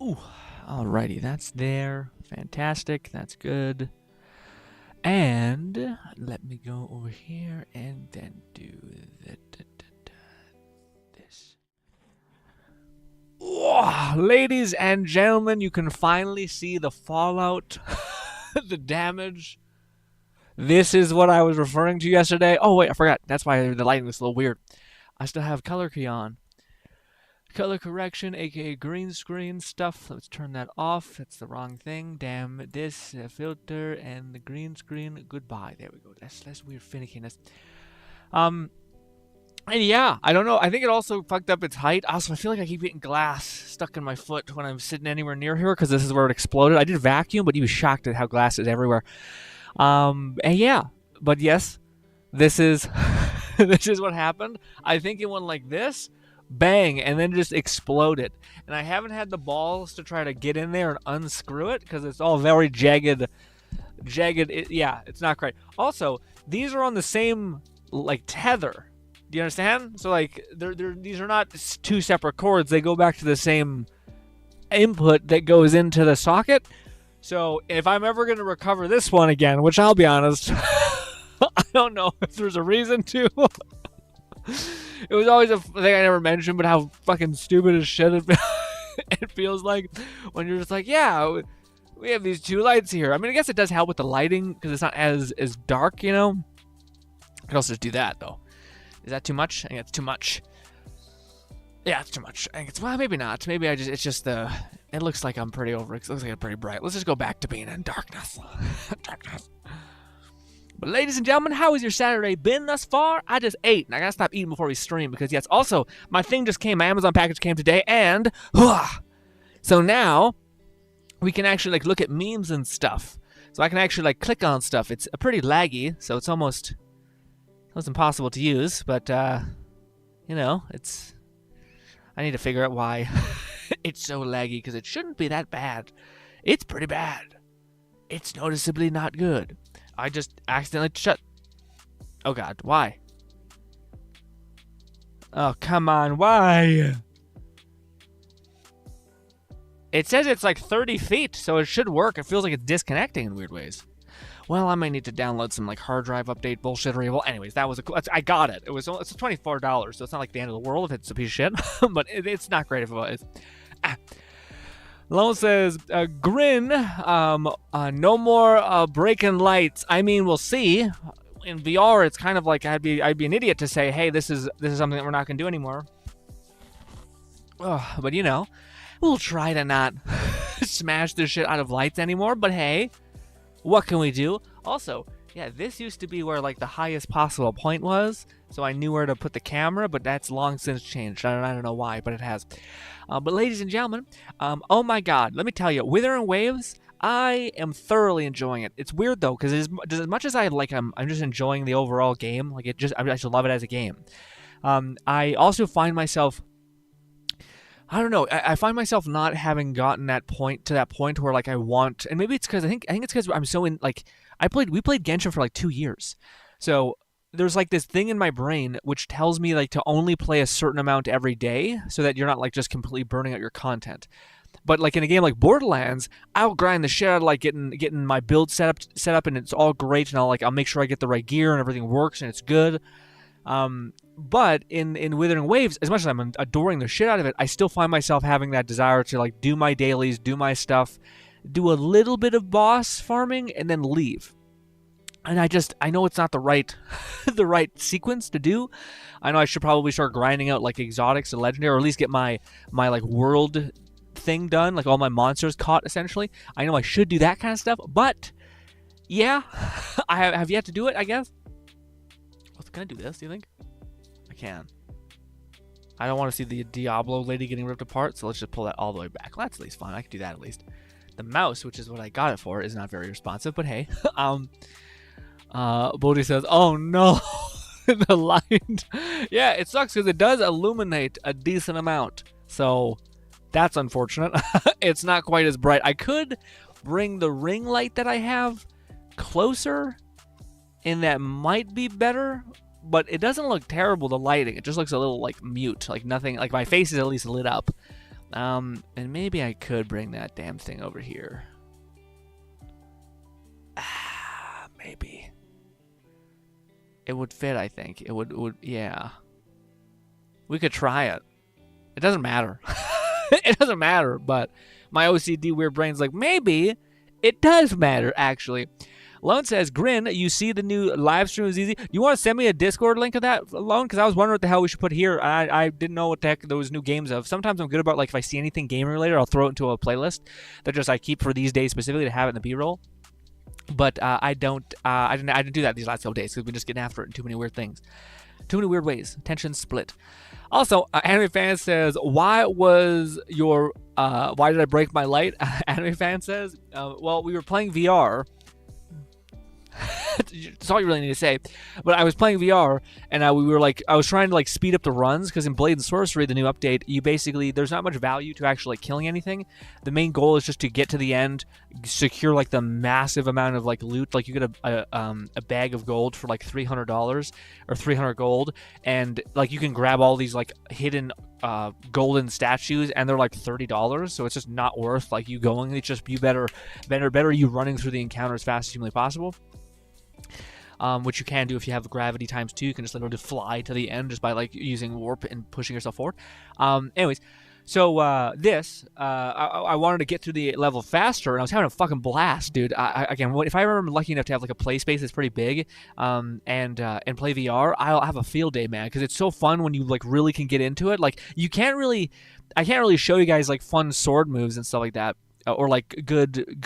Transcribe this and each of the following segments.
Ooh, alrighty, that's there. Fantastic, that's good. And let me go over here and then do this. Oh, ladies and gentlemen, you can finally see the fallout, the damage. This is what I was referring to yesterday. Oh, wait, I forgot. That's why the lighting is a little weird. I still have color key on. Color correction, aka green screen stuff. Let's turn that off. That's the wrong thing. Damn this filter and the green screen. Goodbye. There we go. That's weird finickiness. And yeah, I don't know. I think it also fucked up its height. Also, I feel like I keep getting glass stuck in my foot when I'm sitting anywhere near here because this is where it exploded. I did vacuum, but you was shocked at how glass is everywhere. And yeah, but yes, this is this is what happened. I think it went like this. Bang, and then just exploded. And I haven't had the balls to try to get in there and unscrew it because it's all very jagged. Yeah, it's not great. Also, these are on the same like tether. Do you understand? So like these are not two separate cords. They go back to the same input that goes into the socket. So if I'm ever going to recover this one again, which I'll be honest, I don't know if there's a reason to. It was always a thing I never mentioned, but how fucking stupid as shit it feels like when you're just like, yeah, we have these two lights here. I mean, I guess it does help with the lighting because it's not as dark, you know? I could also just do that, though. Is that too much? I think it's too much. Yeah, it's too much. I think it's, well, maybe not. Maybe it's just the, it looks like I'm pretty over, it looks like it's pretty bright. Let's just go back to being in darkness. Darkness. But ladies and gentlemen, how has your Saturday been thus far? I just ate, and I gotta stop eating before we stream because yes, also, my thing just came, my Amazon package came today, and so now we can actually like look at memes and stuff. So I can actually like click on stuff. It's pretty laggy, so it's almost impossible to use, but you know, I need to figure out why it's so laggy because it shouldn't be that bad. It's pretty bad. It's noticeably not good. I just accidentally shut. Oh god, why? Oh, come on, why? It says it's like 30 feet, so it should work. It feels like it's disconnecting in weird ways. Well, I might need to download some like hard drive update bullshittery. Well, anyways, that was I got it. It's $24, so it's not like the end of the world if it's a piece of shit. But it's not great if it was. Lone says, GRINN, no more breaking lights. I mean, we'll see. In VR, it's kind of like I'd be an idiot to say, hey, this is something that we're not gonna do anymore. But you know, we'll try to not smash this shit out of lights anymore. But hey, what can we do? Also, yeah, this used to be where like the highest possible point was, so I knew where to put the camera, but that's long since changed. I don't know why, but it has. But ladies and gentlemen, oh my god, let me tell you, Withering Waves, I am thoroughly enjoying it. It's weird though, because as much as I like, I'm just enjoying the overall game. Like I just love it as a game. I also find myself, I don't know, I find myself not having gotten that point where like I want, and maybe it's because I think it's because I'm so in like we played Genshin for like 2 years, so there's like this thing in my brain which tells me like to only play a certain amount every day so that you're not like just completely burning out your content. But like in a game like Borderlands, I'll grind the shit out of like getting my build set up and it's all great, and I'll make sure I get the right gear and everything works and it's good. But in Withering Waves, as much as I'm adoring the shit out of it, I still find myself having that desire to like do my dailies, do my stuff, do a little bit of boss farming, and then leave. And I know it's not the right the right sequence to do. I know I should probably start grinding out like exotics and legendary, or at least get my like world thing done, like all my monsters caught essentially. I know I should do that kind of stuff, but yeah, I have yet to do it, I guess. Can I do this, do you think? I can. I don't want to see the Diablo lady getting ripped apart, so let's just pull that all the way back. Well, that's at least fine. I can do that at least. The mouse, which is what I got it for, is not very responsive, but hey. Bodhi says, oh no, the light. Yeah, it sucks because it does illuminate a decent amount. So that's unfortunate. It's not quite as bright. I could bring the ring light that I have closer, and that might be better, but it doesn't look terrible, the lighting. It just looks a little like mute, like nothing, like my face is at least lit up. And maybe I could bring that damn thing over here. Maybe. It would fit, I think. It would, yeah. We could try it. It doesn't matter. It doesn't matter, but my OCD weird brain's like, maybe it does matter, actually. Lone says, Grin, you see the new live stream is easy. You want to send me a Discord link of that, Lone? Because I was wondering what the hell we should put here. I didn't know what the heck those new games of. Sometimes I'm good about, like, if I see anything game related, I'll throw it into a playlist that just I keep for these days specifically to have it in the B-roll. But I didn't do that these last couple days because we've been just getting after it in too many weird things. Too many weird ways. Tension split. Also, Anime Fan says, why did I break my light? Anime Fan says, well, we were playing VR. That's all you really need to say. But I was playing VR, and I was trying to like speed up the runs because in Blade and Sorcery, the new update, there's not much value to actually like, killing anything. The main goal is just to get to the end, secure like the massive amount of like loot. Like you get a bag of gold for like $300 or 300 gold, and like you can grab all these like hidden golden statues, and they're like $30. So it's just not worth like you going. It's just better you running through the encounter as fast as humanly possible. Which you can do if you have gravity ×2. You can just literally fly to the end just by like using warp and pushing yourself forward. Anyways, so I wanted to get through the level faster, and I was having a fucking blast, dude. Again, if I remember lucky enough to have like a play space that's pretty big, and play VR, I'll have a field day, man, because it's so fun when you like really can get into it. Like I can't really show you guys like fun sword moves and stuff like that. Or like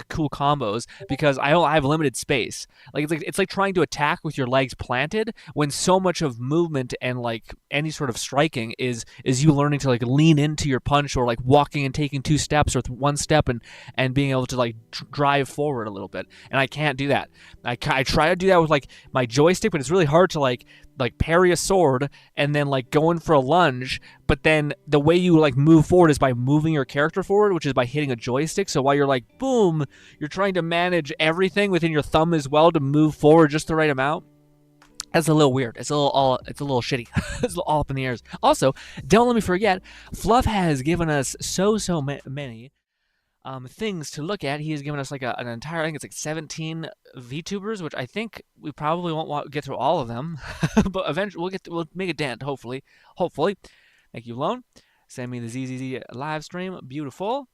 cool combos because I have limited space. Like it's like trying to attack with your legs planted when so much of movement and like any sort of striking is you learning to like lean into your punch or like walking and taking 2 steps or 1 step and being able to like drive forward a little bit. And I can't do that. I try to do that with like my joystick, but it's really hard to like parry a sword and then like go in for a lunge, but then the way you like move forward is by moving your character forward, which is by hitting a joystick. So while you're like boom, you're trying to manage everything within your thumb as well to move forward just the right amount. That's a little weird. It's a little shitty. It's all up in the airs. Also, don't let me forget, Fluff has given us so many things to look at. He has given us like an entire, I think it's like 17 VTubers, which I think we probably won't get through all of them, but eventually we'll make a dent. Hopefully. Thank you, Lone. Send me the ZZZ live stream. Beautiful.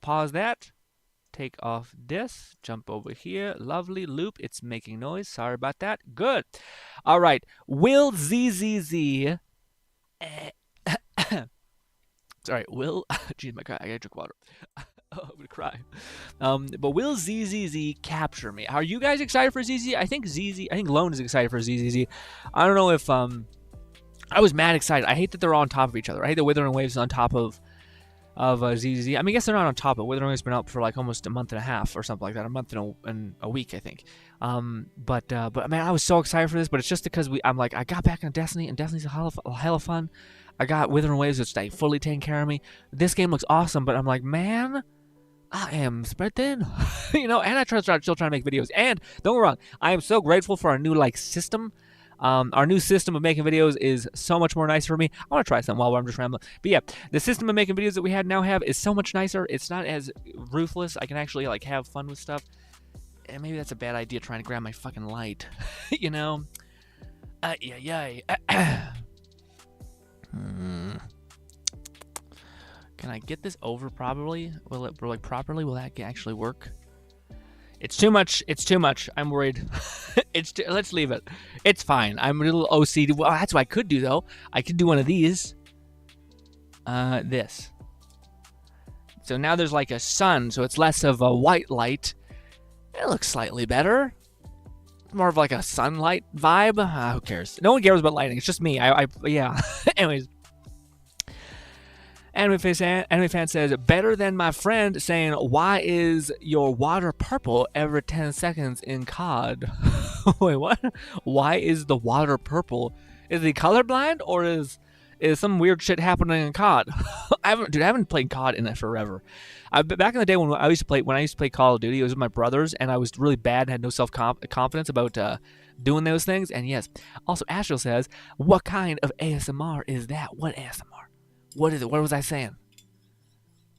Pause that. Take off this. Jump over here. Lovely loop. It's making noise. Sorry about that. Good. All right. Will ZZZ. Sorry. Will. Jeez, I gotta drink water. Oh, I'm gonna cry. But will ZZZ capture me? Are you guys excited for ZZ? I think Lone is excited for ZZZ. I don't know if I was mad excited. I hate that they're on top of each other. I hate that Withering Waves is on top of ZZZ. I mean, I guess they're not on top of it. Withering Waves has been out for like almost a month and a half or something like that. A month and a week, I think. But man, I was so excited for this. But it's just because I'm like, I got back on Destiny, and Destiny's a hell of fun. I got Withering Waves, which they fully taking care of me. This game looks awesome, but I'm like, man, I am spread thin, and I still trying to make videos. And don't get me wrong, I am so grateful for our new system. Our new system of making videos is so much more nice for me. I want to try something while I'm just rambling. But yeah, the system of making videos that we now have is so much nicer. It's not as ruthless. I can actually like have fun with stuff. And maybe that's a bad idea trying to grab my fucking light, Yeah. Can I get this over properly? Will it like properly? Will that actually work? It's too much. I'm worried. Let's leave it. It's fine. I'm a little OCD. Well, that's what I could do though. I could do one of these. This. So now there's like a sun, so it's less of a white light. It looks slightly better. More of like a sunlight vibe. Who cares? No one cares about lighting. It's just me. Yeah. Anyways. Anime fan says, better than my friend saying, why is your water purple every 10 seconds in COD? Wait, what? Why is the water purple? Is he colorblind, or is some weird shit happening in COD? I haven't played COD in forever. Back in the day when I used to play Call of Duty, it was with my brothers, and I was really bad and had no self-confidence about doing those things. And yes, also Astral says, what kind of ASMR is that? What ASMR? What is it? What was I saying?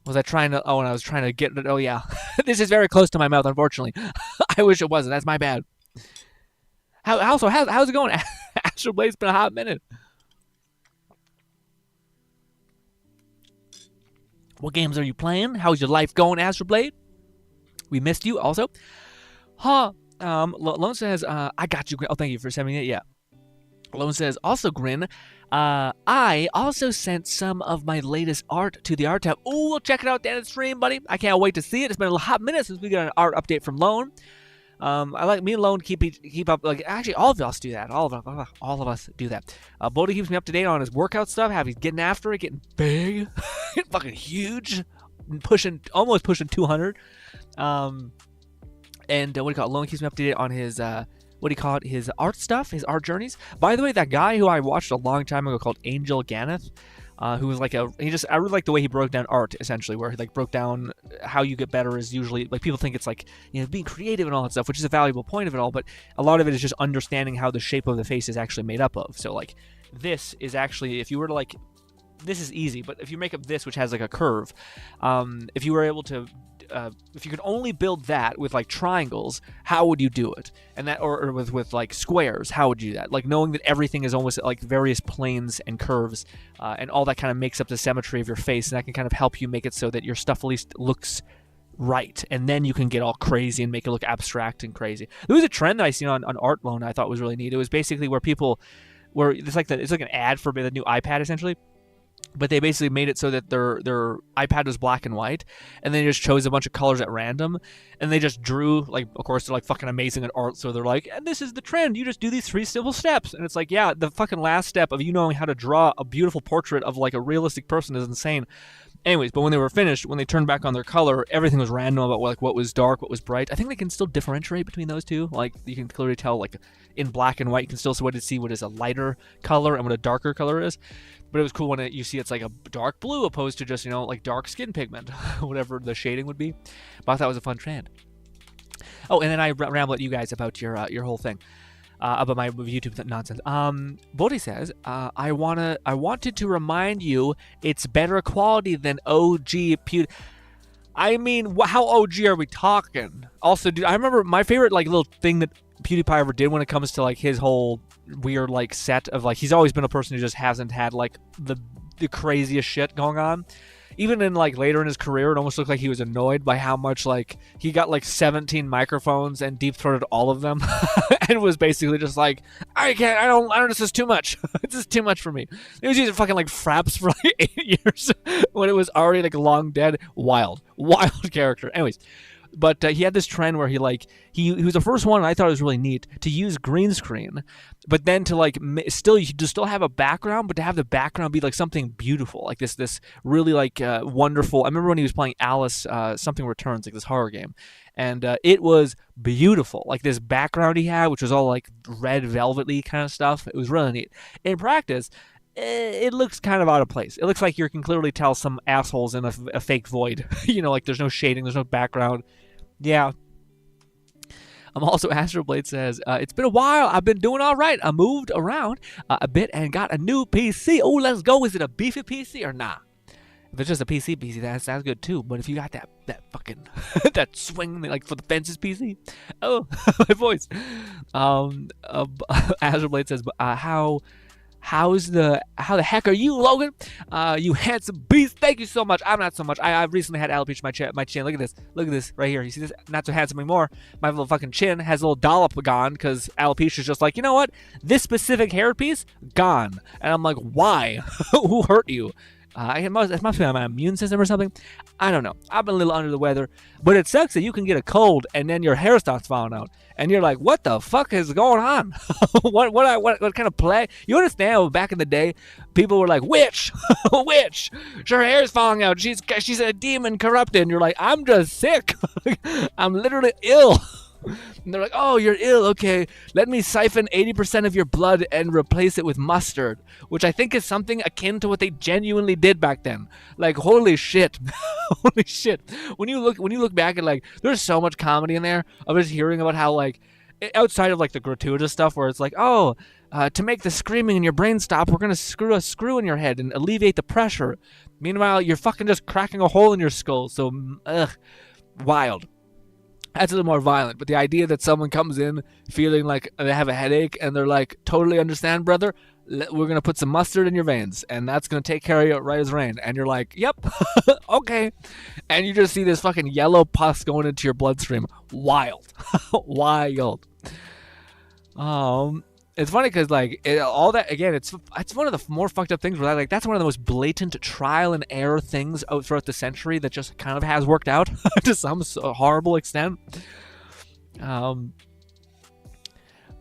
Was I trying to? Oh, and I was trying to get. Oh yeah, this is very close to my mouth. Unfortunately, I wish it wasn't. That's my bad. How's it going? Astral Blade's been a hot minute. What games are you playing? How's your life going, Astral Blade? We missed you also. Huh. Lone says, I got you. Oh, thank you for sending it. Yeah. Lone says, also, Grin, I also sent some of my latest art to the art tab. Oh, we'll check it out down in the stream, buddy. I can't wait to see it. It's been a hot minute since we got an art update from Lone. I like me and Lone keep up. Like actually, all of us do that. All of us do that. Bodhi keeps me up to date on his workout stuff. How he's getting after it, getting big, fucking huge, almost pushing 200. And what do you call it? Lone keeps me up to date on his what do you call it? His art stuff, his art journeys. By the way, that guy who I watched a long time ago called Angel Ganeth, who was like I really like the way he broke down art, essentially, where he like broke down how you get better is usually, like, people think it's like, you know, being creative and all that stuff, which is a valuable point of it all, but a lot of it is just understanding how the shape of the face is actually made up of. So like, this is actually, if you were to like, this is easy, but if you make up this, which has like a curve, if you were able to, if you could only build that with like triangles, how would you do it? And that, or with like squares, how would you do that? Like knowing that everything is almost like various planes and curves, and all that kind of makes up the symmetry of your face, and that can kind of help you make it so that your stuff at least looks right, and then you can get all crazy and make it look abstract and crazy. There was a trend that I seen on Art Loan I thought was really neat. It was basically where people were, it's like an ad for the new iPad essentially. But they basically made it so that their iPad was black and white, and they just chose a bunch of colors at random, and they just drew, like, of course, they're like fucking amazing at art, so they're like, and this is the trend, you just do these 3 simple steps. And it's like, yeah, the fucking last step of you knowing how to draw a beautiful portrait of like a realistic person is insane. Anyways, but when they were finished, when they turned back on their color, everything was random about like what was dark, what was bright. I think they can still differentiate between those two. Like, you can clearly tell, like, in black and white, you can still see what is a lighter color and what a darker color is. But it was cool when you see it's like a dark blue opposed to just, you know, like dark skin pigment, whatever the shading would be. But I thought it was a fun trend. Oh, and then I ramble at you guys about your whole thing. About my YouTube nonsense. Bodhi says, I wanted to remind you it's better quality than OG Pewdie. I mean, how OG are we talking? Also, dude, I remember my favorite like little thing that PewDiePie ever did when it comes to like his whole weird like set of like, he's always been a person who just hasn't had like the craziest shit going on. Even in like later in his career, it almost looked like he was annoyed by how much like he got like 17 microphones and deep throated all of them, and was basically just like, I don't. This is too much. This is too much for me. He was using fucking like fraps for like 8 years when it was already like long dead. Wild character. Anyways. But he had this trend where he was the first one, and I thought it was really neat, to use green screen, but then to like still have a background, but to have the background be like something beautiful, like this really like wonderful. I remember when he was playing Alice Something Returns, like this horror game, and it was beautiful. Like this background he had, which was all like red velvety kind of stuff. It was really neat. In practice, it looks kind of out of place. It looks like you can clearly tell some assholes in a fake void. You know, like there's no shading, there's no background. Yeah. Also, Astro Blade says, it's been a while. I've been doing all right. I moved around a bit and got a new PC. Oh, let's go. Is it a beefy PC or not? If it's just a PC, that sounds good too. But if you got that fucking that swing like for the fences PC, oh, my voice. Astro Blade says, how the heck are you, Logan? You handsome beast. Thank you so much. I'm not so much. I've recently had alopecia my chin. Look at this right here. You see this? Not so handsome anymore. My little fucking chin has a little dollop gone because alopecia's just like, you know what? This specific hair piece gone. And I'm like, why? Who hurt you? It must be my immune system or something. I don't know. I've been a little under the weather, but it sucks that you can get a cold and then your hair starts falling out, and you're like, "What the fuck is going on? what kind of play?" You understand? Back in the day, people were like, "Witch, witch, her hair is falling out. She's a demon corrupted." And you're like, "I'm just sick. I'm literally ill." And they're like, "Oh, you're ill. Okay, let me siphon 80% of your blood and replace it with mustard," which I think is something akin to what they genuinely did back then. Like, holy shit, holy shit. When you look back at like, there's so much comedy in there of just hearing about how like, outside of like the gratuitous stuff where it's like, oh, To make the screaming in your brain stop, we're going to screw a screw in your head and alleviate the pressure. Meanwhile, you're fucking just cracking a hole in your skull. So, wild. That's a little more violent, but the idea that someone comes in feeling like they have a headache and they're like, totally understand, brother, we're going to put some mustard in your veins and that's going to take care of you right as rain. And you're like, yep, okay. And you just see this fucking yellow pus going into your bloodstream. Wild. Wild. It's funny because like all that again, it's one of the more fucked up things where like that's one of the most blatant trial and error things throughout the century that just kind of has worked out to some horrible extent.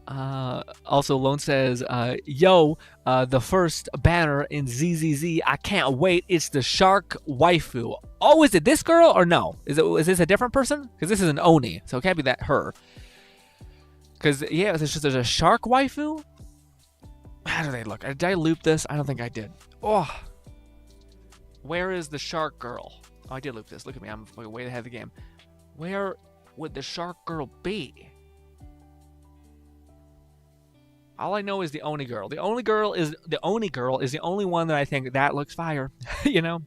Also, Lone says, the first banner in ZZZ, I can't wait. It's the shark waifu. Oh, is it this girl or no? Is this a different person? Because this is an Oni, so it can't be that her. Because, yeah, there's a shark waifu? How do they look? Did I loop this? I don't think I did. Oh. Where is the shark girl? Oh, I did loop this. Look at me. I'm way ahead of the game. Where would the shark girl be? All I know is the Oni girl. The Oni girl is the only one that I think that looks fire. You know?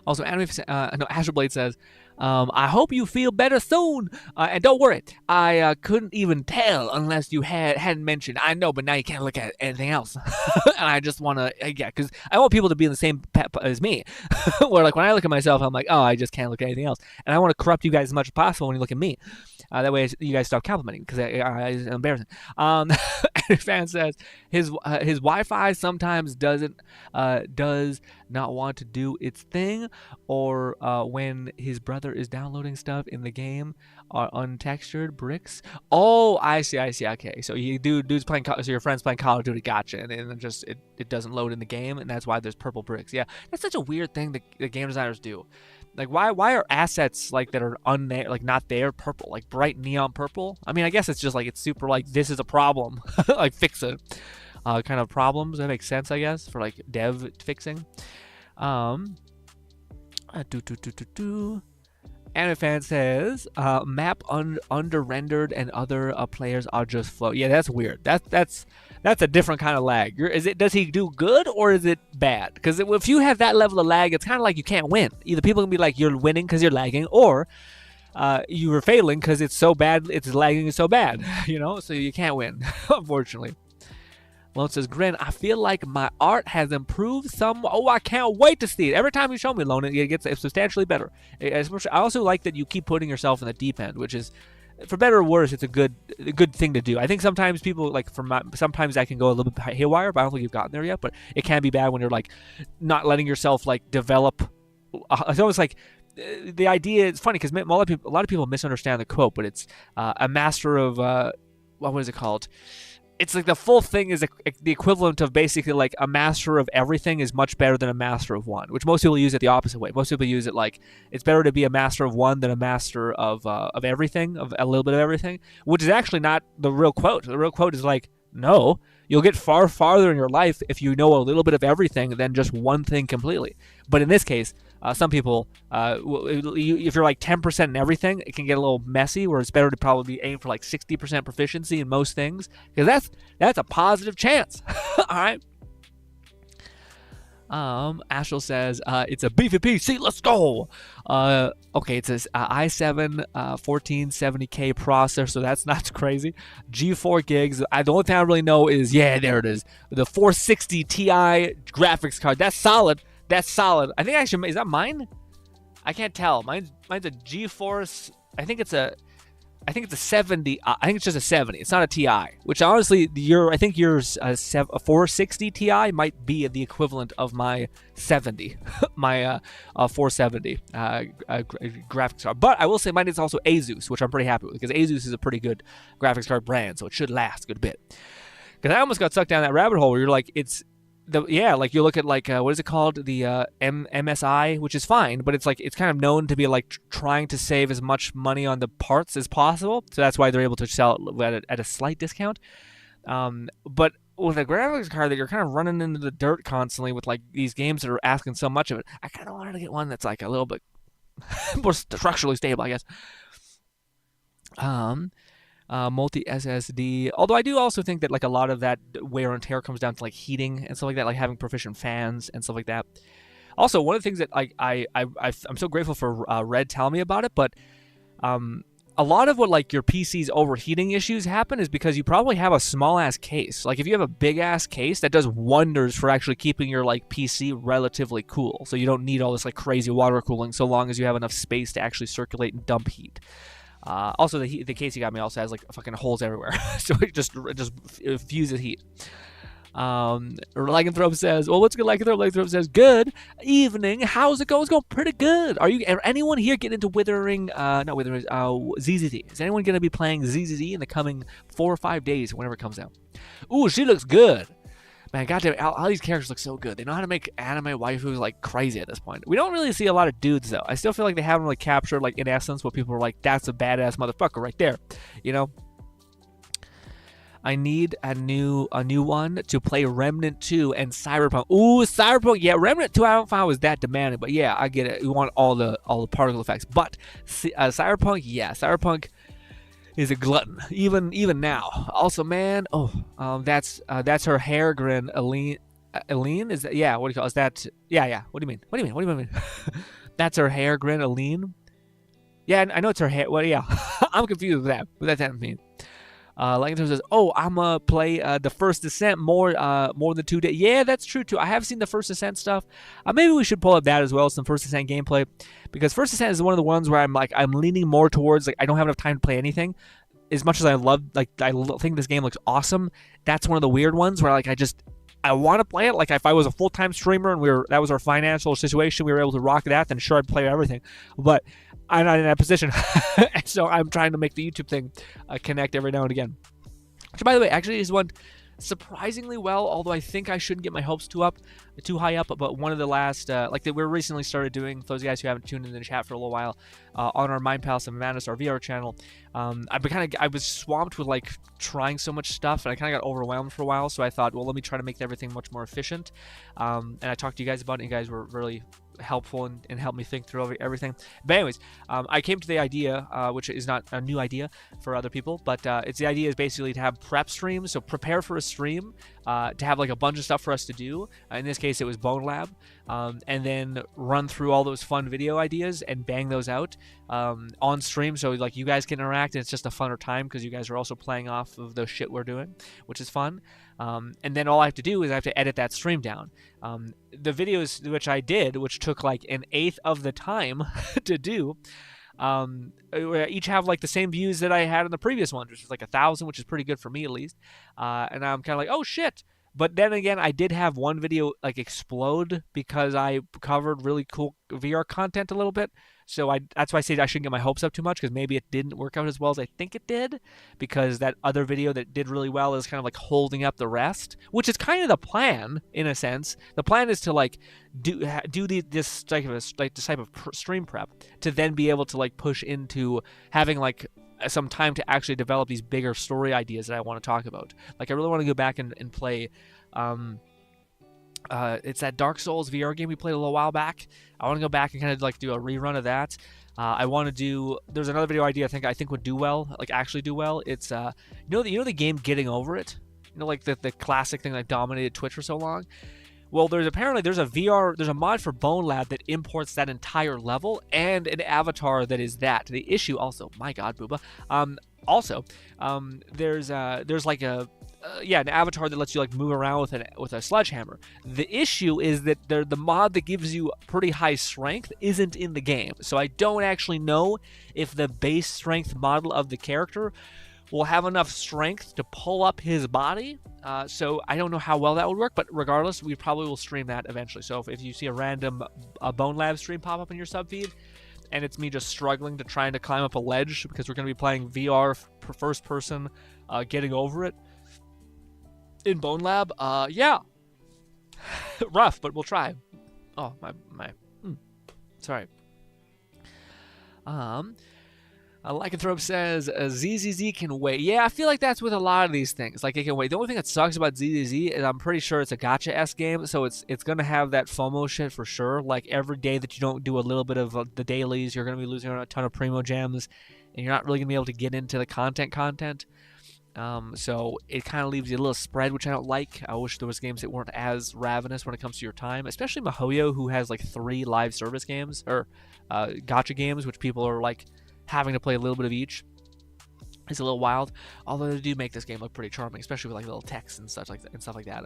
Also, Astral Blade says, I hope you feel better soon. And don't worry, I couldn't even tell unless you hadn't mentioned. I know, but now you can't look at anything else. And I just want to, because I want people to be in the same as me. Where, like, when I look at myself, I'm like, oh, I just can't look at anything else. And I want to corrupt you guys as much as possible when you look at me. That way you guys stop complimenting, because it's embarrassing. Fan says his Wi-Fi sometimes does not want to do its thing, or when his brother is downloading stuff in the game are untextured bricks. Oh, I see. Okay, so dude's playing. So your friend's playing Call of Duty, gotcha, and it just it doesn't load in the game, and that's why there's purple bricks. Yeah, that's such a weird thing that the game designers do. Like, why are assets like that are not there purple, like bright neon purple? I mean, I guess it's just like it's super like this is a problem, like fix it, kind of problems. That makes sense, I guess, for like dev fixing. Anime Fan says, map under rendered and other players are just float. Yeah, that's weird. That's a different kind of lag. Does he do good or is it bad? Because if you have that level of lag, it's kind of like you can't win. Either people can be like you're winning because you're lagging, or you were failing because it's so bad. It's lagging so bad, you know. So you can't win, unfortunately. Lone says, Grin, I feel like my art has improved some. Oh, I can't wait to see it. Every time you show me, Lone, it gets substantially better. I also like that you keep putting yourself in the deep end, which is, for better or worse, it's a good thing to do. I think sometimes people, like, sometimes that can go a little bit haywire, but I don't think you've gotten there yet. But it can be bad when you're, like, not letting yourself, like, develop. It's almost like the idea, it's funny because a lot of people misunderstand the quote, but it's a master of, what is it called? It's like the full thing is the equivalent of basically like a master of everything is much better than a master of one, which most people use it the opposite way. Most people use it like it's better to be a master of one than a master of everything, of a little bit of everything, which is actually not the real quote. The real quote is like, no, you'll get far farther in your life if you know a little bit of everything than just one thing completely. But in this case, some people, if you're like 10% in everything, it can get a little messy, where it's better to probably aim for like 60% proficiency in most things, because that's a positive chance. All right. Astral says, it's a beefy PC, let's go. Okay, it says i7 1470K processor, so that's not crazy. G4 gigs. The only thing I really know is, yeah, there it is. The 460 Ti graphics card. That's solid. That's solid. I think actually, is that mine? I can't tell. Mine's a GeForce. I think it's a 70. I think it's just a 70. It's not a Ti. Which honestly, I think yours a 460 Ti might be the equivalent of my 70, my 470 graphics card. But I will say mine is also Asus, which I'm pretty happy with, because Asus is a pretty good graphics card brand, so it should last a good bit. Because I almost got sucked down that rabbit hole where you're like, like you look at like what is it called, the MSI, which is fine, but it's like it's kind of known to be like trying to save as much money on the parts as possible, so that's why they're able to sell it at a slight discount. But with a graphics card that you're kind of running into the dirt constantly with like these games that are asking so much of it, I kind of wanted to get one that's like a little bit more structurally stable, I guess. multi SSD. Although I do also think that like a lot of that wear and tear comes down to like heating and stuff like that, like having proficient fans and stuff like that. Also, one of the things that I'm so grateful for Red telling me about it, but a lot of what like your PC's overheating issues happen is because you probably have a small ass case. Like if you have a big ass case, that does wonders for actually keeping your like PC relatively cool. So you don't need all this like crazy water cooling so long as you have enough space to actually circulate and dump heat. Also, the case you got me also has like fucking holes everywhere, so it just fuses heat. Lycanthrope says, well, what's good, Lycanthrope? Lycanthrope says, good evening. How's it going? It's going pretty good. Are anyone here getting into ZZZ? Is anyone going to be playing ZZZ in the coming 4 or 5 days, whenever it comes out? Ooh, she looks good. Man, goddamn, all these characters look so good. They know how to make anime waifus like crazy at this point. We don't really see a lot of dudes, though. I still feel like they haven't really captured, like, in essence, what people are like, that's a badass motherfucker right there. You know? I need a new one to play Remnant 2 and Cyberpunk. Ooh, Cyberpunk. Yeah, Remnant 2 I don't find was that demanding, but yeah, I get it. We want all the particle effects. But Cyberpunk, yeah, Cyberpunk is a glutton even now. Also, man, that's her hair, Grin. Aline is that? Yeah, what do you call it? Is that? Yeah. What do you mean? That's her hair, Grin. Aline. Yeah, I know it's her hair. Well, yeah, I'm confused with that. What does that mean? Lycanthrope says, "Oh, I'm gonna play the First Descent more than 2 days." Yeah, that's true too. I have seen the First Descent stuff. Maybe we should pull up that as well, some First Descent gameplay, because First Descent is one of the ones where I'm leaning more towards like I don't have that time to play anything. As much as I think this game looks awesome, that's one of the weird ones where like I want to play it. Like if I was a full-time streamer and that was our financial situation, we were able to rock that, then sure I'd play everything. But I'm not in that position, so I'm trying to make the YouTube thing connect every now and again. Which, by the way, actually is one surprisingly well, although I think I shouldn't get my hopes too high up. But one of the last, we recently started doing, for those guys who haven't tuned in the chat for a little while, on our Mind Palace and Madness, our VR channel, I was swamped with like trying so much stuff, and I kind of got overwhelmed for a while. So I thought, well, let me try to make everything much more efficient. And I talked to you guys about it, and you guys were really helpful and helped me think through everything. But anyways, I came to the idea, which is not a new idea for other people, but the idea is basically to have prep streams, so prepare for a stream, to have like a bunch of stuff for us to do. In this case, it was Bone Lab, and then run through all those fun video ideas and bang those out on stream, so like you guys can interact, and it's just a funner time because you guys are also playing off of the shit we're doing, which is fun. And then all I have to do is I have to edit that stream down. The videos which I did, which took like 1/8 of the time to do, each have like the same views that I had in the previous one, which is like 1,000, which is pretty good for me at least. And I'm kind of like, oh shit. But then again, I did have one video like explode because I covered really cool VR content a little bit. So that's why I say I shouldn't get my hopes up too much, because maybe it didn't work out as well as I think it did, because that other video that did really well is kind of like holding up the rest, which is kind of the plan in a sense. The plan is to like do this type of stream prep to then be able to like push into having like some time to actually develop these bigger story ideas that I want to talk about. Like I really want to go back and play it's that Dark Souls VR game we played a little while back. I want to go back and kind of like do a rerun of that. I want to do. There's another video idea I think would do well, like actually do well. It's you know the game Getting Over It. You know, like the classic thing that dominated Twitch for so long. Well, there's a mod for Bone Lab that imports that entire level and an avatar that is that. The issue also, my God, Booba. There's like an avatar that lets you like move around with a sledgehammer. The issue is that the mod that gives you pretty high strength isn't in the game, so I don't actually know if the base strength model of the character will have enough strength to pull up his body. So I don't know how well that would work, but regardless, we probably will stream that eventually. So if you see a random Bone Lab stream pop up in your sub feed, and it's me just struggling to trying to climb up a ledge because we're going to be playing VR first person, Getting Over It in Bone Lab, yeah. Rough, but we'll try. Oh, my. Sorry. Lycanthrope says ZZZ can wait. Yeah, I feel like that's with a lot of these things. Like, it can wait. The only thing that sucks about ZZZ is I'm pretty sure it's a gacha-esque game, so it's going to have that FOMO shit for sure. Like, every day that you don't do a little bit of the dailies, you're going to be losing a ton of Primo Gems, and you're not really going to be able to get into the content. So it kind of leaves you a little spread, which I don't like. I wish there was games that weren't as ravenous when it comes to your time, especially MiHoYo, who has like 3 live service games, or gacha games, which people are like having to play a little bit of each. It's a little wild, although they do make this game look pretty charming, especially with like little text and stuff like that.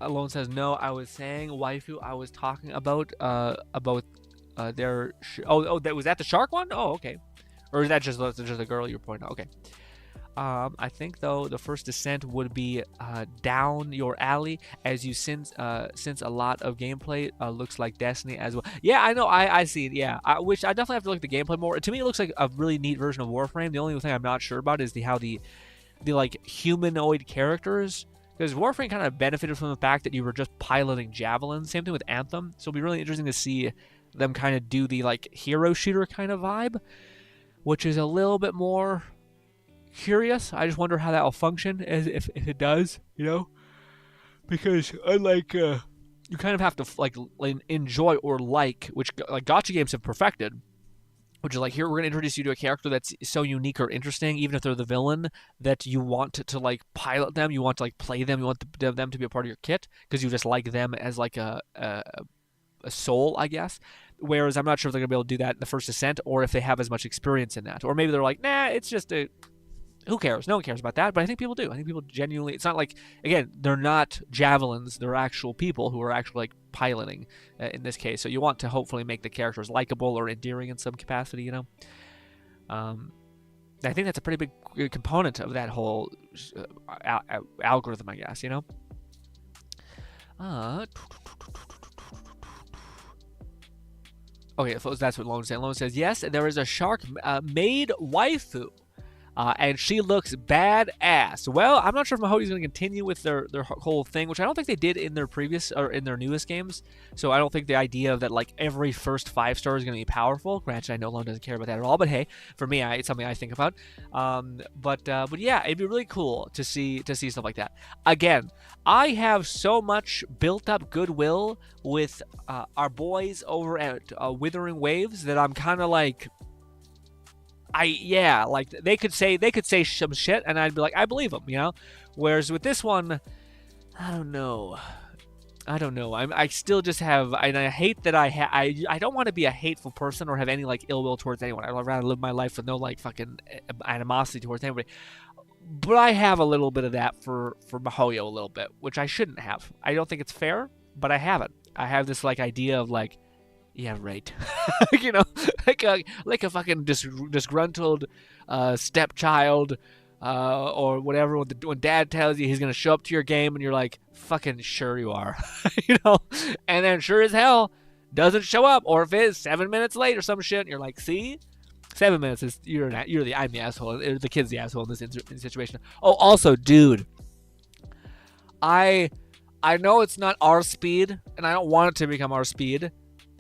Alone says no. I was saying waifu. I was talking about their. That was that the shark one? Oh, okay. Or is that just a girl you're pointing out? Okay. I think though the first descent would be down your alley, as you since a lot of gameplay looks like Destiny as well. Yeah, I know. I see it. Yeah, which I definitely have to look at the gameplay more. To me, it looks like a really neat version of Warframe. The only thing I'm not sure about is how the like humanoid characters. Because Warframe kind of benefited from the fact that you were just piloting javelins. Same thing with Anthem. So it'll be really interesting to see them kind of do the like hero shooter kind of vibe, which is a little bit more curious. I just wonder how that will function, if it does, because unlike you kind of have to like enjoy or like, which like gacha games have perfected, which is like, here we're going to introduce you to a character that's so unique or interesting, even if they're the villain, that you want to like pilot them, you want to like play them, you want them to be a part of your kit because you just like them as like a soul, I guess. Whereas I'm not sure if they're going to be able to do that in the first Ascent, or if they have as much experience in that. Or maybe they're like, nah, it's just a... Who cares? No one cares about that. But I think people do. I think people genuinely... It's not like... Again, they're not javelins. They're actual people who are actually like piloting in this case. So you want to hopefully make the characters likable or endearing in some capacity, I think that's a pretty big component of that whole algorithm, I guess, Okay, so that's what Lone said. Lone says, yes, there is a shark made waifu, and she looks badass. Well, I'm not sure if MiHoYo's going to continue with their whole thing, which I don't think they did in their previous or in their newest games. So I don't think the idea of that like every first 5-star is going to be powerful. Granted, I know Lone doesn't care about that at all, but hey, for me, it's something I think about. But yeah, it'd be really cool to see stuff like that. Again, I have so much built up goodwill with our boys over at Withering Waves that I'm kind of like, like they could say some shit and I'd be like, I believe them, Whereas with this one, I don't know. I still just have, and I hate that I don't want to be a hateful person or have any like ill will towards anyone. I'd rather live my life with no like fucking animosity towards anybody. But I have a little bit of that for MiHoYo a little bit, which I shouldn't have. I don't think it's fair, but I have it. I have this like idea of like, yeah, right. like a fucking disgruntled stepchild or whatever. When dad tells you he's gonna show up to your game, and you're like, fucking sure you are, and then sure as hell doesn't show up, or if it's 7 minutes late or some shit, and you're like, see, 7 minutes is I'm the asshole. The kid's the asshole in this situation. Oh, also, dude, I know it's not our speed, and I don't want it to become our speed.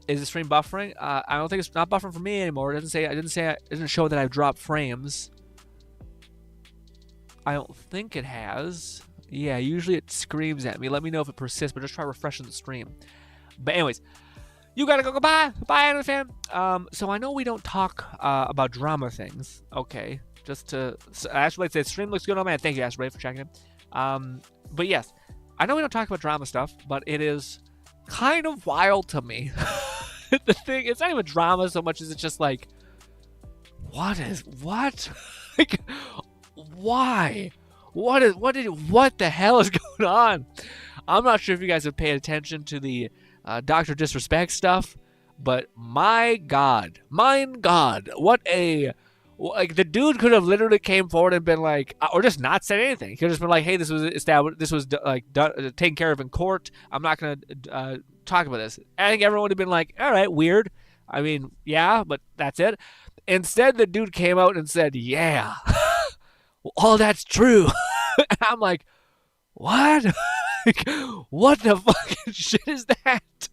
Is the stream buffering? I don't think it's not buffering for me anymore. It doesn't show that I've dropped frames. I don't think it has. Yeah, usually it screams at me. Let me know if it persists, but just try refreshing the stream. But anyways, you gotta go. Goodbye, anime fan. So I know we don't talk about drama things. Okay, so Ashblade says stream looks good on man. Thank you, Ashblade, for checking in. But yes, I know we don't talk about drama stuff, but it is kind of wild to me. The thing, it's not even drama so much as it's just like, what? Like, why? What the hell is going on? I'm not sure if you guys have paid attention to the Dr. Disrespect stuff, but my God, like the dude could have literally came forward and been like, or just not said anything. He could have just been like, hey, this was established, this was like taken care of in court. I'm not gonna talk about this. I think everyone would have been like, all right, weird. I mean, yeah, but that's it. Instead, the dude came out and said, yeah, all that's true. And I'm like, what? Like, what the fucking shit is that?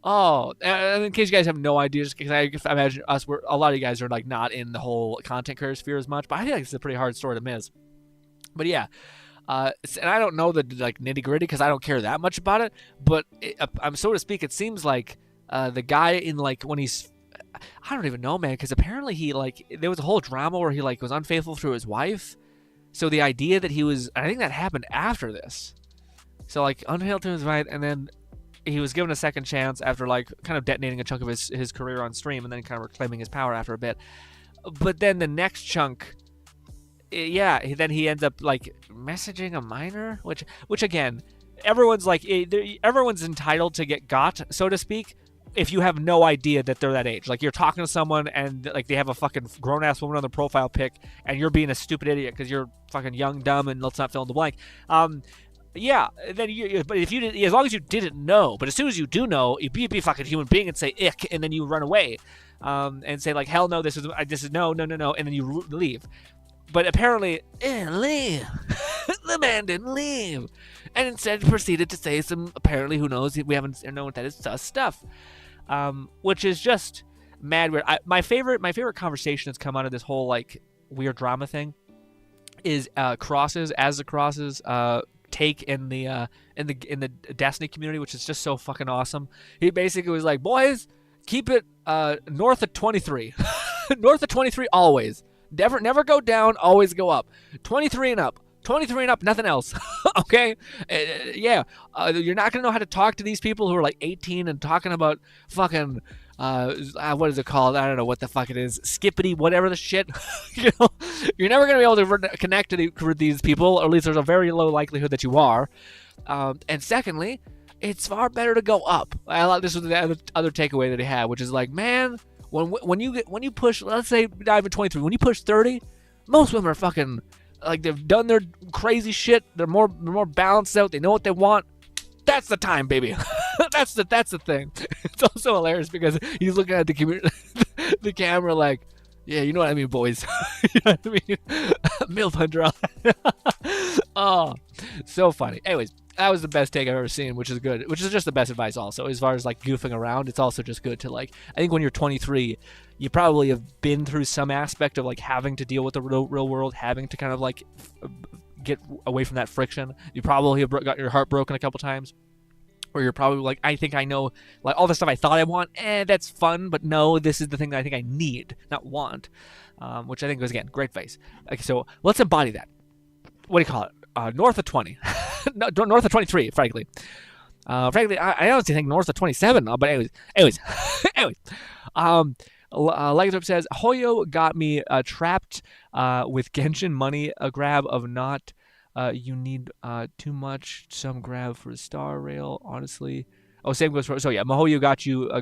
Oh, and in case you guys have no idea, just because I imagine a lot of you guys are like not in the whole content creator sphere as much, but I feel like it's a pretty hard story to miss. But yeah, and I don't know the like nitty gritty because I don't care that much about it. But I'm so to speak, it seems like the guy in like when he's, I don't even know, man, because apparently he like there was a whole drama where he like was unfaithful to his wife. So the idea that he was, I think that happened after this. So like unfaithful to his wife, and then he was given a second chance after like kind of detonating a chunk of his career on stream, and then kind of reclaiming his power after a bit. But then the next chunk, yeah, then he ends up like messaging a minor, which again, everyone's like, everyone's entitled to get got, so to speak, if you have no idea that they're that age. Like you're talking to someone and like they have a fucking grown ass woman on their profile pic, and you're being a stupid idiot because you're fucking young, dumb, and let's not fill in the blank. Yeah, then but if you did, as long as you didn't know, but as soon as you do know, you be a fucking human being and say ick, and then you run away, and say like hell no, this is no, and then you leave. But apparently, leave. The man didn't leave, and instead proceeded to say some apparently, who knows, we haven't known what that is, sus stuff, which is just mad weird. My favorite conversation that's come out of this whole like weird drama thing is crosses take in the Destiny community, which is just so fucking awesome. He basically was like, boys, keep it north of 23. North of 23 always. Never go down, always go up. 23 and up. 23 and up, nothing else. Okay? Yeah. You're not going to know how to talk to these people who are like 18 and talking about fucking what is it called? I don't know what the fuck it is. Skippity, whatever the shit. You know, you're never going to be able to connect to these people, or at least there's a very low likelihood that you are. And secondly, it's far better to go up. This was the other takeaway that he had, which is like, man, when you push, let's say not even 23, when you push 30, most women are fucking like they've done their crazy shit. They're more balanced out. They know what they want. That's the time, baby. That's the thing. It's also hilarious because he's looking at the camera like, yeah, you know what I mean, boys. You know what I mean? MILF Hunter. Oh, so funny. Anyways, that was the best take I've ever seen, which is good. Which is just the best advice also. As far as like goofing around, it's also just good to like, I think when you're 23, you probably have been through some aspect of like having to deal with the real world, having to kind of like get away from that friction. You probably have got your heart broken a couple times. Or you're probably like, I think I know, like all the stuff I thought I want, that's fun, but no, this is the thing that I think I need, not want, which I think was, again, great advice. Okay, so let's embody that. What do you call it? North of 20. North of 23, frankly. Frankly, I honestly think north of 27, but anyways. Legatrip says, Hoyo got me trapped with Genshin money, a grab of not... you need too much, some grab for Star Rail, honestly. Oh, same goes for, so yeah, Mahoyu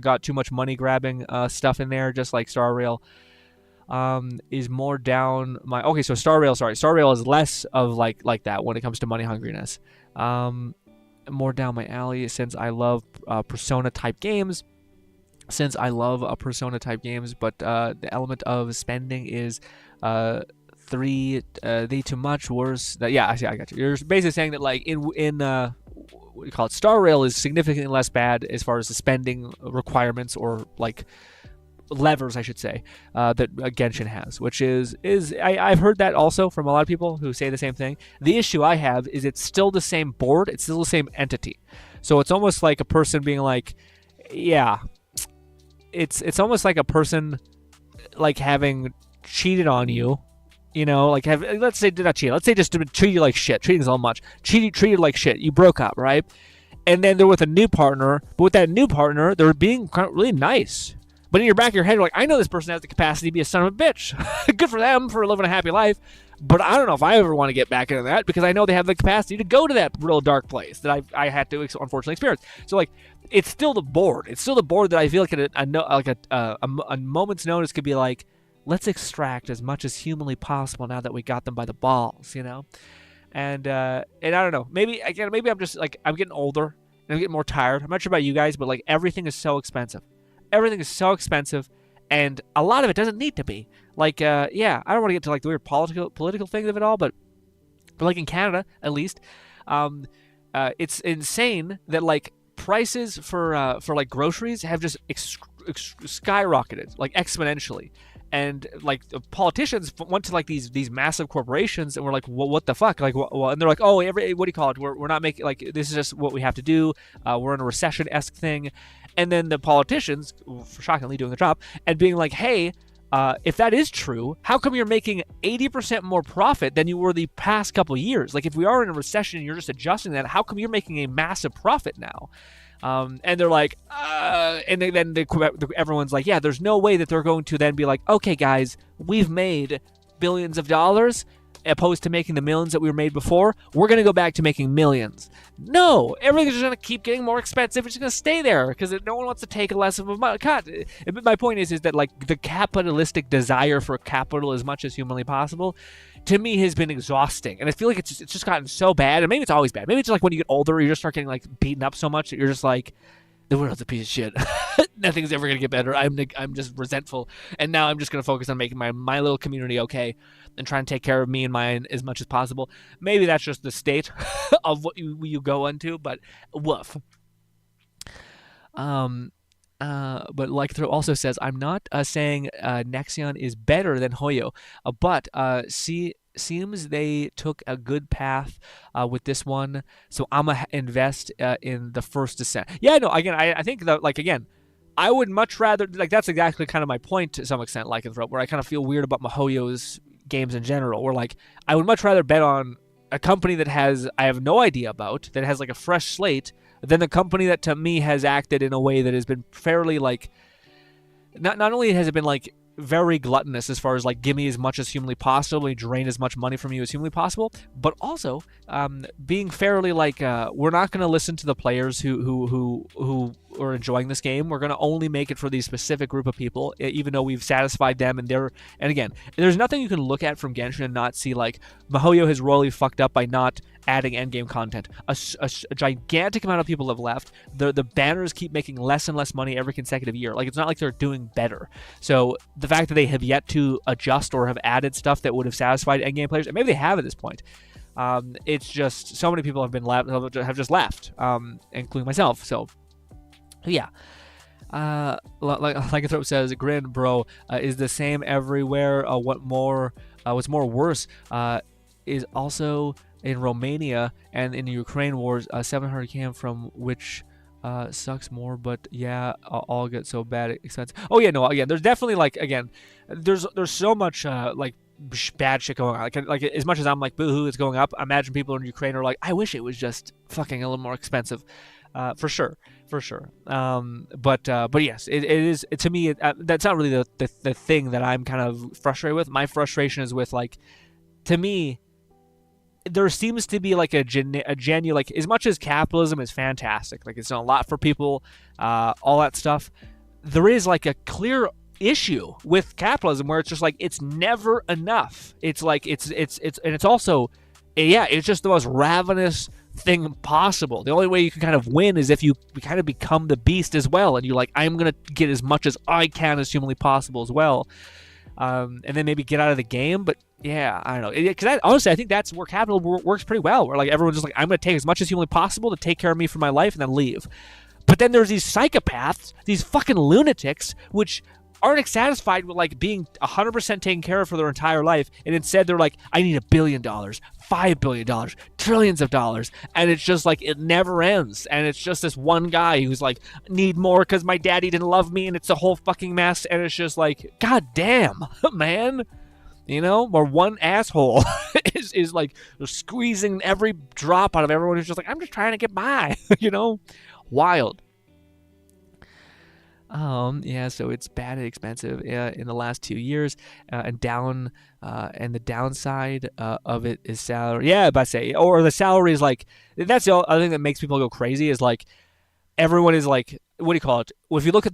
got too much money grabbing stuff in there, just like Star Rail. Is more down my, okay, so Star Rail is less of like that when it comes to money hungriness. More down my alley since I love Persona type games. But the element of spending is the too much worse. Yeah, I got you. You're basically saying that like in what do you call it? Star Rail is significantly less bad as far as the spending requirements, or like levers, I should say, that Genshin has, which is I've heard that also from a lot of people who say the same thing. The issue I have is it's still the same board, it's still the same entity. So it's almost like a person being like, yeah, it's almost like a person like having cheated on you. You know, like let's say did not cheat. Let's say just treat you like shit. Treating so much. Treated like shit. You broke up, right? And then they're with a new partner. But with that new partner, they're being kind of really nice. But in your back of your head, you're like, I know this person has the capacity to be a son of a bitch. Good for them for living a happy life. But I don't know if I ever want to get back into that, because I know they have the capacity to go to that real dark place that I had to unfortunately experience. So like, it's still the board. It's still the board that I feel like a moment's notice could be like, let's extract as much as humanly possible now that we got them by the balls, you know? And I don't know. Maybe I'm just like, I'm getting older and I'm getting more tired. I'm not sure about you guys, but like everything is so expensive. Everything is so expensive, and a lot of it doesn't need to be. Like, yeah, I don't want to get to like the weird political things of it all, but like in Canada, at least, it's insane that like prices for like groceries have just skyrocketed, like exponentially. And like the politicians went to like these massive corporations and were like, well, what the fuck? Like, well, and they're like, oh, what do you call it? We're not making, like, this is just what we have to do. We're in a recession-esque thing. And then the politicians, shockingly, doing the job and being like, hey, if that is true, how come you're making 80% more profit than you were the past couple of years? Like, if we are in a recession and you're just adjusting that, how come you're making a massive profit now? And they're like, and then everyone's like, yeah, there's no way that they're going to then be like, okay, guys, we've made billions of dollars opposed to making the millions that we were made before. We're going to go back to making millions. No, everything's just going to keep getting more expensive. It's just going to stay there because no one wants to take a less of a cut. My point is that like the capitalistic desire for capital as much as humanly possible, to me, has been exhausting. And I feel like it's just gotten so bad. And maybe it's always bad. Maybe it's just like when you get older, you just start getting like beaten up so much that you're just like, the world's a piece of shit. Nothing's ever gonna get better. I'm just resentful, and now I'm just gonna focus on making my little community okay, and trying to take care of me and mine as much as possible. Maybe that's just the state of what you go into, but woof. But Lycanthrope also says, I'm not saying Nexion is better than Hoyo, but seems they took a good path with this one, so I'm gonna invest in the first Descent. Yeah, no, again, I think that, like, again, I would much rather, like, that's exactly kind of my point to some extent, Lycanthrope, where I kind of feel weird about Mihoyo's games in general, where, like, I would much rather bet on a company that I have no idea about, that has, like, a fresh slate, than the company that, to me, has acted in a way that has been fairly, like, not only has it been, like, very gluttonous as far as like give me as much as humanly possible and drain as much money from you as humanly possible, but also being fairly like we're not going to listen to the players who are enjoying this game. We're going to only make it for these specific group of people, even though we've satisfied them. And again, there's nothing you can look at from Genshin and not see like Mihoyo has royally fucked up by not adding endgame content. A gigantic amount of people have left. The banners keep making less and less money every consecutive year. Like, it's not like they're doing better. So the fact that they have yet to adjust or have added stuff that would have satisfied endgame players, and maybe they have at this point, it's just so many people have just left, including myself. So yeah. Lycanthrope says, Grin, bro, is the same everywhere. What's worse is also in Romania and in the Ukraine wars, 700 cam from which sucks more, but yeah, all get so bad expensive. Oh yeah, no, again, there's definitely like, again, there's so much like bad shit going on. Like as much as I'm like, boohoo, it's going up, I imagine people in Ukraine are like, I wish it was just fucking a little more expensive. For sure. But yes, it is, to me, that's not really the thing that I'm kind of frustrated with. My frustration is with, like, to me, there seems to be like a genuine, like, as much as capitalism is fantastic, like it's done a lot for people, all that stuff, there is like a clear issue with capitalism where it's just like, it's never enough. It's like, and it's also, yeah, it's just the most ravenous thing possible. The only way you can kind of win is if you kind of become the beast as well, and you're like, I'm gonna get as much as I can as humanly possible as well, and then maybe get out of the game. But yeah, I don't know, because honestly, I think that's where capital works pretty well, where like everyone's just like, I'm gonna take as much as humanly possible to take care of me for my life and then leave. But then there's these psychopaths, these fucking lunatics, which aren't satisfied with like being 100% taken care of for their entire life, and instead they're like, I need $1 billion, $5 billion, trillions of dollars, and it's just like, it never ends. And it's just this one guy who's like, need more because my daddy didn't love me, and it's a whole fucking mess. And it's just like, god damn, man, you know, or one asshole is like squeezing every drop out of everyone who's just like, I'm just trying to get by. You know, wild. Yeah, so it's bad and expensive in the last 2 years, and the downside of it is salary. Yeah, but I say, or the salary is like, that's the other thing that makes people go crazy, is like, everyone is like, what do you call it? Well, if you look at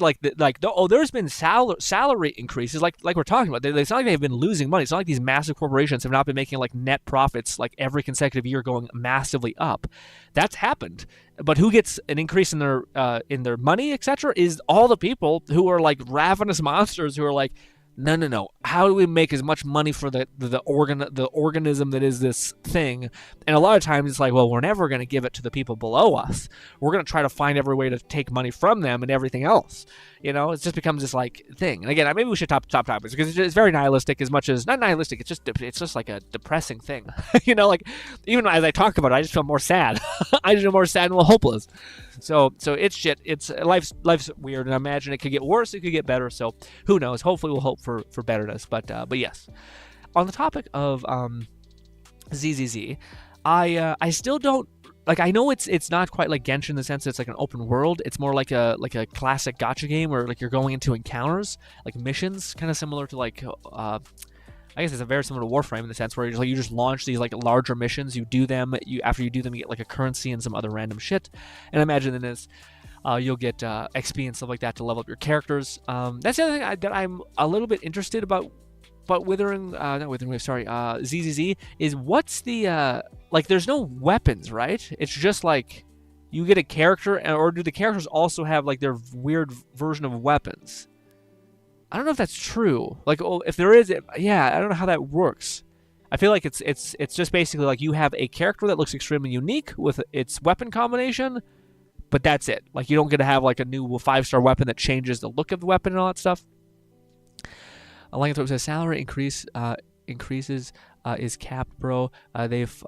there's been salary increases, like we're talking about. It's not like they've been losing money. It's not like these massive corporations have not been making like net profits like every consecutive year going massively up. That's happened. But who gets an increase in their money, etc., is all the people who are like ravenous monsters who are like, No, no, no. How do we make as much money for the organism that is this thing? And a lot of times it's like, well, we're never going to give it to the people below us. We're going to try to find every way to take money from them and everything else. You know, it just becomes this like thing. And again, maybe we should top topics because it's very nihilistic as much as not nihilistic. It's just like a depressing thing. You know, like even as I talk about it, I just feel more sad. I just feel more sad and more hopeless. So it's shit. It's life's weird, and I imagine it could get worse. It could get better. So who knows? Hopefully, we'll hope for betterness. But yes, on the topic of ZZZ, I still don't like. I know it's not quite like Genshin in the sense that it's like an open world. It's more like a classic gacha game where like you're going into encounters, like missions, kind of similar to like I guess it's a very similar to Warframe in the sense where you just launch these like larger missions. You do them. After you do them, you get like a currency and some other random shit. And I imagine in this, you'll get XP and stuff like that to level up your characters. That's the other thing that I'm a little bit interested about. But not Withering Wave, sorry, ZZZ is what's the like? There's no weapons, right? It's just like you get a character, or do the characters also have like their weird version of weapons? I don't know if that's true. Like, if there is, yeah, I don't know how that works. I feel like it's just basically like you have a character that looks extremely unique with its weapon combination, but that's it. Like, you don't get to have like a new 5-star weapon that changes the look of the weapon and all that stuff. Langathrop says salary increases is capped, bro. They've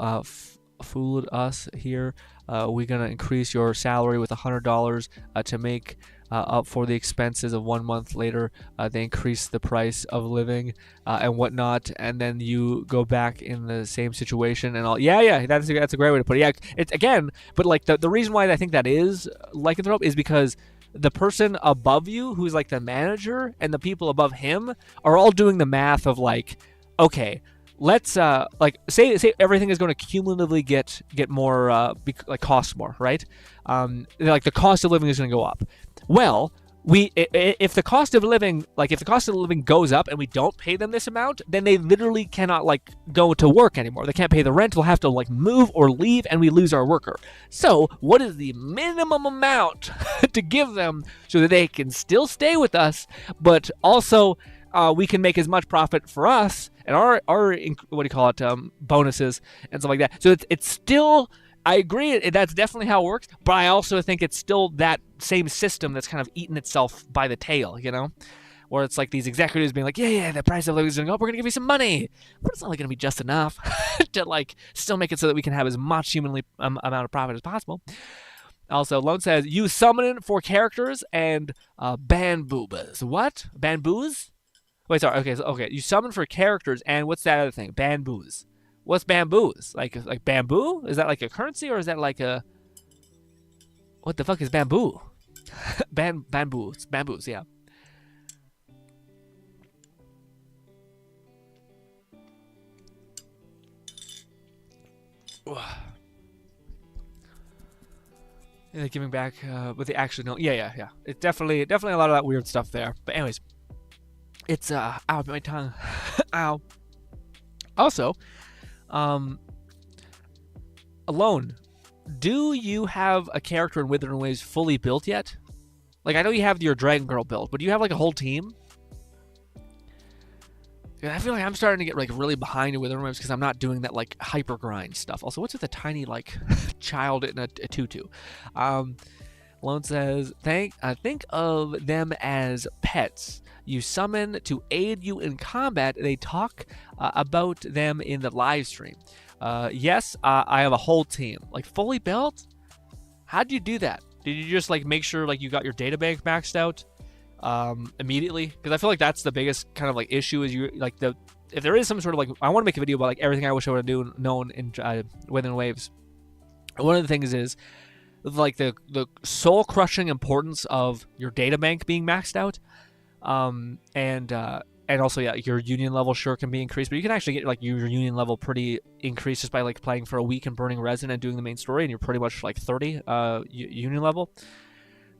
fooled us here. We're gonna increase your salary with $100 to make up for the expenses of 1 month later. They increase the price of living and whatnot, and then you go back in the same situation and all. Yeah, that's a great way to put it. Yeah, it's again, but like the reason why I think that is lycanthrope is because the person above you, who's like the manager, and the people above him are all doing the math of like, okay, let's like say everything is going to cumulatively get more like cost more, right? Like the cost of living is going to go up. Well, if the cost of living goes up and we don't pay them this amount, then they literally cannot like go to work anymore. They can't pay the rent. They'll have to like move or leave, and we lose our worker. So what is the minimum amount to give them so that they can still stay with us, but also we can make as much profit for us and our what do you call it, bonuses and stuff like that. So it's still, I agree, that's definitely how it works, but I also think it's still that same system that's kind of eaten itself by the tail, you know? Where it's like these executives being like, yeah, the price of living is going up, we're going to give you some money. But it's only going to be just enough to like still make it so that we can have as much humanly amount of profit as possible. Also, Lone says, you summon for characters and bamboobas. What? Bamboos? Wait, sorry. Okay. You summon for characters and what's that other thing? Bamboos. What's bamboos? Like bamboo? Is that like a currency or is that like a... What the fuck is bamboo? Bamboos, yeah. Yeah, giving back with the actual no. Yeah. It's definitely a lot of that weird stuff there. But anyways, it's ow, my tongue. Ow. Also, Alone, do you have a character in Withering Waves fully built yet? Like, I know you have your Dragon Girl built, but do you have like a whole team? I feel like I'm starting to get like really behind in Withering Waves because I'm not doing that like hyper grind stuff. Also, what's with the tiny like child in a tutu? Lone says, think of them as pets you summon to aid you in combat. They talk about them in the live stream. Yes, I have a whole team, like fully built. How'd you do that? Did you just like make sure like you got your databank maxed out immediately? Because I feel like that's the biggest kind of like issue is you like if there is some sort of like, I want to make a video about like everything I wish I would have known in Withering Waves. One of the things is like the soul crushing importance of your databank being maxed out, and also yeah, your union level sure can be increased, but you can actually get like your union level pretty increased just by like playing for a week and burning resin and doing the main story, and you're pretty much like 30 union level.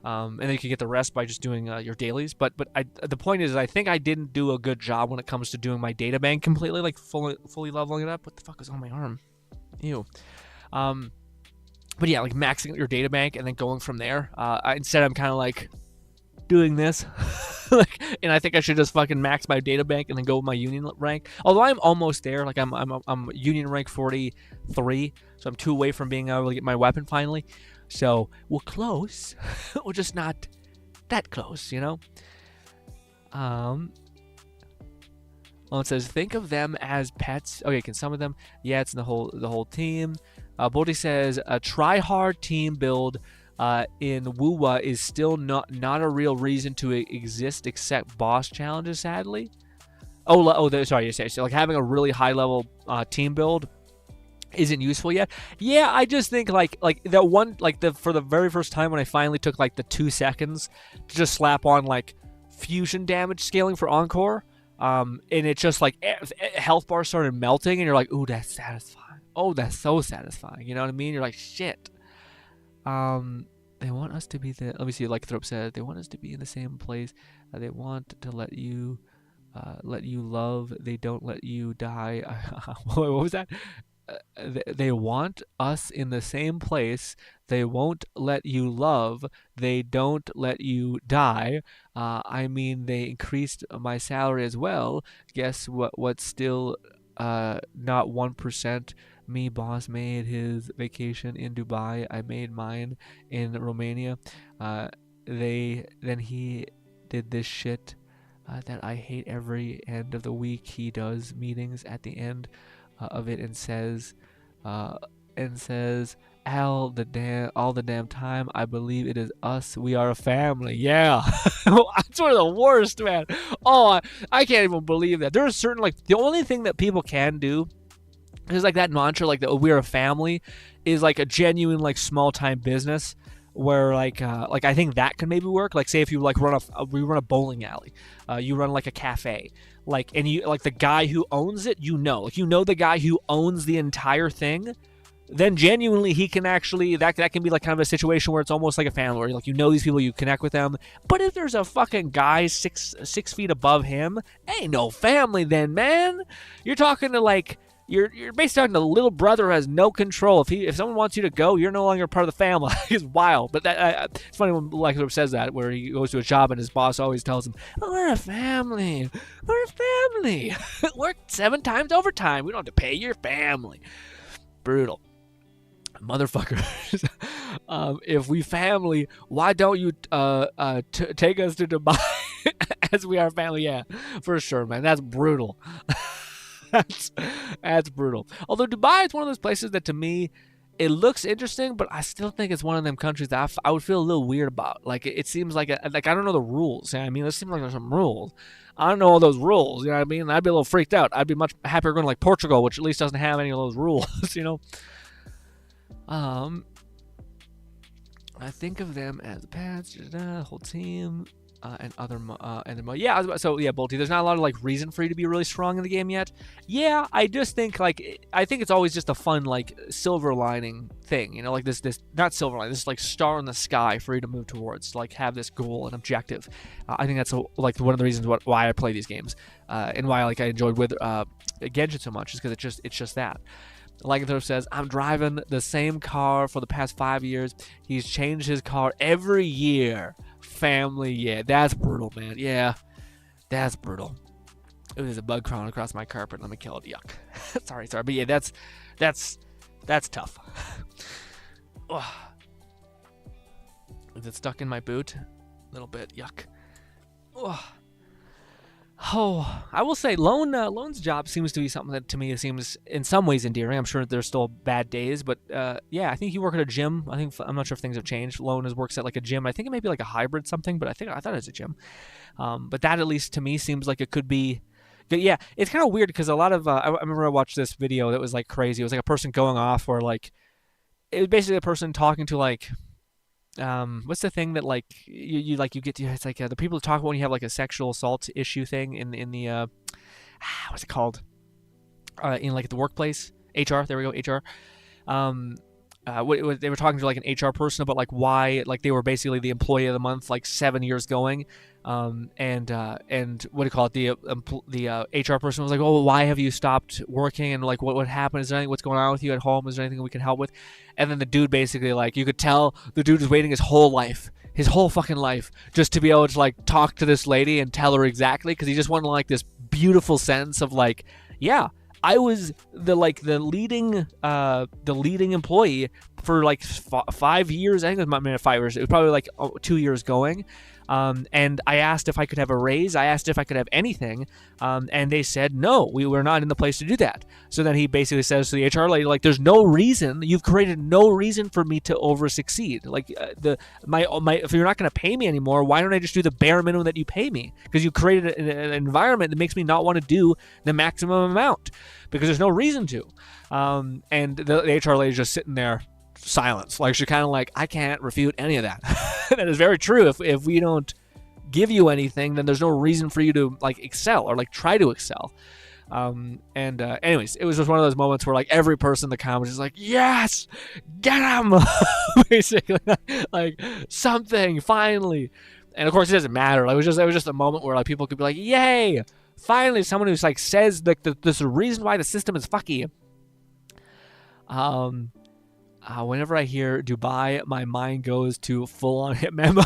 And then you can get the rest by just doing your dailies. But the point is, I think I didn't do a good job when it comes to doing my data bank completely, like fully leveling it up. What the fuck is on my arm? Ew. But yeah, like maxing out your data bank and then going from there. Instead, I'm kind of like doing this. Like, and I think I should just fucking max my data bank and then go with my union rank. Although I'm almost there. Like I'm union rank 43, so I'm 2 away from being able to get my weapon finally. So we're close. We're just not that close, you know. Well, it says think of them as pets. Okay, can some of them? Yeah, it's in the whole team. Bodhi says a try-hard team build in Wuwa is still not a real reason to exist except boss challenges. Sadly. Sorry. So like having a really high-level team build isn't useful yet. Yeah, I just think like that one for the very first time when I finally took like the 2 seconds to just slap on like fusion damage scaling for Encore. And it just like health bars started melting, and you're like, ooh, that's satisfying. Oh, that's so satisfying. You know what I mean? You're like, shit. They want us to be let me see. Like Thrope said, they want us to be in the same place. They want to let you love. They don't let you die. What was that? They want us in the same place. They won't let you love. They don't let you die. I mean, they increased my salary as well. Guess what? What's still not 1%? Me, boss, made his vacation in Dubai. I made mine in Romania. Then he did this shit that I hate every end of the week. He does meetings at the end of it and says all the damn time, I believe it is us. We are a family. Yeah. It's one of the worst, man. Oh, I can't even believe that. There are certain, like, the only thing that people can do is like that mantra, like we're a family, is like a genuine like small time business where like I think that can maybe work. Like say if you like we run a bowling alley, you run like a cafe, like, and you like the guy who owns it, like the guy who owns the entire thing, then genuinely he can actually that can be like kind of a situation where it's almost like a family, where like these people, you connect with them. But if there's a fucking guy 6 feet above him, ain't no family then, man. You're talking to like you're basically talking to the little brother who has no control. If someone wants you to go, you're no longer part of the family. It's wild. But that it's funny when Lexer says that, where he goes to a job and his boss always tells him, oh, we're a family. We're a family. Work 7 times overtime. We don't have to pay your family. Brutal. Motherfuckers. If we family, why don't you take us to Dubai as we are family? Yeah, for sure, man. That's brutal. That's brutal. Although Dubai is one of those places that to me, it looks interesting, but I still think it's one of them countries that I would feel a little weird about. Like it seems like I don't know the rules. You know what I mean, it seems like there's some rules. I don't know all those rules. You know what I mean? I'd be a little freaked out. I'd be much happier going to like Portugal, which at least doesn't have any of those rules. You know. I think of them as pets, whole team. And other yeah, Bolty, there's not a lot of like reason for you to be really strong in the game yet. Yeah, I just think I think it's always just a fun like silver lining thing, you know, like this not silver lining, this like star in the sky for you to move towards, to, like have this goal and objective. I think that's like one of the reasons why I play these games, and why like I enjoyed with Genshin so much, is because it's just that. Lycanthrope says, I'm driving the same car for the past 5 years. He's changed his car every year. Family, yeah, that's brutal, man. Yeah, that's brutal. Ooh, there's a bug crawling across my carpet. Let me kill it. Yuck. sorry, but yeah, that's tough. Is it stuck in my boot? A little bit. Yuck. Oh, I will say Lone's job seems to be something that to me seems in some ways endearing. I'm sure there's still bad days, but yeah, I think you work at a gym. I'm not sure if things have changed. Lone works at like a gym. I think it may be like a hybrid something, but I thought it was a gym. But that at least to me seems like it could be. Yeah, it's kind of weird because a lot of I remember I watched this video that was like crazy. It was like a person going off where like it was basically a person talking to like. What's the thing that like you get to, it's like the people talk about when you have like a sexual assault issue thing in the what's it called, in like the workplace, HR, there we go, HR. They were talking to like an HR person about like why like they were basically the employee of the month like 7 years going, and what do you call it, the HR person was like, oh, why have you stopped working, and like what happened, is there anything, what's going on with you at home, is there anything we can help with? And then the dude basically, like, you could tell the dude was waiting his whole life his whole fucking life just to be able to like talk to this lady and tell her exactly, because he just wanted like this beautiful sense of like, yeah, I was the leading employee for like 5 years. I think it was maybe 5 years. It was probably like 2 years going. And I asked if I could have a raise. I asked if I could have anything. And they said, no, we were not in the place to do that. So then he basically says to the HR lady, like, there's no reason, you've created no reason for me to over succeed. Like if you're not going to pay me anymore, why don't I just do the bare minimum that you pay me? Because you created an environment that makes me not want to do the maximum amount because there's no reason to. And the HR lady's just sitting there, silence. Like, she's kind of like, I can't refute any of that. That is very true. If we don't give you anything, then there's no reason for you to like excel or like try to excel. Anyways, it was just one of those moments where like every person in the comments is like, yes, get him. Basically, like something finally. And of course, it doesn't matter. Like, it was just a moment where like people could be like, yay, finally someone who's like says like this reason why the system is fucky. Whenever I hear Dubai, my mind goes to full-on Hitman mode.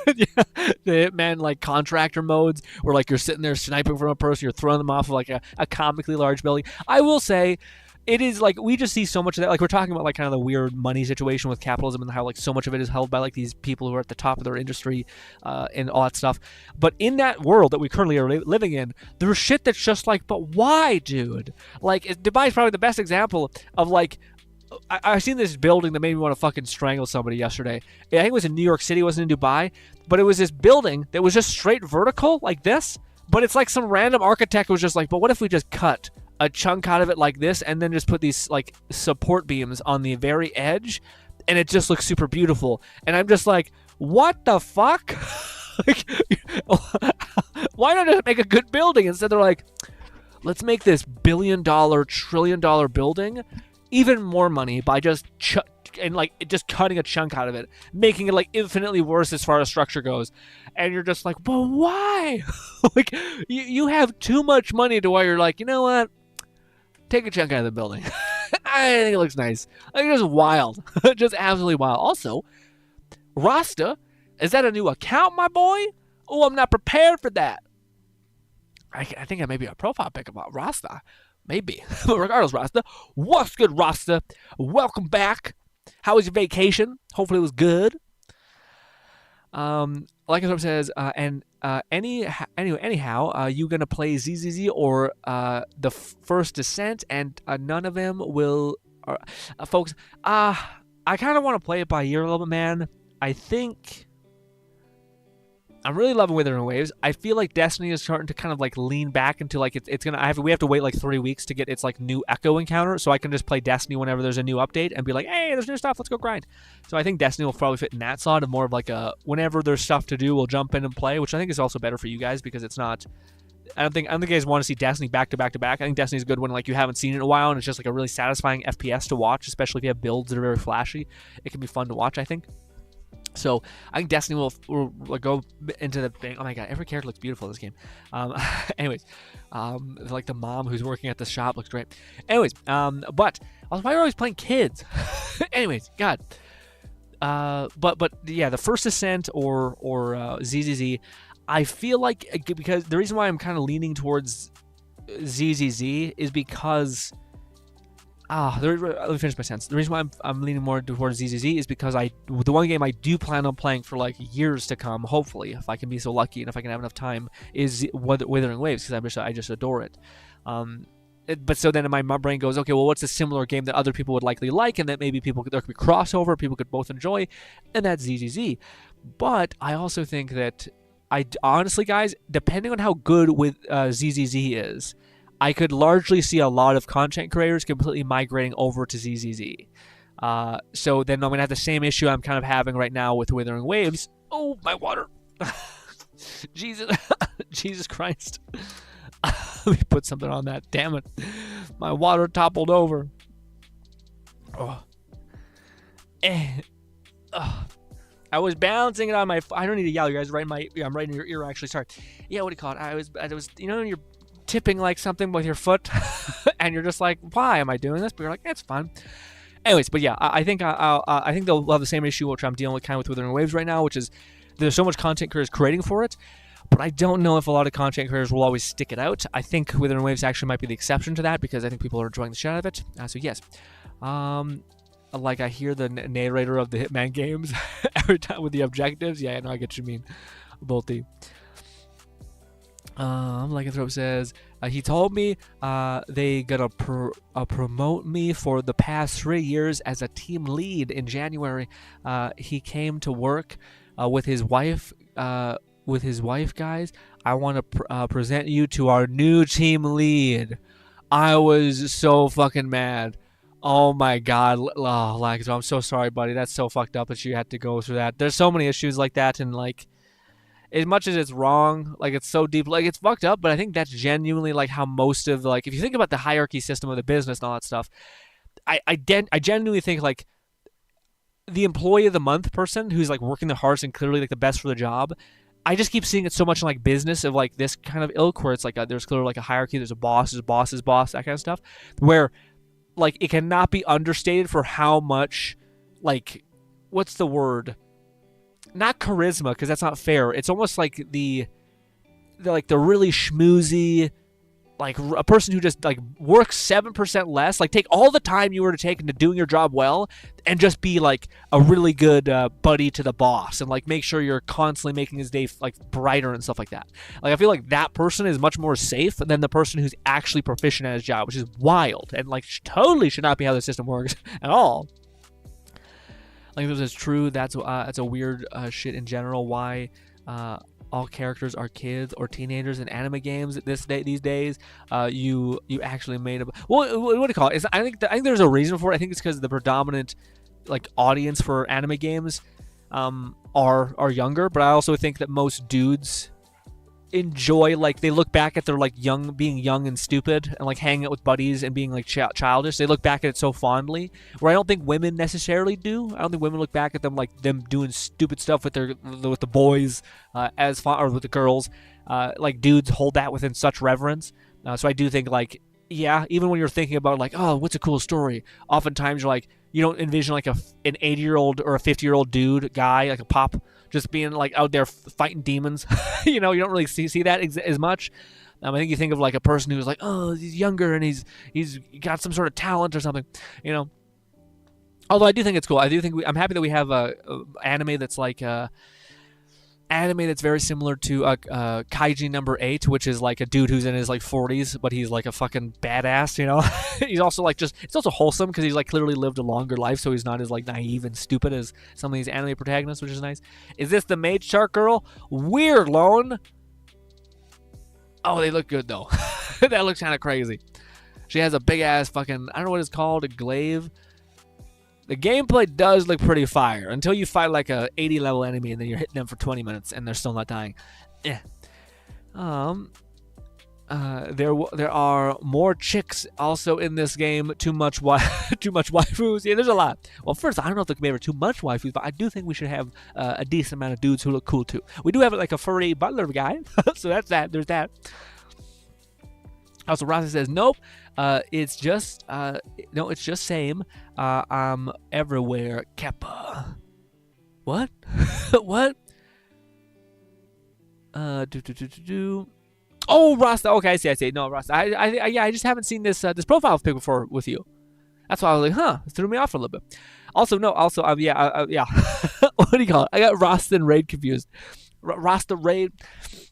Yeah, the Hitman like contractor modes where like you're sitting there sniping from a person, you're throwing them off of like a comically large building. I will say, it is like we just see so much of that. Like, we're talking about like kind of the weird money situation with capitalism and how like so much of it is held by like these people who are at the top of their industry and all that stuff. But in that world that we currently are living in, there's shit that's just like, but why, dude? Like, Dubai is probably the best example of like, I seen this building that made me want to fucking strangle somebody yesterday. I think it was in New York City, it wasn't in Dubai, but it was this building that was just straight vertical like this, but it's like some random architect was just like, but what if we just cut a chunk out of it like this and then just put these like support beams on the very edge, and it just looks super beautiful. And I'm just like, what the fuck? Like, why not just make a good building? Instead they're like, let's make this $1 trillion building even more money by just just cutting a chunk out of it, making it like infinitely worse as far as structure goes. And you're just like, but why? Like, you have too much money to where you're like, you know what? Take a chunk out of the building. I think it looks nice. I think it's wild. Just absolutely wild. Also, Rasta, is that a new account, my boy? Oh, I'm not prepared for that. I think I may be a profile pic about Rasta. Maybe. But regardless, Rasta, what's good, Rasta? Welcome back. How was your vacation? Hopefully it was good. Like it says, anyhow, you gonna play ZZZ or the First Descent, and none of them will, folks. I kind of want to play it by ear a little bit, man. I think I'm really loving Withering Waves. I feel like Destiny is starting to kind of like lean back into like it's gonna. We have to wait like 3 weeks to get its like new Echo encounter, so I can just play Destiny whenever there's a new update and be like, hey, there's new stuff, let's go grind. So I think Destiny will probably fit in that slot of more of like a whenever there's stuff to do, we'll jump in and play, which I think is also better for you guys because it's not. I don't think you guys want to see Destiny back to back to back. I think Destiny's good when like you haven't seen it in a while and it's just like a really satisfying FPS to watch, especially if you have builds that are very flashy. It can be fun to watch, I think. So I think Destiny will go into the thing. Oh my god, every character looks beautiful in this game. Anyways, like the mom who's working at the shop looks great. Anyways, but why are you always playing kids? Anyways, God. But yeah, the First Ascent or ZZZ, I feel like because the reason why I'm kind of leaning towards ZZZ is because. Let me finish my sentence. The reason why I'm leaning more towards ZZZ is because the one game I do plan on playing for like years to come, hopefully, if I can be so lucky and if I can have enough time, is Withering Waves, because I just adore it. But so then my brain goes, okay, well, what's a similar game that other people would likely like, and that maybe there could be crossover, people could both enjoy, and that's ZZZ. But I also think that honestly, guys, depending on how good with ZZZ is, I could largely see a lot of content creators completely migrating over to ZZZ. So then I'm going to have the same issue I'm kind of having right now with Withering Waves. Oh, my water. Jesus. Jesus Christ. Let me put something on that. Damn it. My water toppled over. Oh. I was balancing it on my... I don't need to yell, you guys. I'm right in your ear, actually. Sorry. Yeah, what do you call it? I was you know, you're tipping like something with your foot and you're just like, why am I doing this? But you're like, it's fun. Anyways, but yeah, I think they'll have the same issue which I'm dealing with kind of with Withering Waves right now, which is there's so much content creators creating for it, but I don't know if a lot of content creators will always stick it out. I think Withering Waves actually might be the exception to that because I think people are enjoying the shit out of it. So yes, like I hear the narrator of the Hitman games every time with the objectives. Yeah, I know I get what you mean, Bolty. Lycanthrope says, he told me they gonna promote me for the past 3 years as a team lead in January. He came to work with his wife. Guys, I want to present you to our new team lead. I was so fucking mad. Oh my god, I'm so sorry, buddy. That's so fucked up that you had to go through that. There's so many issues like that, and like, as much as it's wrong, like it's so deep, like it's fucked up, but I think that's genuinely like how most of like, if you think about the hierarchy system of the business and all that stuff, I genuinely think like the employee of the month person who's like working the hardest and clearly like the best for the job, I just keep seeing it so much in like business of like this kind of ilk where it's like there's clearly like a hierarchy, there's a boss, there's a boss's boss, that kind of stuff, where like it cannot be understated for how much like, what's the word? Not charisma, because that's not fair. It's almost like the really schmoozy, like a person who just like works 7% less, like take all the time you were to take into doing your job well, and just be like a really good buddy to the boss, and like make sure you're constantly making his day like brighter and stuff like that. Like I feel like that person is much more safe than the person who's actually proficient at his job, which is wild and like totally should not be how the system works at all. Like this is true. That's a weird shit in general. Why all characters are kids or teenagers in anime games these days? You actually made a what do you call it? I think there's a reason for it. I think it's because the predominant like audience for anime games are younger. But I also think that most dudes enjoy, like, they look back at their like being young and stupid and like hanging out with buddies and being like childish. They look back at it so fondly, where I don't think women necessarily do. I don't think women look back at them like them doing stupid stuff with the boys as fun, or with the girls. Like dudes hold that within such reverence. So I do think like, yeah, even when you're thinking about like, oh, what's a cool story, oftentimes you're like, you don't envision like an 80-year-old or a 50-year-old guy, like a pop, just being like out there fighting demons. You know, you don't really see that as much. I think you think of like a person who's like, oh, he's younger and he's got some sort of talent or something, you know. Although I do think it's cool. I do think I'm happy that we have a anime that's like anime that's very similar to Kaiji number 8, which is like a dude who's in his like 40s, but he's like a fucking badass, you know. He's also like it's also wholesome because he's like clearly lived a longer life, so he's not as like naive and stupid as some of these anime protagonists, which is nice. Is this the Maid Shark girl? Weird, Lone. Oh, they look good though. That looks kind of crazy. She has a big ass fucking, I don't know what it's called, a glaive. The gameplay does look pretty fire until you fight like a 80 level enemy and then you're hitting them for 20 minutes and they're still not dying. Yeah. There are more chicks also in this game. Too much waifus. Yeah, there's a lot. Well, first, I don't know if there can be ever too much waifus, but I do think we should have a decent amount of dudes who look cool too. We do have like a furry butler guy, so that's that. There's that. Also, Rossi says, nope, it's just same. I'm everywhere, Kappa. What? What? Oh, Rasta. Okay, I see. No, Rasta. I just haven't seen this profile pic before with you. That's why I was like, huh. It threw me off a little bit. Also, no. Also, yeah. What do you call it? I got Rasta and Raid confused. Rasta Raid.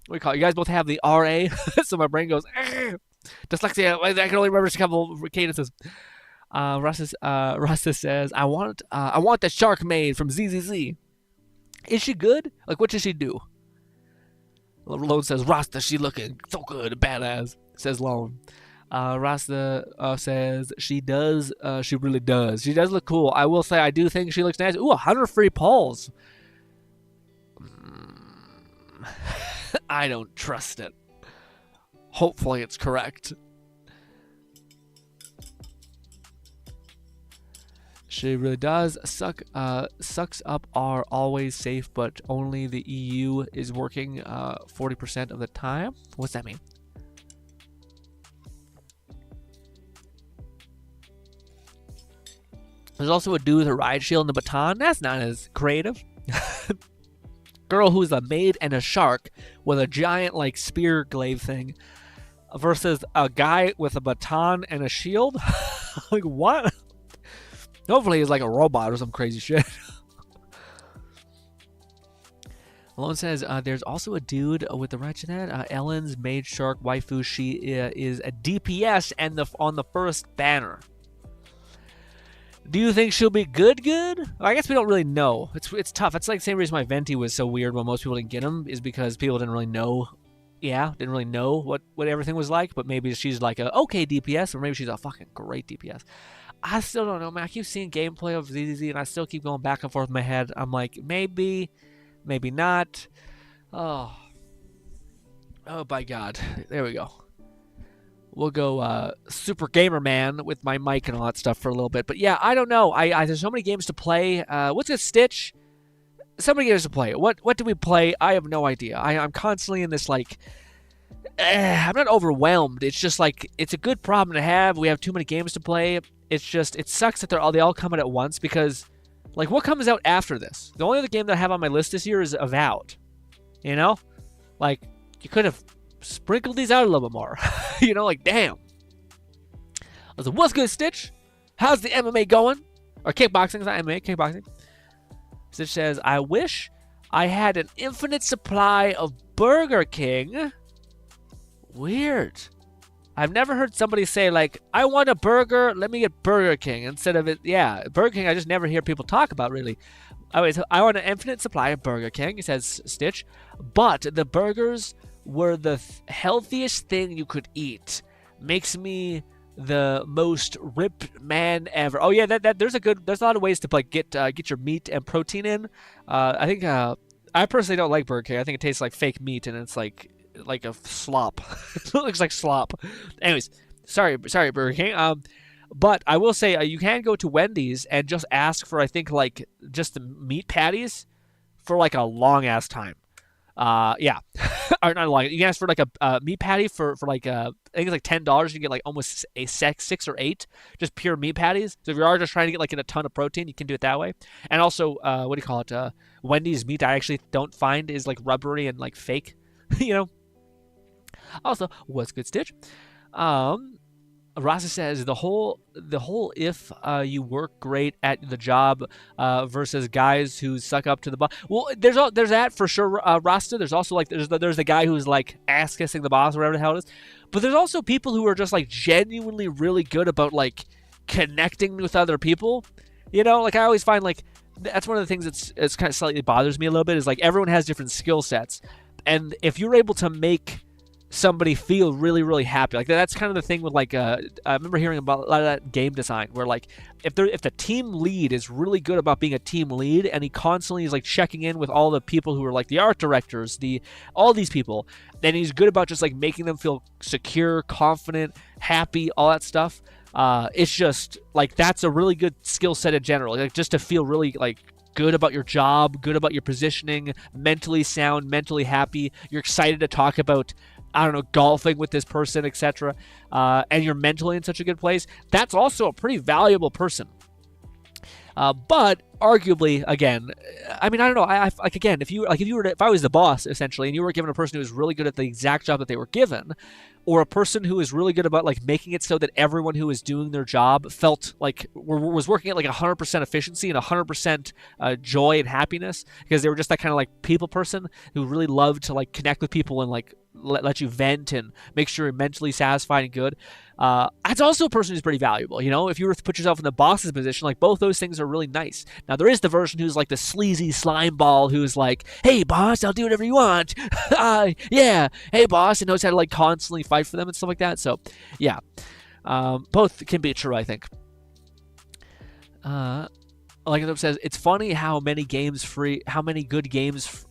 What do you call it? You guys both have the RA, so my brain goes. Dyslexia. I can only remember just a couple cadences. Rasta says, I want the shark maid from ZZZ. Is she good? Like, what does she do? Lone says, Rasta, she looking so good, badass. Says Lone. Rasta says, she does. She really does. She does look cool. I will say, I do think she looks nice. Ooh, 100 free polls. I don't trust it. Hopefully it's correct. She really does. Sucks up are always safe, but only the EU is working 40% of the time. What's that mean? There's also a dude with a ride shield and a baton. That's not as creative. Girl who's a maid and a shark with a giant like spear glaive thing versus a guy with a baton and a shield. Like what? Hopefully he's like a robot or some crazy shit. Malone says there's also a dude with the wretched head. Ellen's maid shark waifu. She is a DPS and on the first banner. Do you think she'll be good? Well, I guess we don't really know. It's tough. It's like the same reason why Venti was so weird when most people didn't get him, is because people didn't really know. Yeah, didn't really know what everything was like. But maybe she's like a okay DPS, or maybe she's a fucking great DPS. I still don't know, man. I keep seeing gameplay of ZZZ, and I still keep going back and forth in my head. I'm like, maybe not. Oh by God. There we go. We'll go Super Gamer Man with my mic and all that stuff for a little bit. But yeah, I don't know. There's so many games to play. What's a Stitch? So many games to play. What do we play? I have no idea. I'm constantly in this like... I'm not overwhelmed. It's just like, it's a good problem to have. We have too many games to play. It's just, it sucks that they all come out at once because, like, what comes out after this? The only other game that I have on my list this year is Avowed. You know? Like, you could have sprinkled these out a little bit more. You know, like, damn. I was like, what's good, Stitch? How's the MMA going? Or kickboxing. It's not MMA, kickboxing. Stitch says, I wish I had an infinite supply of Burger King. Weird. I've never heard somebody say, like, I want a burger, let me get Burger King. Instead of it, yeah, Burger King, I just never hear people talk about, really. Anyways, I want an infinite supply of Burger King, he says Stitch. But the burgers were the healthiest thing you could eat. Makes me the most ripped man ever. Oh yeah, there's a lot of ways to like get your meat and protein in. I think I personally don't like Burger King. I think it tastes like fake meat and it's like a slop. It looks like slop. Anyways, sorry Burger King. But I will say you can go to Wendy's and just ask for, I think, like just the meat patties for like a long ass time. Yeah. Or not long. You can ask for like a meat patty for like I think it's like $10. You get like almost a 6 or 8 just pure meat patties. So if you are just trying to get like in a ton of protein, you can do it that way. And also, what do you call it? Wendy's meat I actually don't find is like rubbery and like fake. You know. Also, what's good, Stitch? Rasa says the whole if you work great at the job versus guys who suck up to the boss. Well, there's that for sure, Rasta. There's also like there's the guy who's like ass kissing the boss or whatever the hell it is. But there's also people who are just like genuinely really good about like connecting with other people. You know, like I always find like that's one of the things it's kind of slightly bothers me a little bit is like everyone has different skill sets, and if you're able to make somebody feel really, really happy. Like that's kind of the thing with like I remember hearing about a lot of that game design where like if the team lead is really good about being a team lead and he constantly is like checking in with all the people who are like the art directors, all these people, then he's good about just like making them feel secure, confident, happy, all that stuff. It's just like that's a really good skill set in general. Like just to feel really like good about your job, good about your positioning, mentally sound, mentally happy. You're excited to talk about, I don't know, golfing with this person, etc. And you're mentally in such a good place. That's also a pretty valuable person. But arguably, again, I mean, I don't know. I like again, if I was the boss essentially, and you were given a person who was really good at the exact job that they were given, or a person who is really good about like making it so that everyone who is doing their job felt like was working at like 100% efficiency and 100% joy and happiness because they were just that kind of like people person who really loved to like connect with people and like let you vent and make sure you're mentally satisfied and good. That's also a person who's pretty valuable. You know, if you were to put yourself in the boss's position, like both those things are really nice. Now there is the version who's like the sleazy slime ball who's like, hey boss, I'll do whatever you want. Yeah, hey boss, and knows how to like constantly fight for them and stuff like that. So yeah, both can be true, I think. Like it says, it's funny how many good games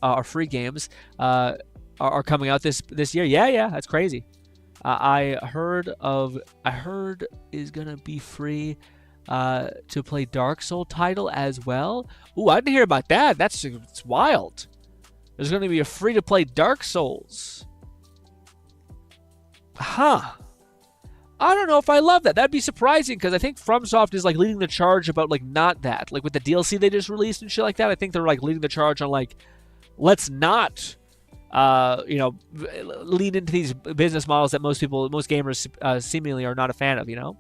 are free games are coming out this year. Yeah, that's crazy. I heard is gonna be free to play Dark Soul title as well. Ooh, I didn't hear about that. It's wild. There's gonna be a free to play Dark Souls. Huh. I don't know if I love that. That'd be surprising because I think FromSoft is like leading the charge about like not that. Like with the DLC they just released and shit like that, I think they're like leading the charge on like, let's not, lead into these business models that most gamers seemingly are not a fan of, you know?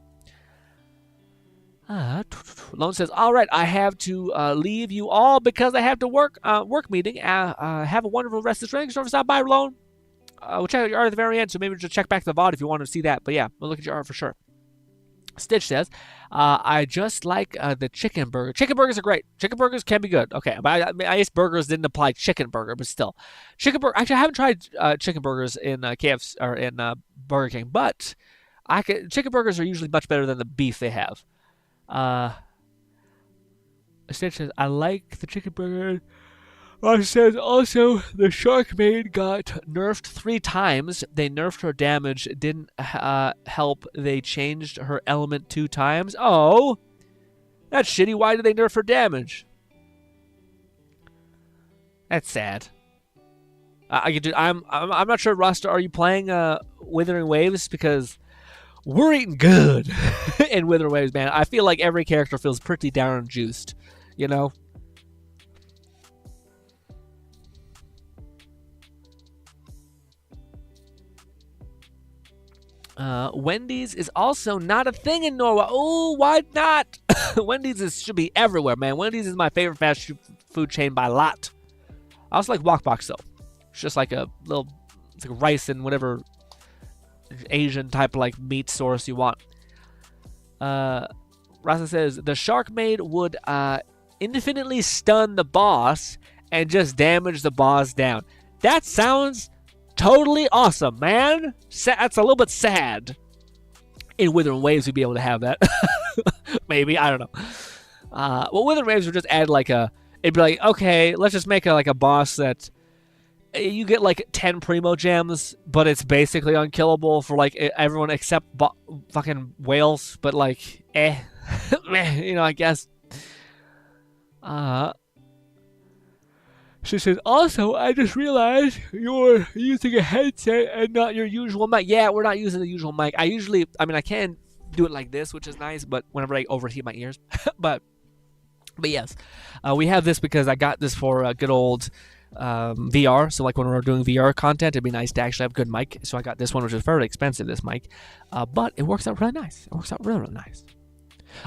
Lone says, all right, I have to leave you all because I have to work meeting. Have a wonderful rest of the training. Stop by, Lone. We'll check out your art at the very end, so maybe just check back the VOD if you want to see that. But yeah, we'll look at your art for sure. Stitch says, I just like the chicken burger. Chicken burgers are great. Chicken burgers can be good. Okay, but I guess burgers didn't apply chicken burger, but still. Chicken burger. Actually, I haven't tried chicken burgers in KFC or in Burger King, but chicken burgers are usually much better than the beef they have. Stitch says, I like the chicken burger. Says also the shark maid got nerfed 3 times. They nerfed her damage. Didn't help. They changed her element 2 times. Oh, that's shitty. Why did they nerf her damage? That's sad. I'm not sure, Rasta. Are you playing Withering Waves? Because we're eating good in Withering Waves, man. I feel like every character feels pretty down and juiced. You know. Wendy's is also not a thing in Norway. Oh, why not? Wendy's should be everywhere, man. Wendy's is my favorite fast food chain by a lot. I also like Wokbox, though. It's just like it's like rice and whatever Asian type of like meat source you want. Rasa says, the shark maid would infinitely stun the boss and just damage the boss down. That sounds totally awesome, man. That's a little bit sad. In Withering Waves, we'd be able to have that. Maybe, I don't know. Well, Withering Waves would just add like it'd be like, okay, let's just make like a boss that you get like 10 primo gems, but it's basically unkillable for like everyone except fucking whales. But like, I guess. She says, also, I just realized you're using a headset and not your usual mic. Yeah, we're not using the usual mic. I can do it like this, which is nice, but whenever I overheat my ears. but yes, we have this because I got this for good old VR. So like when we're doing VR content, it'd be nice to actually have a good mic. So I got this one, which is very expensive, this mic. But it works out really nice. It works out really, really nice.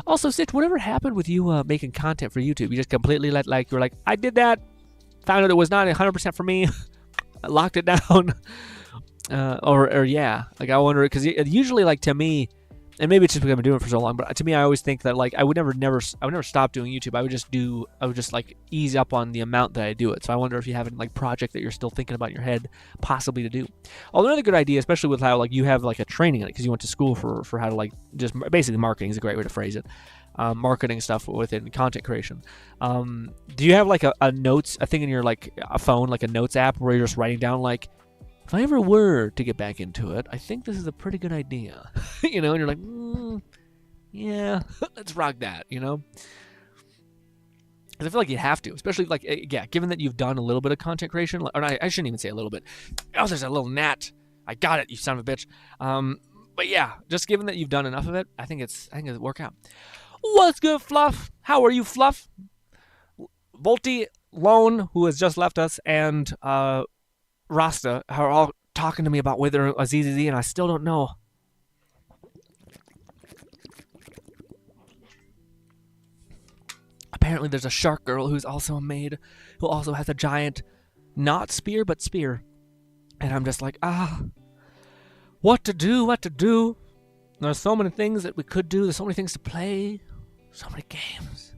Also, Stitch, whatever happened with you making content for YouTube? You just completely you were like, I did that. Found out it was not 100% for me. I locked it down. Yeah. Like, I wonder, because usually, like, to me, and maybe it's just because I've been doing it for so long, but to me, I always think that, like, I would never stop doing YouTube. I would just, like, ease up on the amount that I do it. So I wonder if you have any, like, project that you're still thinking about in your head possibly to do. Although another good idea, especially with how, like, you have, like, a training in it, because you went to school for how to, like, just basically marketing is a great way to phrase it. Marketing stuff within content creation. Do you have like a notes, a thing in your like a phone, like a notes app where you're just writing down like, if I ever were to get back into it, I think this is a pretty good idea, and you're like, yeah, let's rock that, Because I feel like you have to, especially like, yeah, given that you've done a little bit of content creation, or I shouldn't even say a little bit. Oh, there's a little gnat. I got it, you son of a bitch. But yeah, just given that you've done enough of it, I think it'll work out. What's good, Fluff? How are you, Fluff? Volty, Lone, who has just left us, and Rasta are all talking to me about whether ZZZ, and I still don't know. Apparently there's a shark girl who's also a maid, who also has a giant, not spear, but spear. And I'm just like, what to do? There's so many things that we could do. There's so many things to play. So many games.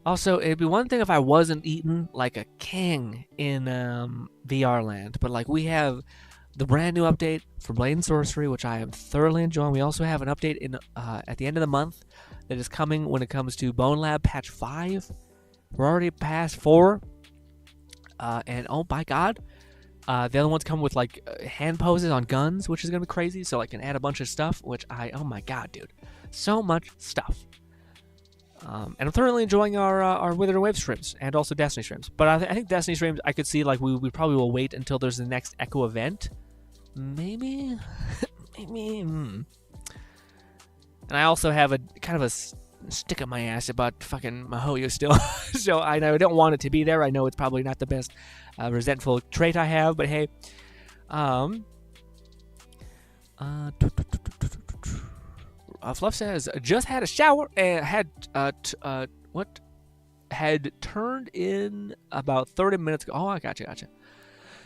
Also, it'd be one thing if I wasn't eating like a king in VR land, but like we have the brand new update for Blade and Sorcery, which I am thoroughly enjoying. We also have an update in at the end of the month that is coming when it comes to Bone Lab patch 5. We're already past 4, and oh my god, the other ones come with like hand poses on guns, which is gonna be crazy. So I can add a bunch of stuff, which oh my god, dude, so much stuff. And I'm thoroughly enjoying our Withering Wave streams and also Destiny streams. But I think Destiny streams, I could see like we probably will wait until there's the next Echo event. Maybe. And I also have a kind of a stick up my ass about fucking Mihoyo still. So I don't want it to be there. I know it's probably not the best resentful trait I have, but hey. Fluff says, just had a shower and had turned in about 30 minutes ago. Oh, I gotcha.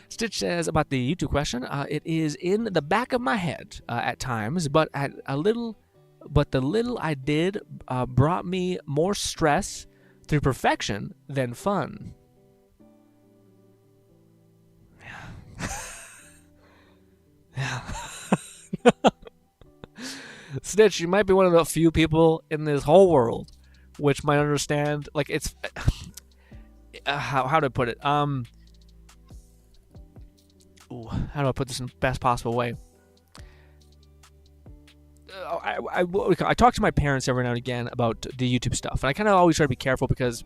Stitch says about the YouTube question, it is in the back of my head at times, but the little I did brought me more stress through perfection than fun. Yeah. Stitch, you might be one of the few people in this whole world which might understand, like, it's how do I put it? How do I put this in the best possible way? I talk to my parents every now and again about the YouTube stuff, and I kind of always try to be careful because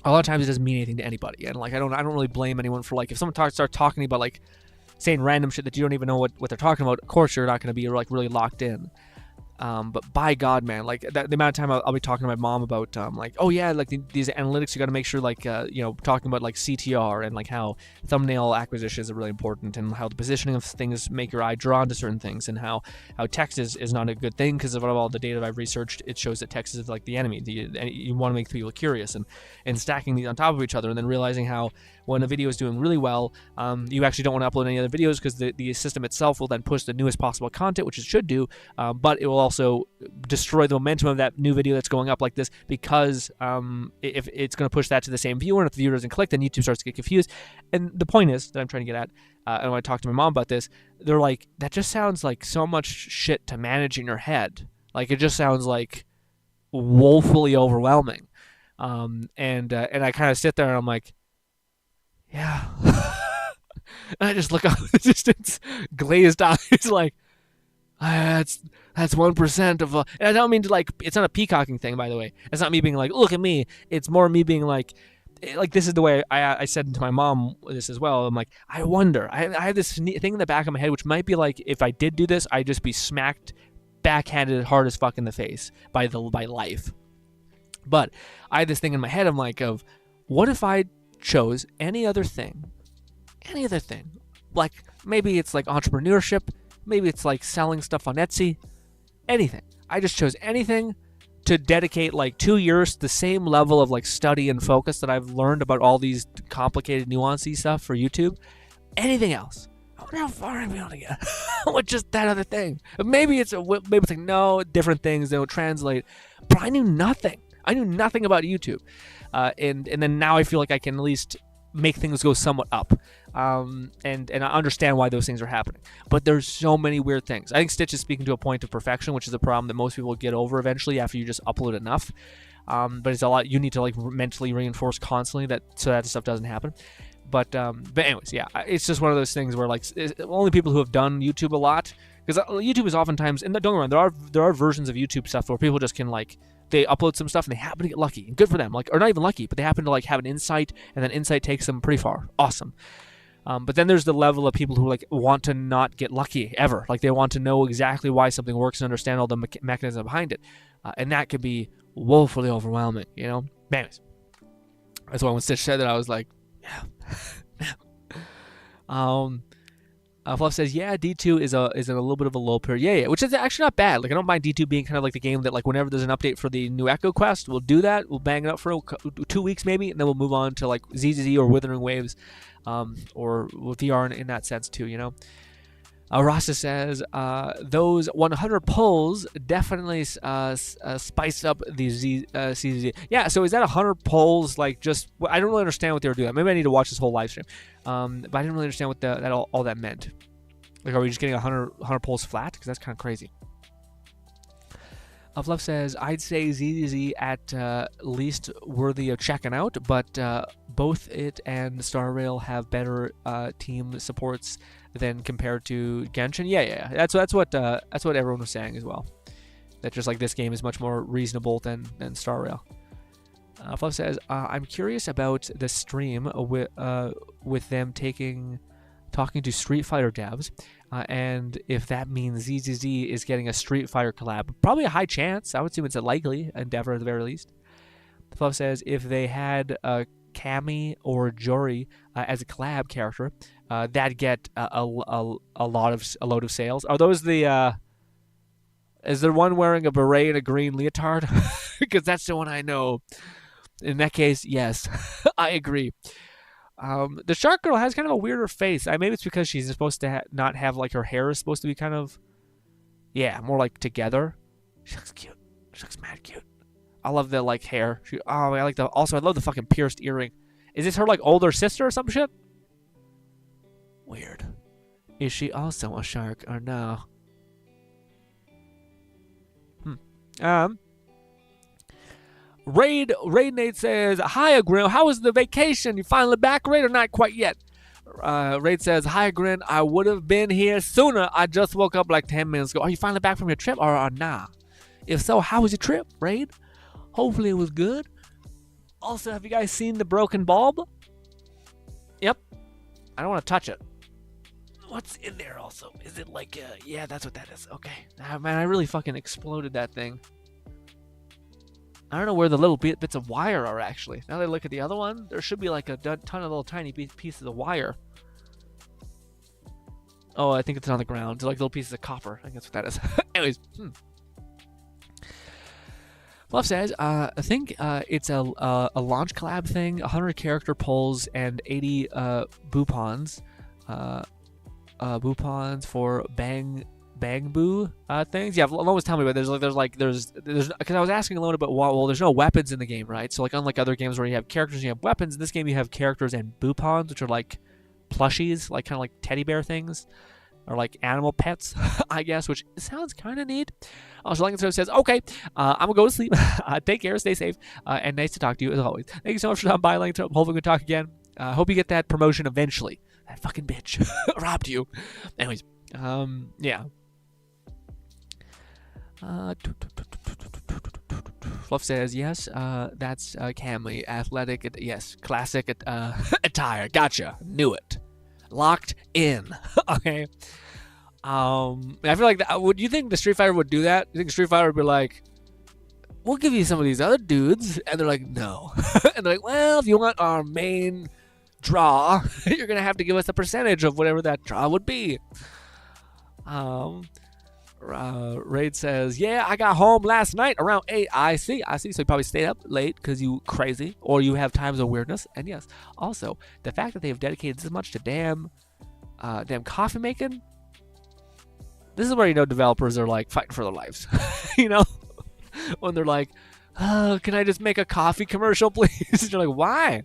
a lot of times it doesn't mean anything to anybody, and like I don't really blame anyone for, like, if someone starts talking about, like, saying random shit that you don't even know what they're talking about. Of course, you're not going to be like really locked in. But by God, man, like the amount of time I'll be talking to my mom about, like, oh yeah, like these analytics, you got to make sure, like, talking about like CTR and like how thumbnail acquisitions are really important, and how the positioning of things make your eye drawn to certain things, and how text is not a good thing because of all the data that I've researched. It shows that text is like the enemy. You want to make people curious, and stacking these on top of each other, and then realizing how when a video is doing really well, you actually don't want to upload any other videos because the system itself will then push the newest possible content, which it should do, but it will also destroy the momentum of that new video that's going up like this, because if it's going to push that to the same viewer, and if the viewer doesn't click, then YouTube starts to get confused. And the point is that I'm trying to get at, and when I talk to my mom about this, they're like, that just sounds like so much shit to manage in your head. Like, it just sounds like woefully overwhelming. And I kind of sit there and I'm like, yeah. And I just look out in the distance, glazed eyes, like, that's 1% of. And I don't mean to, like, it's not a peacocking thing, by the way. It's not me being like, look at me. It's more me being like this is the way I said to my mom this as well. I'm like, I wonder. I have this thing in the back of my head, which might be like, if I did do this, I'd just be smacked backhanded hard as fuck in the face by life. But I had this thing in my head. I'm like, of what if I chose any other thing, like maybe it's like entrepreneurship, maybe it's like selling stuff on Etsy, anything. I just chose anything to dedicate like 2 years to the same level of like study and focus that I've learned about all these complicated nuancey stuff for YouTube. Anything else, I wonder how far I'd be able to get with just that other thing. Maybe it's like, no, different things, they don't translate, but I knew nothing about YouTube. And then now I feel like I can at least make things go somewhat up, and I understand why those things are happening. But there's so many weird things. I think Stitch is speaking to a point of perfection, which is a problem that most people get over eventually after you just upload enough. But it's a lot you need to like mentally reinforce constantly so that stuff doesn't happen. But anyways, yeah, it's just one of those things where like only people who have done YouTube a lot, because YouTube is oftentimes, and don't get me wrong, there are versions of YouTube stuff where people just can like, they upload some stuff and they happen to get lucky, and good for them, like, or not even lucky, but they happen to like have an insight, and then insight takes them pretty far. Awesome. But then there's the level of people who like want to not get lucky ever, like they want to know exactly why something works and understand all the mechanism behind it, and that could be woefully overwhelming, you know. Anyways, that's why when Stitch said that, I was like, yeah. Fluff says, yeah, D2 is in a little bit of a lull period. Yeah, which is actually not bad. Like, I don't mind D2 being kind of like the game that, like, whenever there's an update for the new Echo Quest, we'll do that. We'll bang it up for 2 weeks maybe, and then we'll move on to, like, ZZZ or Withering Waves, or with VR in that sense too, you know. Rasta says, those 100 pulls definitely spiced up the CZZ. Yeah, so is that 100 pulls, like, just... I don't really understand what they were doing. Maybe I need to watch this whole live stream. But I didn't really understand what all that meant. Like, are we just getting 100 pulls flat? Because that's kind of crazy. Fluff says, I'd say ZZZ at least worthy of checking out, but both it and Star Rail have better team supports than compared to Genshin. Yeah. That's what everyone was saying as well. That just like this game is much more reasonable than Star Rail. Fluff says, I'm curious about the stream with them taking talking to Street Fighter devs, and if that means ZZZ is getting a Street Fighter collab, probably a high chance. I would assume it's a likely endeavor at the very least. Fluff says if they had Cammy or Jory as a collab character, that'd get a load of sales. Are those the? Is there one wearing a beret and a green leotard? Because that's the one I know. In that case, yes, I agree. The Shark Girl has kind of a weirder face. Maybe it's because she's supposed to not have, like, her hair is supposed to be kind of, yeah, more like together. She looks cute. She looks mad cute. I love the, like, hair. I like the. Also, I love the fucking pierced earring. Is this her, like, older sister or some shit? Weird. Is she also a shark or no? Raid Nate says, "Hi, Grin. How was the vacation? You finally back, Raid, or not quite yet?" Raid says, "Hi, Grin. I would have been here sooner. I just woke up like 10 minutes ago. Are you finally back from your trip or nah? If so, how was your trip, Raid? Hopefully it was good. Also, have you guys seen the broken bulb? Yep. I don't want to touch it. What's in there also? Is it like, yeah, that's what that is. Okay. Man, I really fucking exploded that thing. I don't know where the little bits of wire are, actually. Now that I look at the other one, there should be like a ton of little tiny pieces of wire. Oh, I think it's on the ground. It's like little pieces of copper. I think that's what that is. Anyways. Fluff says, I think it's a launch collab thing, 100 character polls, and 80 boopons. Boopons for Bang Boo things. Yeah, Alone was telling me about there's because I was asking Alone about, well, there's no weapons in the game, right? So like unlike other games where you have characters and you have weapons, in this game you have characters and boopons, which are like plushies, like kind of like teddy bear things, or like animal pets, I guess, which sounds kind of neat. So Langenstone says, okay, I'm gonna go to sleep. Take care, stay safe, and nice to talk to you as always. Thank you so much for stopping by, Langenstone. Hopefully we can talk again. Hope you get that promotion eventually. That fucking bitch robbed you. Anyways, yeah. Fluff says, yes, that's Camly. Athletic, yes. Classic attire. Gotcha. Knew it. Locked in. Okay. I feel like would you think the Street Fighter would do that? You think Street Fighter would be like, we'll give you some of these other dudes? And they're like, no. And they're like, well, if you want our main draw, you're going to have to give us a percentage of whatever that draw would be. Raid says, yeah, I got home last night around 8. I see. So you probably stayed up late because you crazy, or you have times of weirdness. And yes, also the fact that they have dedicated this much to damn coffee making. This is where, you know, developers are like fighting for their lives. You know, when they're like, oh, can I just make a coffee commercial, please? You're like, why?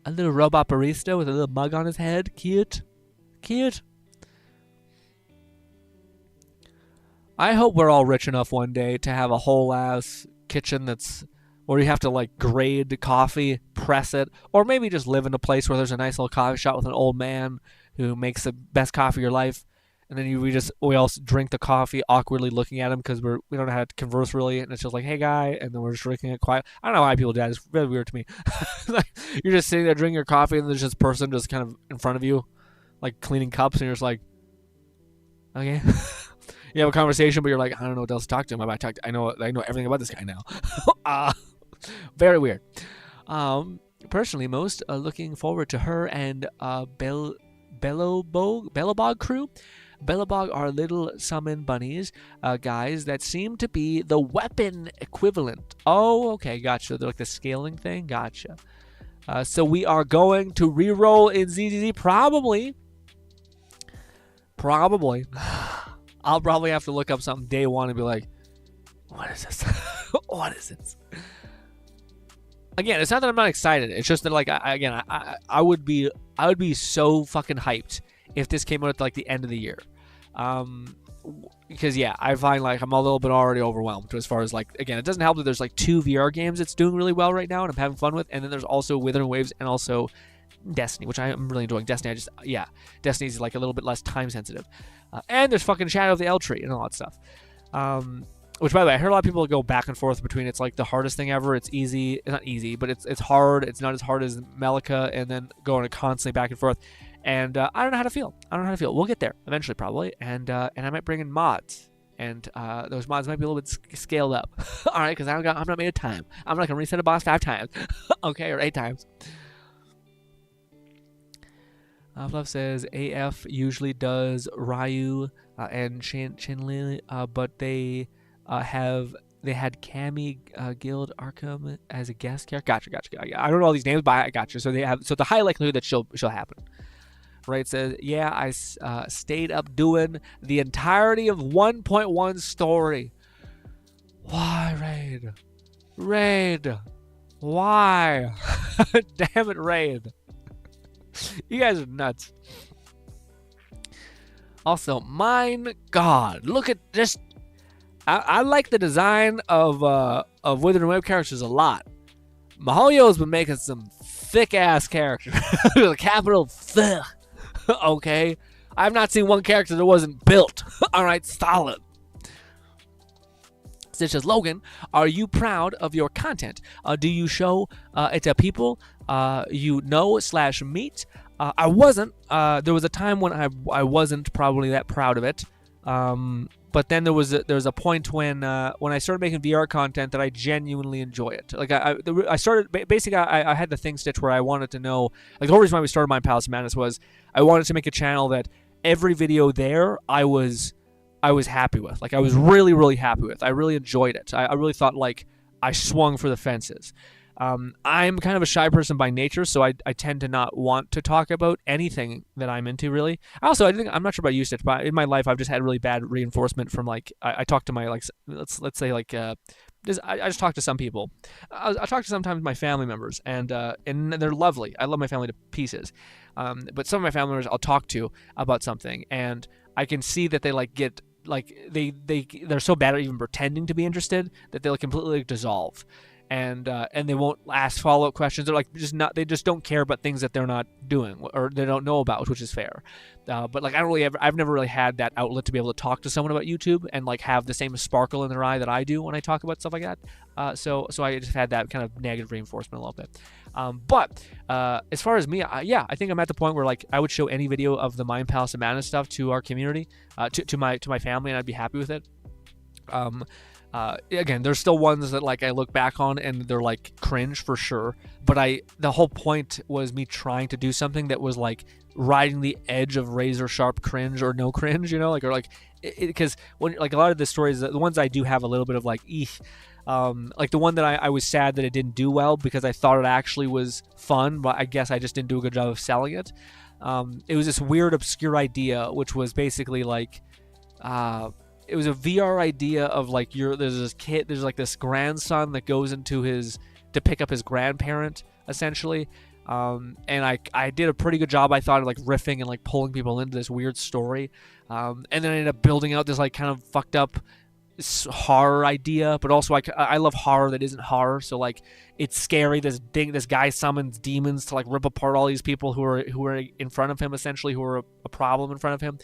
A little robot barista with a little mug on his head. Cute. I hope we're all rich enough one day to have a whole ass kitchen that's where you have to like grade coffee, press it, or maybe just live in a place where there's a nice little coffee shop with an old man who makes the best coffee of your life, and then we all drink the coffee awkwardly looking at him because we don't know how to converse really, and it's just like, hey guy, and then we're just drinking it quiet. I don't know why people do that. It's really weird to me. Like, you're just sitting there drinking your coffee, and there's this person just kind of in front of you, like cleaning cups, and you're just like, okay. You have a conversation, but you're like, I don't know what else to talk to him about. I know everything about this guy now. Very weird. Personally, most looking forward to her and Bellabog crew. Bellabog are little summon bunnies, guys that seem to be the weapon equivalent. Oh, okay, gotcha. They're like the scaling thing. Gotcha. So we are going to re-roll in ZZZ, probably. I'll probably have to look up something day one and be like, what is this? What is this? Again, it's not that I'm not excited. It's just that, like, I would be so fucking hyped if this came out at like the end of the year. Because yeah, I find like I'm a little bit already overwhelmed as far as like, again, it doesn't help that there's like 2 VR games it's doing really well right now and I'm having fun with, and then there's also Withering Waves and also Destiny, which I am really enjoying. Destiny, Destiny's like a little bit less time sensitive, and there's fucking Shadow of the Eltree and all that stuff. Which, by the way, I heard a lot of people go back and forth between it's like the hardest thing ever. It's easy. It's not easy, but it's hard. It's not as hard as Melika, and then going constantly back and forth. And I don't know how to feel. We'll get there eventually, probably. And I might bring in mods. And those mods might be a little bit scaled up. All right, because I'm not made of time. I'm not going to reset a boss 5 times. Okay, or 8 times. Fluff says AF usually does Ryu and Chinli, but they had Cammy Guild Arkham as a guest character. Gotcha. I don't know all these names, but I got you. So the high likelihood that she'll happen. Right, says, yeah, I stayed up doing the entirety of 1.1 story. Why, Raid? Why? Damn it, Raid. You guys are nuts. Also, mine God, look at this. I like the design of Withered and Web characters a lot. Mihoyo's been making some thick-ass characters. With a capital thick. Okay, I've not seen one character that wasn't built. All right, solid. Such as Logan, are you proud of your content? Do you show it to people you know / meet? I wasn't. There was a time when I wasn't probably that proud of it. But then there was a point when I started making VR content that I genuinely enjoy it. Like I started basically I had the thing stitch where I wanted to know, like, the whole reason why we started My Palace of Madness was I wanted to make a channel that every video there I was happy with. Like, I was really happy with. I really enjoyed it. I really thought, like, I swung for the fences. I'm kind of a shy person by nature, so I tend to not want to talk about anything that I'm into, really. Also, I'm not sure about you, Stitch, but in my life, I've just had really bad reinforcement from, like, I talk to my, like, let's say, like, I just talk to some people. I talk to sometimes my family members, and they're lovely. I love my family to pieces. But some of my family members I'll talk to about something, and I can see that they, like, get, like, they're so bad at even pretending to be interested that they'll completely, like, dissolve. And they won't ask follow-up questions. They're, like, they just don't care about things that they're not doing or they don't know about, which is fair. But, like, I've never really had that outlet to be able to talk to someone about YouTube and, like, have the same sparkle in their eye that I do when I talk about stuff like that. So I just had that kind of negative reinforcement a little bit. But as far as me, I think I'm at the point where, like, I would show any video of the Mind Palace of Madness stuff to our community, to my family, and I'd be happy with it. Again, there's still ones that, like, I look back on and they're, like, cringe for sure. But the whole point was me trying to do something that was, like, riding the edge of razor sharp cringe or no cringe, you know, like, or like, because when, like, a lot of the stories, the ones I do have a little bit of, like, like the one that I was sad that it didn't do well because I thought it actually was fun, but I guess I just didn't do a good job of selling it. It was this weird, obscure idea, which was basically like, it was a VR idea of, like, there's this kid, there's, like, this grandson that goes to pick up his grandparent, essentially. And I did a pretty good job, I thought, of, like, riffing and, like, pulling people into this weird story. And then I ended up building out this, like, kind of fucked up horror idea, but also I love horror that isn't horror. So, like, it's scary. This guy summons demons to, like, rip apart all these people who are in front of him, essentially, who are a problem in front of him.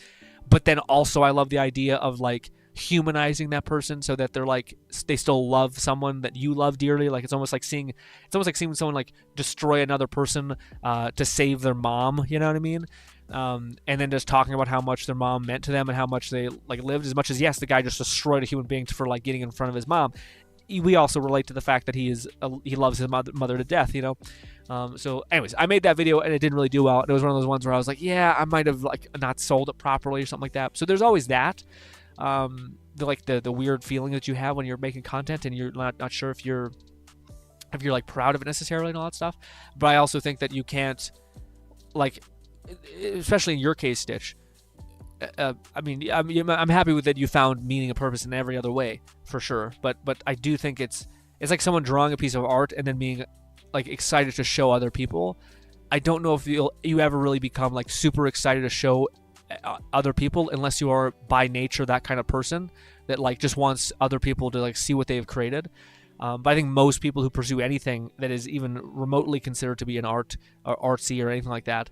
But then also I love the idea of, like, humanizing that person so that they're, like, they still love someone that you love dearly. Like, it's almost like seeing someone, like, destroy another person to save their mom, you know what I mean? And then just talking about how much their mom meant to them and how much they, like, lived, as much as, yes, the guy just destroyed a human being for, like, getting in front of his mom. We also relate to the fact that he loves his mother to death, you know? So anyways, I made that video and it didn't really do well. It was one of those ones where I was like, yeah, I might have, like, not sold it properly or something like that. So there's always that. The weird feeling that you have when you're making content and you're not sure if you're like proud of it necessarily and all that stuff. But I also think that you can't, like, especially in your case, Stitch. I mean, I'm happy with that you found meaning and purpose in every other way, for sure. But I do think it's like someone drawing a piece of art and then being, like, excited to show other people. I don't know if you ever really become, like, super excited to show other people unless you are by nature that kind of person that, like, just wants other people to, like, see what they've created. But I think most people who pursue anything that is even remotely considered to be an art or artsy or anything like that,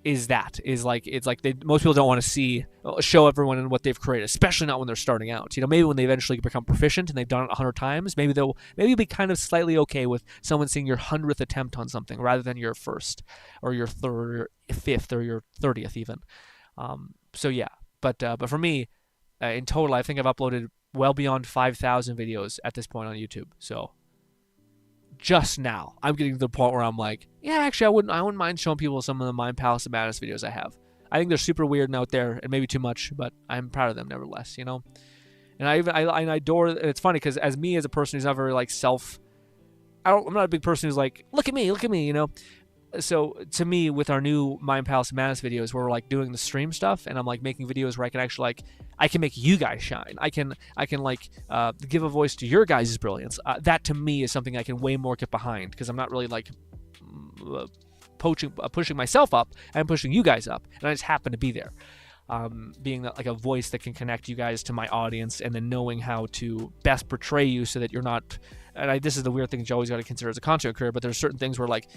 is like it's like most people don't want to show everyone what they've created, especially not when they're starting out. Maybe when they eventually become proficient and they've done it 100 times, maybe you'll be kind of slightly okay with someone seeing your 100th attempt on something rather than your first or your third or your fifth or your 30th even. So yeah, but for me, in total, I think I've uploaded well beyond 5,000 videos at this point on YouTube. So just now, I'm getting to the point where I'm like, yeah, actually, I wouldn't mind showing people some of the Mind Palace of Madness videos I have. I think they're super weird and out there, and maybe too much, but I'm proud of them nevertheless, And I adore. And it's funny because as a person who's not very like I'm not a big person who's like, look at me, So to me, with our new Mind Palace of Madness videos, where we're like doing the stream stuff, and I'm like making videos where I can actually I can make you guys shine. I can give a voice to your guys' brilliance. That to me is something I can way more get behind because I'm not really like pushing myself up. I'm pushing you guys up, and I just happen to be there, being like a voice that can connect you guys to my audience, and then knowing how to best portray you so that you're not. And this is the weird thing you always got to consider as a content creator. But there's certain things where like,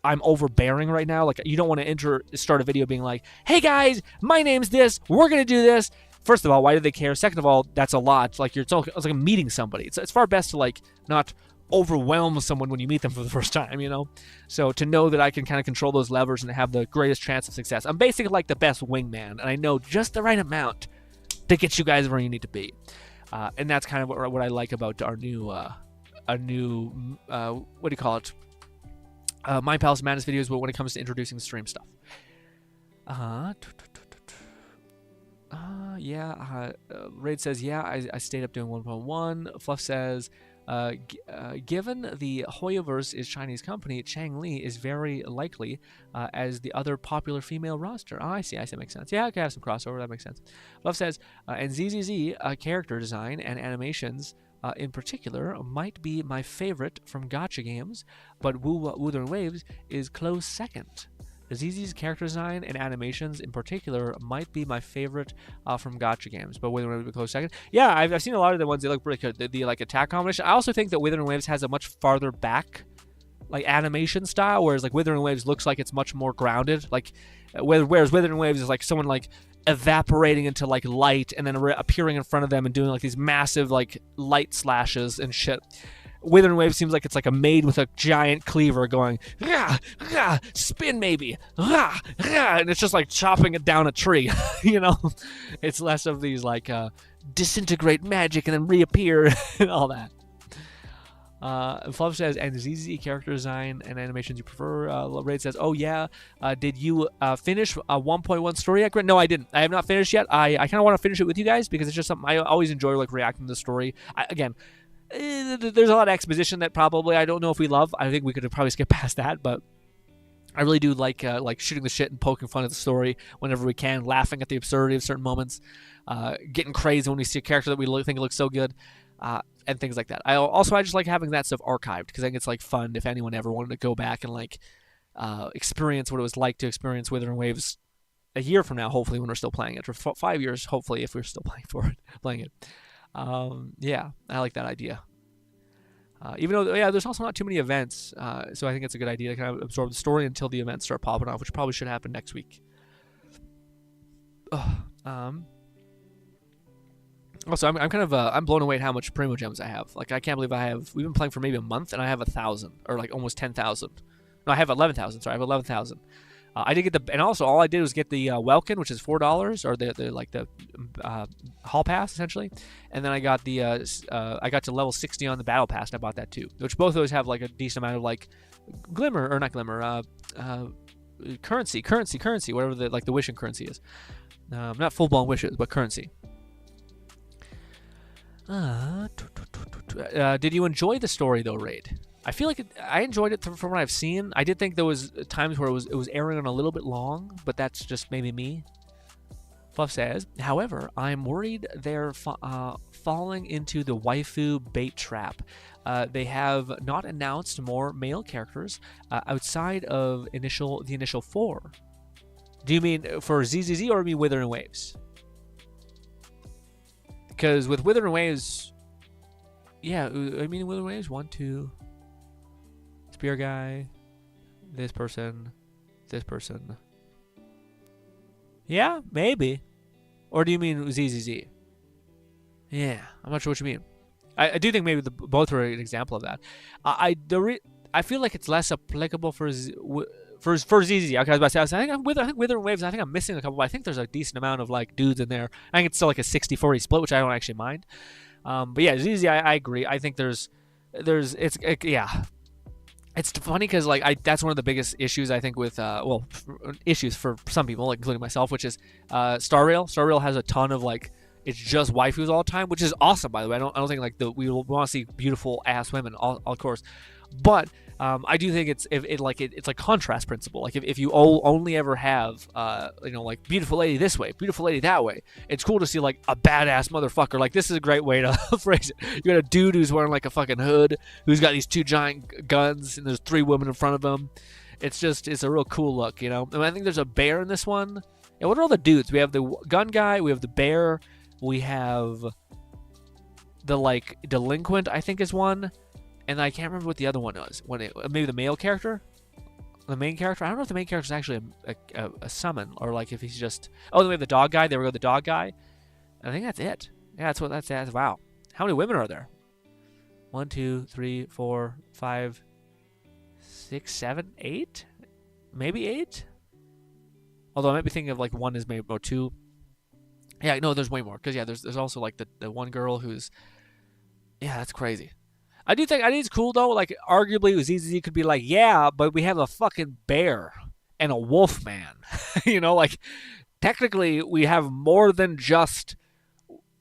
I'm overbearing right now. Like, you don't want to start a video being like, hey guys, my name's this, we're going to do this. First of all, why do they care? Second of all, that's a lot. Like, it's like I'm meeting somebody. It's far best to like not overwhelm someone when you meet them for the first time, So to know that I can kind of control those levers and have the greatest chance of success. I'm basically like the best wingman, and I know just the right amount to get you guys where you need to be. And that's kind of what I like about our new what do you call it? Mind Palace Madness videos, but when it comes to introducing stream stuff. Raid says, yeah, I stayed up doing 1.1. Fluff says, given the Hoyoverse is Chinese company, Chang Li is very likely as the other popular female roster. Oh, I see, makes sense. Yeah, I can have some crossover, that makes sense. Fluff says, and ZZZ character design and animations in particular might be my favorite from gacha games, but Wuthering Waves is close second. ZZ's character design and animations in particular might be my favorite from gacha games, but Wuthering Waves is close second. Yeah, I've seen a lot of the ones that look pretty good. The like attack combination. I also think that Wuthering Waves has a much farther back like animation style, whereas like Wuthering Waves looks like it's much more grounded. Like whereas Wuthering Waves is like someone like evaporating into like light and then appearing in front of them and doing like these massive like light slashes and shit. Withering Wave seems like it's like a maid with a giant cleaver going, rah, rah, spin maybe, rah, rah, and it's just like chopping it down a tree, It's less of these like disintegrate magic and then reappear and all that. Fluff says, and ZZ character design and animations you prefer. Raid says, oh yeah, did you finish 1.1 story yet, Grin? No, I didn't. I have not finished yet. I kind of want to finish it with you guys because it's just something I always enjoy, like reacting to the story. There's a lot of exposition that probably I don't know if we love. I think we could probably skip past that, but I really do like shooting the shit and poking fun at the story whenever we can, laughing at the absurdity of certain moments, getting crazy when we see a character that we think looks so good. And things like that. I just like having that stuff archived because I think it's like fun if anyone ever wanted to go back and like experience what it was like to experience Withering Waves a year from now, hopefully when we're still playing it, or 5 years, hopefully if we're still playing it. Yeah, I like that idea. Even though there's also not too many events, so I think it's a good idea to kind of absorb the story until the events start popping off, which probably should happen next week. Also, I'm kind of I'm blown away at how much Primo Gems I have. Like, I can't believe we've been playing for maybe a month and I have 1,000 or like almost 10,000. No, I have 11,000. Sorry, I have 11,000. I did get and also all I did was get the Welkin, which is $4, or the hall pass essentially, and then I got I got to level 60 on the battle pass, and I bought that too. Which both of those have like a decent amount of like currency, whatever the wishing currency is. Not full blown wishes, but currency. Did you enjoy the story though, Raid? I feel like I enjoyed it from what I've seen. I did think there was times where it was airing on a little bit long, but that's just maybe me. Fluff says, however, I'm worried they're falling into the waifu bait trap. They have not announced more male characters outside of the initial 4. Do you mean for ZZZ or mean Withering Waves? Because with Withering Waves, yeah, I mean Withering Waves 1, 2, Spear Guy, this person, Yeah, maybe. Or do you mean ZZZ? Yeah, I'm not sure what you mean. I do think maybe both are an example of that. I feel like it's less applicable for for ZZ. Okay, I was about to say, I think Wither and Waves. I think I'm missing a couple. But I think there's a decent amount of like dudes in there. I think it's still like a 60-40 split, which I don't actually mind. But yeah, ZZ, I agree. I think yeah. It's funny because like that's one of the biggest issues I think with issues for some people, like including myself, which is Star Rail. Star Rail has a ton of like it's just waifus all the time, which is awesome by the way. I don't think like we want to see beautiful ass women, of course, but I do think it's like contrast principle. Like if you only ever have like beautiful lady this way, beautiful lady that way, it's cool to see like a badass motherfucker. Like this is a great way to phrase it. You got a dude who's wearing like a fucking hood, who's got these two giant guns, and there's three women in front of him. It's a real cool look, you know. And I think there's a bear in this one. And what are all the dudes? We have the gun guy, we have the bear, we have the like delinquent, I think is one. And I can't remember what the other one was. Maybe the male character, the main character. I don't know if the main character is actually a summon or like if he's just. Oh, then we have the dog guy. There we go, the dog guy. I think that's it. Yeah, that's. Wow, how many women are there? 1, 2, 3, 4, 5, 6, 7, 8, maybe 8. Although I might be thinking of like one is maybe or two. Yeah, no, there's way more because yeah, there's also like the one girl who's. Yeah, that's crazy. I think it's cool though. Like, arguably, ZZZ could be like, yeah, but we have a fucking bear and a wolf man. You know, like technically, we have more than just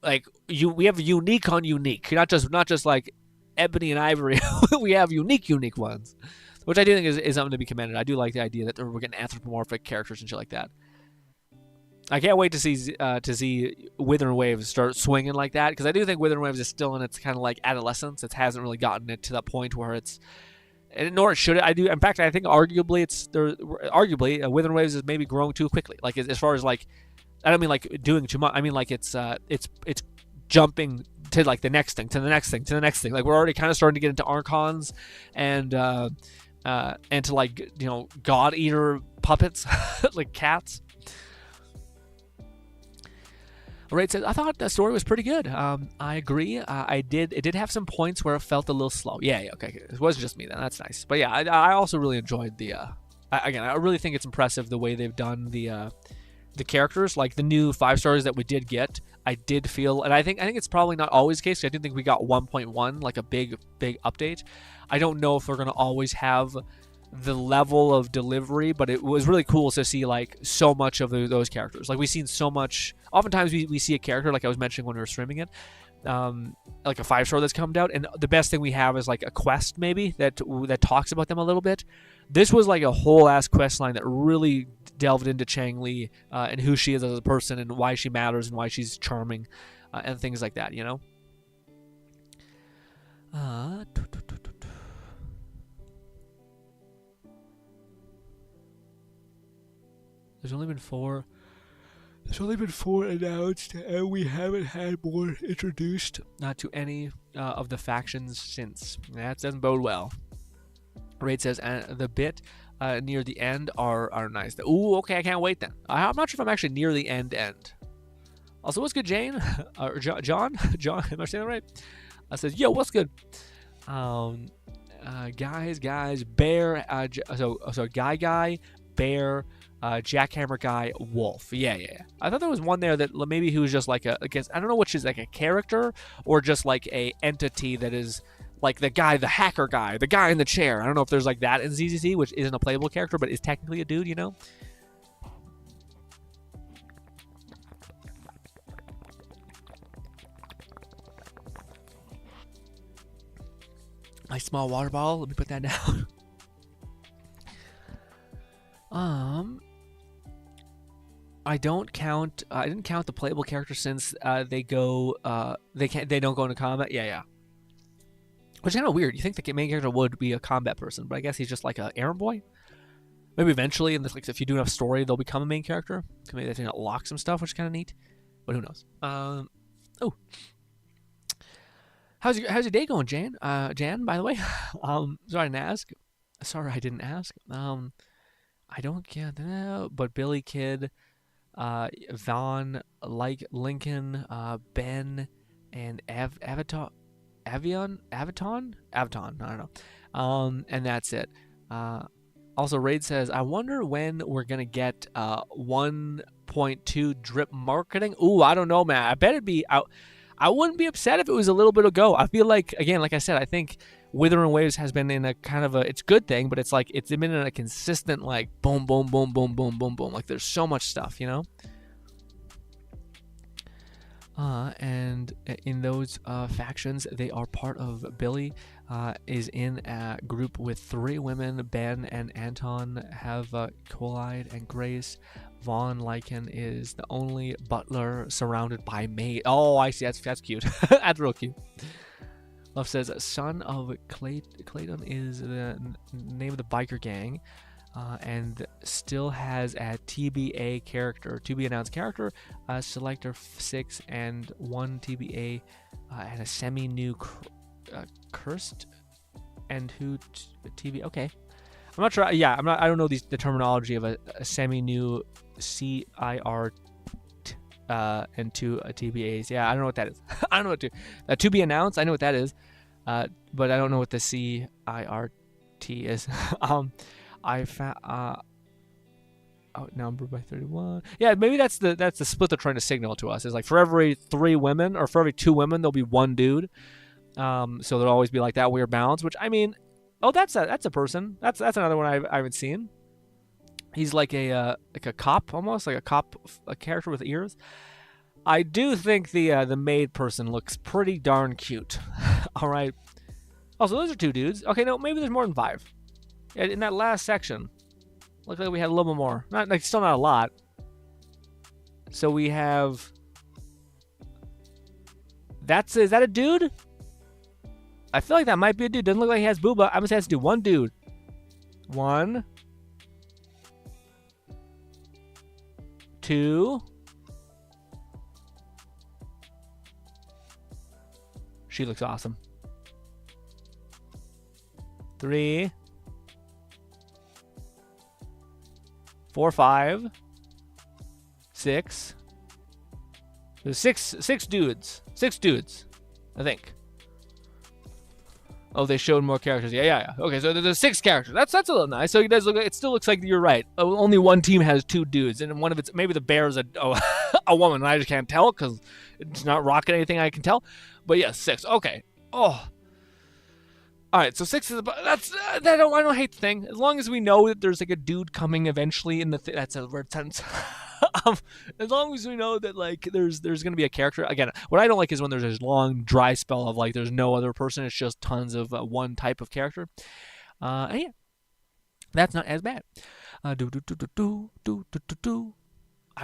like we have unique on unique, not just like ebony and ivory. We have unique ones, which I do think is something to be commended. I do like the idea that we're getting anthropomorphic characters and shit like that. I can't wait to see Wither and Waves start swinging like that because I do think Wither and Waves is still in its kind of like adolescence. It hasn't really gotten it to that point where it's, nor it should. I do. In fact, I think arguably Wither and Waves is maybe growing too quickly. Like as far as like, I don't mean like doing too much. I mean like it's jumping to like the next thing, to the next thing, to the next thing. Like we're already kind of starting to get into archons and to like god eater puppets like cats. Right says, I thought the story was pretty good. I agree. It did have some points where it felt a little slow. Yeah, okay. It wasn't just me then. That's nice. But yeah, I also really enjoyed the. Again, I really think it's impressive the way they've done the characters. Like the new 5 stars that we did get, I did feel, and I think it's probably not always the case. I didn't think we got 1.1 like a big update. I don't know if we're gonna always have the level of delivery, but it was really cool to see like so much of those characters. Like we've seen so much. Oftentimes we see a character like I was mentioning when we were streaming it, like a 5-star that's come out, and the best thing we have is like a quest maybe that talks about them a little bit. This was like a whole ass quest line that really delved into Chang Li and who she is as a person and why she matters and why she's charming and things like that. There's only been 4. There's only been 4 announced, and we haven't had more introduced to any of the factions since. That doesn't bode well. Raid says the bit near the end are nice. Ooh, okay, I can't wait then. I'm not sure if I'm actually near the end. Also, what's good, Jane? Or John? Am I saying that right? Says, yo, what's good? Guys, bear. So guy, bear. Jackhammer guy, wolf. Yeah. I thought there was one there that maybe he was just like I don't know which is like a character or just like a entity that is like the hacker guy, the guy in the chair. I don't know if there's like that in ZZZ, which isn't a playable character but is technically a dude, My small water bottle. Let me put that down. I didn't count the playable characters since they don't go into combat. Yeah. Which is kind of weird. You think the main character would be a combat person, but I guess he's just like an errand boy. Maybe eventually, in this, like if you do enough story, they'll become a main character. Maybe they can unlock some stuff, which is kind of neat. But who knows? How's your day going, Jan? Jan, by the way. Sorry I didn't ask. I don't get that. But Billy Kid. Vaughn, like Lincoln, Ben, and Avion, Avaton, I don't know. And that's it. Also, Raid says, I wonder when we're gonna get 1.2 drip marketing. Ooh, I don't know, man. I bet it'd be out. I wouldn't be upset if it was a little bit ago. I feel like, again, like I said, I think Withering Waves has been in a kind of it's good thing, but it's like it's been in a consistent like boom, boom, boom, boom, boom, boom, boom. Like there's so much stuff, you know. And in those factions, they are part of Billy. Is in a group with 3 women. Ben and Anton have Collide and Grace. Vaughn Lycan is the only butler surrounded by maid. Oh, I see. That's cute. That's real cute. Love says, son of Clayton is the name of the biker gang, and still has a TBA character, to be announced character, selector 6 and 1 TBA, and a semi-new cursed and who TV. Okay, I'm not sure. Yeah, I don't know the terminology of a semi-new CIR and 2 TBAs. Yeah, I don't know what that is. I don't know what to be announced. I know what that is, but I don't know what the CIRT is. Outnumbered by 31. Yeah, maybe that's the split they're trying to signal to us. Is like for every 3 women or for every 2 women there'll be 1 dude. So there'll always be like that weird balance. Which I mean, oh, that's a person. That's another one I haven't seen. He's like a cop, almost like a character with ears. I do think the maid person looks pretty darn cute. All right. Also, those are 2 dudes. Okay, no, maybe there's more than 5. In that last section, looked like we had a little bit more. Not like still not a lot. So we have. Is that a dude? I feel like that might be a dude. Doesn't look like he has booba. I'm gonna say it has to do 1 dude. 1, 2. She looks awesome. 3, 4, 5, 6. There's six dudes. 6 dudes, I think. Oh, they showed more characters. Yeah. Okay, so there's 6 characters. That's a little nice. So it does look. It still looks like you're right. Only 1 team has 2 dudes, and one of it's maybe the bear is a woman. And I just can't tell because it's not rocking anything I can tell. But yeah, 6. Okay. Oh. All right, so 6 is I don't hate the thing as long as we know that there's like a dude coming eventually in the that's a weird sentence. As long as we know that like there's gonna be a character. Again, what I don't like is when there's this long dry spell of like there's no other person. It's just tons of one type of character. And yeah, that's not as bad. I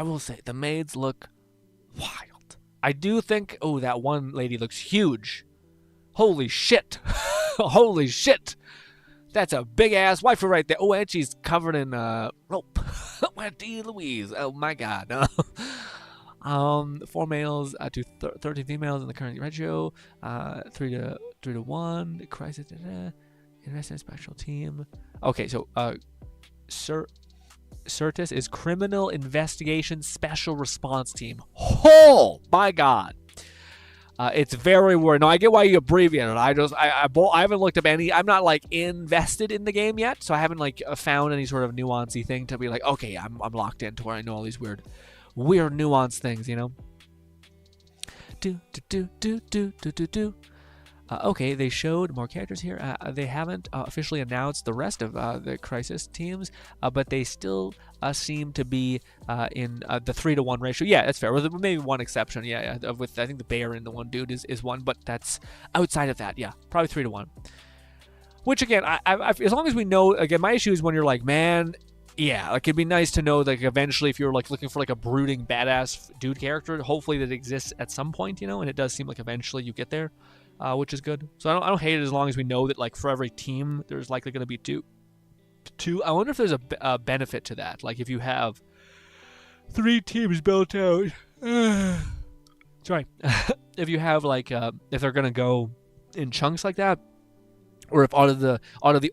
will say the maids look wild. I do think that one lady looks huge. Holy shit. Holy shit. That's a big ass waifu right there. Oh, and she's covered in rope. Wendy Louise. Oh my god. 4 males to 13 females in the current ratio. 3 to 1. Crisis. Invest in a special team. Okay, so Certus is Criminal Investigation Special Response Team. Oh my god. It's very weird. Now I get why you abbreviate it. I haven't looked up any. I'm not like invested in the game yet, so I haven't like found any sort of nuancy thing to be like, okay, I'm locked into where I know all these weird nuance things, you know. Okay, they showed more characters here. They haven't officially announced the rest of the Crisis teams, but they still seem to be in the 3 to 1 ratio. Yeah, that's fair. With maybe one exception. Yeah. With I think the bear and the 1 dude is 1, but that's outside of that. Yeah, probably 3 to 1. Which again, I as long as we know. Again, my issue is when you're like, man, yeah, like it'd be nice to know like eventually if you're like looking for like a brooding badass dude character, hopefully that exists at some point, you know, and it does seem like eventually you get there. Which is good. So I don't hate it as long as we know that like for every team there's likely going to be two. I wonder if there's a benefit to that. Like if you have 3 teams built out. Sorry. If you have like if they're going to go in chunks like that, or if out of the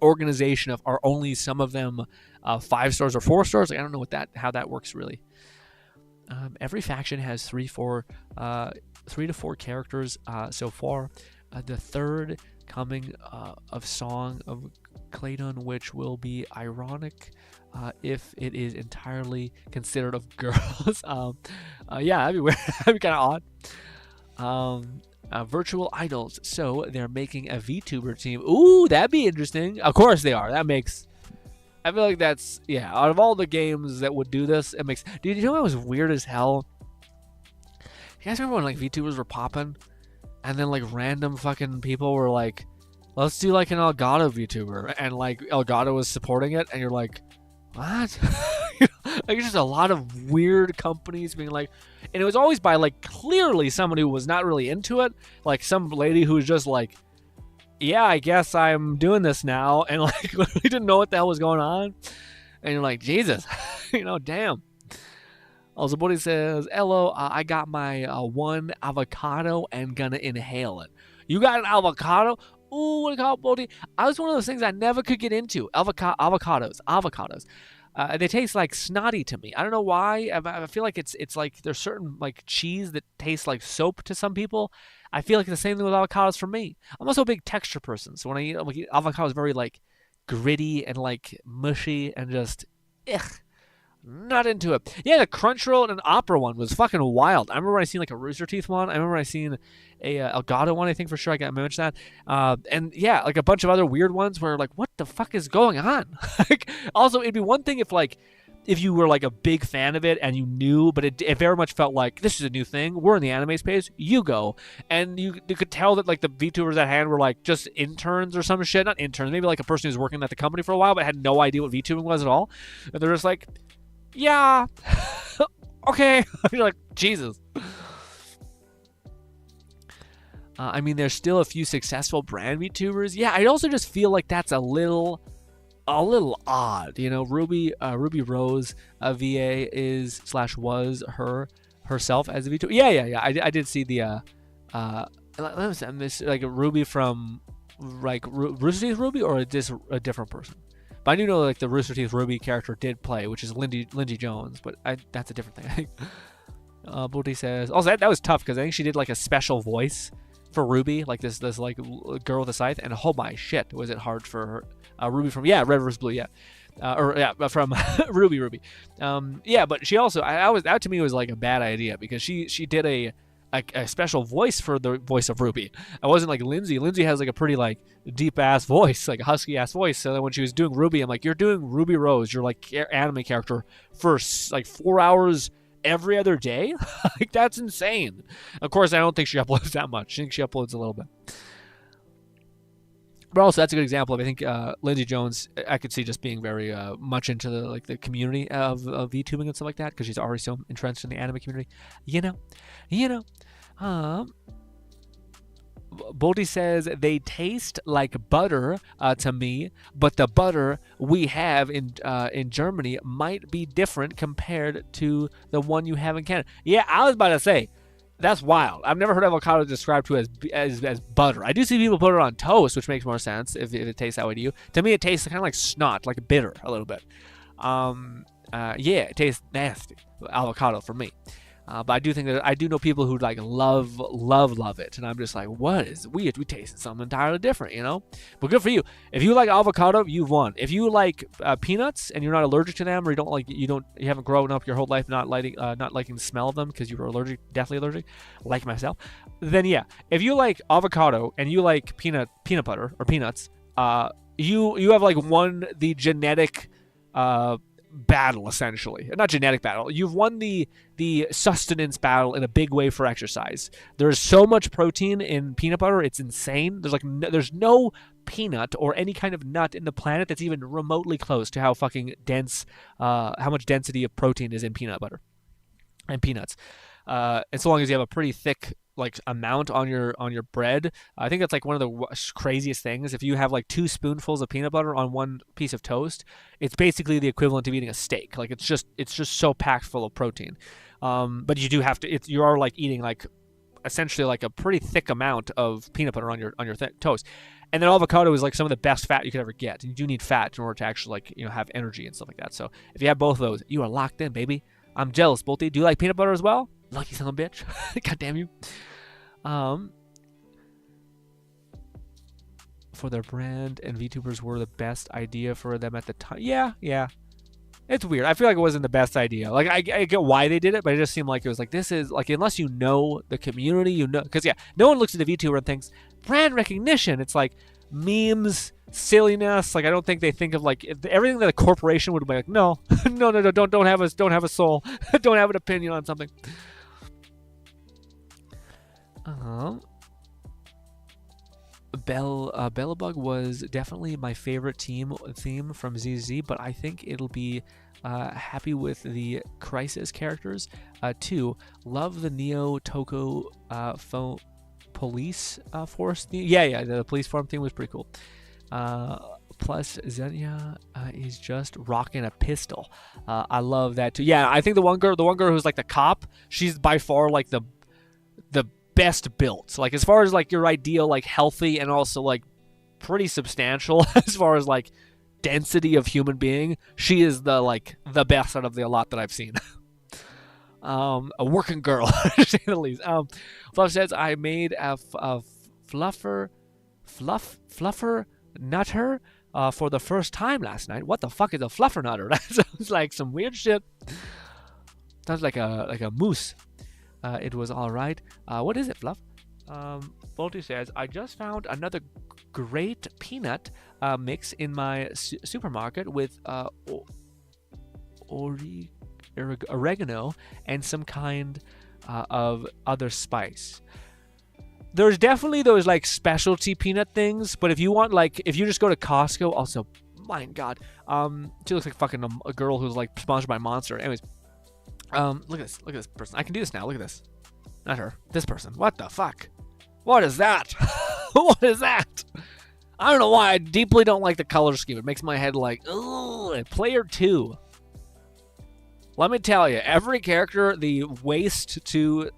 organization are only some of them 5 stars or 4 stars. Like, I don't know how that works really. Every faction has three to four characters so far. The third coming of Song of Claydon, which will be ironic if it is entirely considered of girls. Yeah, that'd be weird. That'd be kind of odd. Virtual idols. So they're making a VTuber team. Ooh, that'd be interesting. Of course they are. That makes... I feel like that's... Yeah, out of all the games that would do this, it makes... Dude, you know what was weird as hell? You guys remember when, like, VTubers were popping? And then, like, random fucking people were like, let's do, like, an Elgato VTuber. And, like, Elgato was supporting it. And you're like, what? Like, it's just a lot of weird companies being like... And it was always by, like, clearly someone who was not really into it. Like, some lady who was just like, yeah, I guess I'm doing this now. And, like, literally didn't know what the hell was going on. And you're like, Jesus. Damn. Also, Buddy says, hello, I got my one avocado and gonna inhale it. You got an avocado? Ooh, what do you call it, Buddy? I was one of those things I never could get into. Avocados. They taste like snotty to me. I don't know why. I feel like it's like there's certain like cheese that tastes like soap to some people. I feel like the same thing with avocados for me. I'm also a big texture person, so when I eat avocado, it's very like gritty and like mushy and just not into it. Yeah, the Crunchyroll and Opera one was fucking wild. I remember when I seen like a Rooster Teeth one. I remember I seen a Elgato one. I think for sure I got mentioned that. And yeah, like a bunch of other weird ones where like, what the fuck is going on? Like, also, it'd be one thing if you were like a big fan of it and you knew, but it very much felt like this is a new thing. We're in the anime space. You go, and you could tell that like the VTubers at hand were like just interns or some shit. Not interns, maybe like a person who's working at the company for a while but had no idea what VTubing was at all. And they're just like, yeah, okay. You're like, Jesus. I mean, there's still a few successful brand VTubers. Yeah, I also just feel like that's a little odd. Ruby Rose VA is / was herself as a VTuber. Yeah. I did see the like a Ruby from like Rooster Teeth Ruby, or is a different person? But I do know like the Rooster Teeth Ruby character did play, which is Lindsay Jones, but that's a different thing, I think. Booty says also that was tough because I think she did like a special voice for Ruby, like this like girl with a scythe, and oh my shit, was it hard for her. Ruby from Red vs Blue, from Ruby. Yeah, but she also that to me was like a bad idea because she did a special voice for the voice of Ruby. I wasn't like Lindsay. Lindsay has like a pretty like deep ass voice, like a husky ass voice. So then when she was doing Ruby, I'm like, you're doing Ruby Rose, your like anime character for like 4 hours every other day. Like that's insane. Of course, I don't think she uploads that much. I think she uploads a little bit. But also, that's a good example of, I think, Lindsay Jones, I could see just being very much into the community of VTubing and stuff like that, because she's already so entrenched in the anime community. Boldy says, they taste like butter to me, but the butter we have in Germany might be different compared to the one you have in Canada. Yeah, I was about to say, that's wild. I've never heard avocado described to as butter. I do see people put it on toast, which makes more sense if it tastes that way to you. To me, it tastes kind of like snot, like bitter a little bit. Yeah, it tastes nasty. Avocado for me. But I do think that I do know people who like love it, and I'm just like, what is we tasted something entirely different, But good for you. If you like avocado, you've won. If you like peanuts and you're not allergic to them, or you haven't grown up your whole life not liking the smell of them because you were deathly allergic, like myself, then yeah. If you like avocado and you like peanut butter or peanuts, you have like won the genetic battle, essentially. Not genetic battle. You've won the sustenance battle in a big way for exercise. There's so much protein in peanut butter, it's insane. There's no peanut or any kind of nut in the planet that's even remotely close to how fucking dense, how much density of protein is in peanut butter and peanuts. And so long as you have a pretty thick like amount on your bread, I think that's like one of the craziest things. If you have like 2 spoonfuls of peanut butter on one piece of toast, it's basically the equivalent of eating a steak. Like it's just so packed full of protein. But you do have to. You are like eating like essentially like a pretty thick amount of peanut butter on your toast. And then avocado is like some of the best fat you could ever get. And you do need fat in order to actually like have energy and stuff like that. So if you have both of those, you are locked in, baby. I'm jealous, Bolty. Do you like peanut butter as well? Lucky son of a bitch. God damn you. For their brand, and VTubers were the best idea for them at the time. Yeah. It's weird. I feel like it wasn't the best idea. Like, I get why they did it, but it just seemed like it was like, this is, like, unless you know the community, you know, because, yeah, no one looks at the VTuber and thinks, brand recognition. It's like memes, silliness. Like, I don't think they think of, like, everything that a corporation would be like, no, no, don't have a soul. Don't have an opinion on something. Bellabug was definitely my favorite theme from ZZ, but I think it'll be happy with the Crisis characters. 2, love the Neo Toko police force theme. Yeah, the police form theme was pretty cool. Plus, Xenia is just rocking a pistol. I love that too. Yeah, I think the one girl who's like the cop, she's by far like the best built. Like, as far as like your ideal, like healthy and also like pretty substantial as far as like density of human being, she is the best out of the lot that I've seen. A working girl, to say the least. Fluff says, I made a fluffer nutter for the first time last night. What the fuck is a fluffer nutter? That sounds like some weird shit. Sounds like a moose. It was all right. What is it, Fluff? Bolty says, I just found another great peanut mix in my supermarket with oregano and some kind of other spice. There's definitely those like specialty peanut things, but if you want, like, if you just go to Costco, also, my God, she looks like fucking a girl who's like sponsored by Monster. Anyways. Look at this person. I can do this now. Look at this. Not her. This person. What the fuck? What is that? What is that? I don't know why. I deeply don't like the color scheme. It makes my head like, ugh. Player 2. Let me tell you, every character, the waist to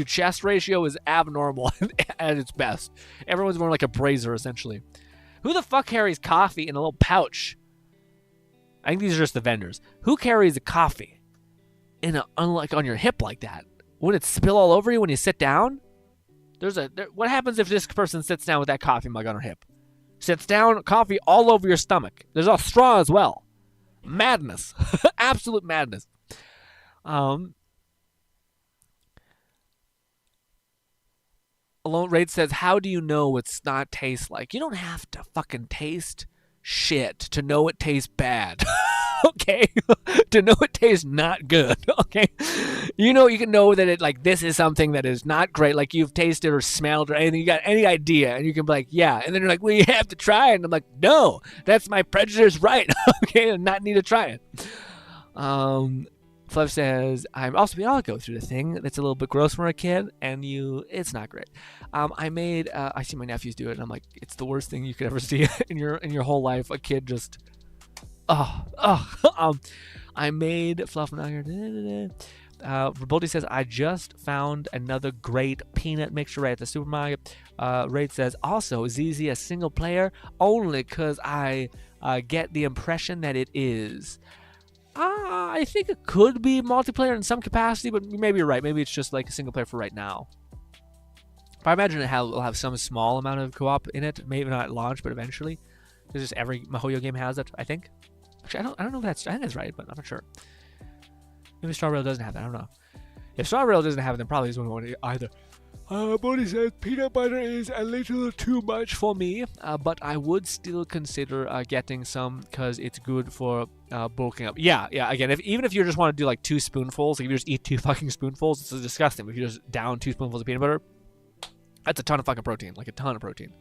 chest ratio is abnormal at its best. Everyone's wearing like a brazier, essentially. Who the fuck carries coffee in a little pouch? I think these are just the vendors. Who carries a coffee unlike on your hip like that? Would it spill all over you when you sit down? What happens if this person sits down with that coffee mug on her hip? Sits down, coffee all over your stomach. There's a straw as well. Madness. Absolute madness. Alone Raid says, how do you know what snot tastes like? You don't have to fucking taste shit to know it tastes bad. Okay? To know it tastes not good. Okay? You can know that it, like, this is something that is not great. Like, you've tasted or smelled or anything. You got any idea. And you can be like, yeah. And then you're like, well, you have to try it. And I'm like, no, that's my prejudice right. Okay? And not need to try it. Fluff says, I'll go through the thing that's a little bit gross for a kid, and it's not great. I see my nephews do it, and I'm like, it's the worst thing you could ever see in your whole life. A kid just, I made Fluff Nugget. Bolty says, I just found another great peanut mixture right at the supermarket. Raid says, also, ZZ a single player, only because I get the impression that it is. I think it could be multiplayer in some capacity, but maybe you're right. Maybe it's just like a single player for right now. But I imagine it'll have some small amount of co-op in it. Maybe not at launch, but eventually. Because just every MiHoYo game has it, I think. Actually, I don't know if I think that's right, but I'm not sure. Maybe Star Rail doesn't have that. I don't know. If Star Rail doesn't have it, then probably doesn't want it either. Bodhi says, peanut butter is a little too much for me, but I would still consider getting some because it's good for bulking up. Yeah, again, even if you just want to do like 2 spoonfuls, like if you just eat 2 fucking spoonfuls, it's disgusting. If you just down 2 spoonfuls of peanut butter, that's a ton of fucking protein, like a ton of protein.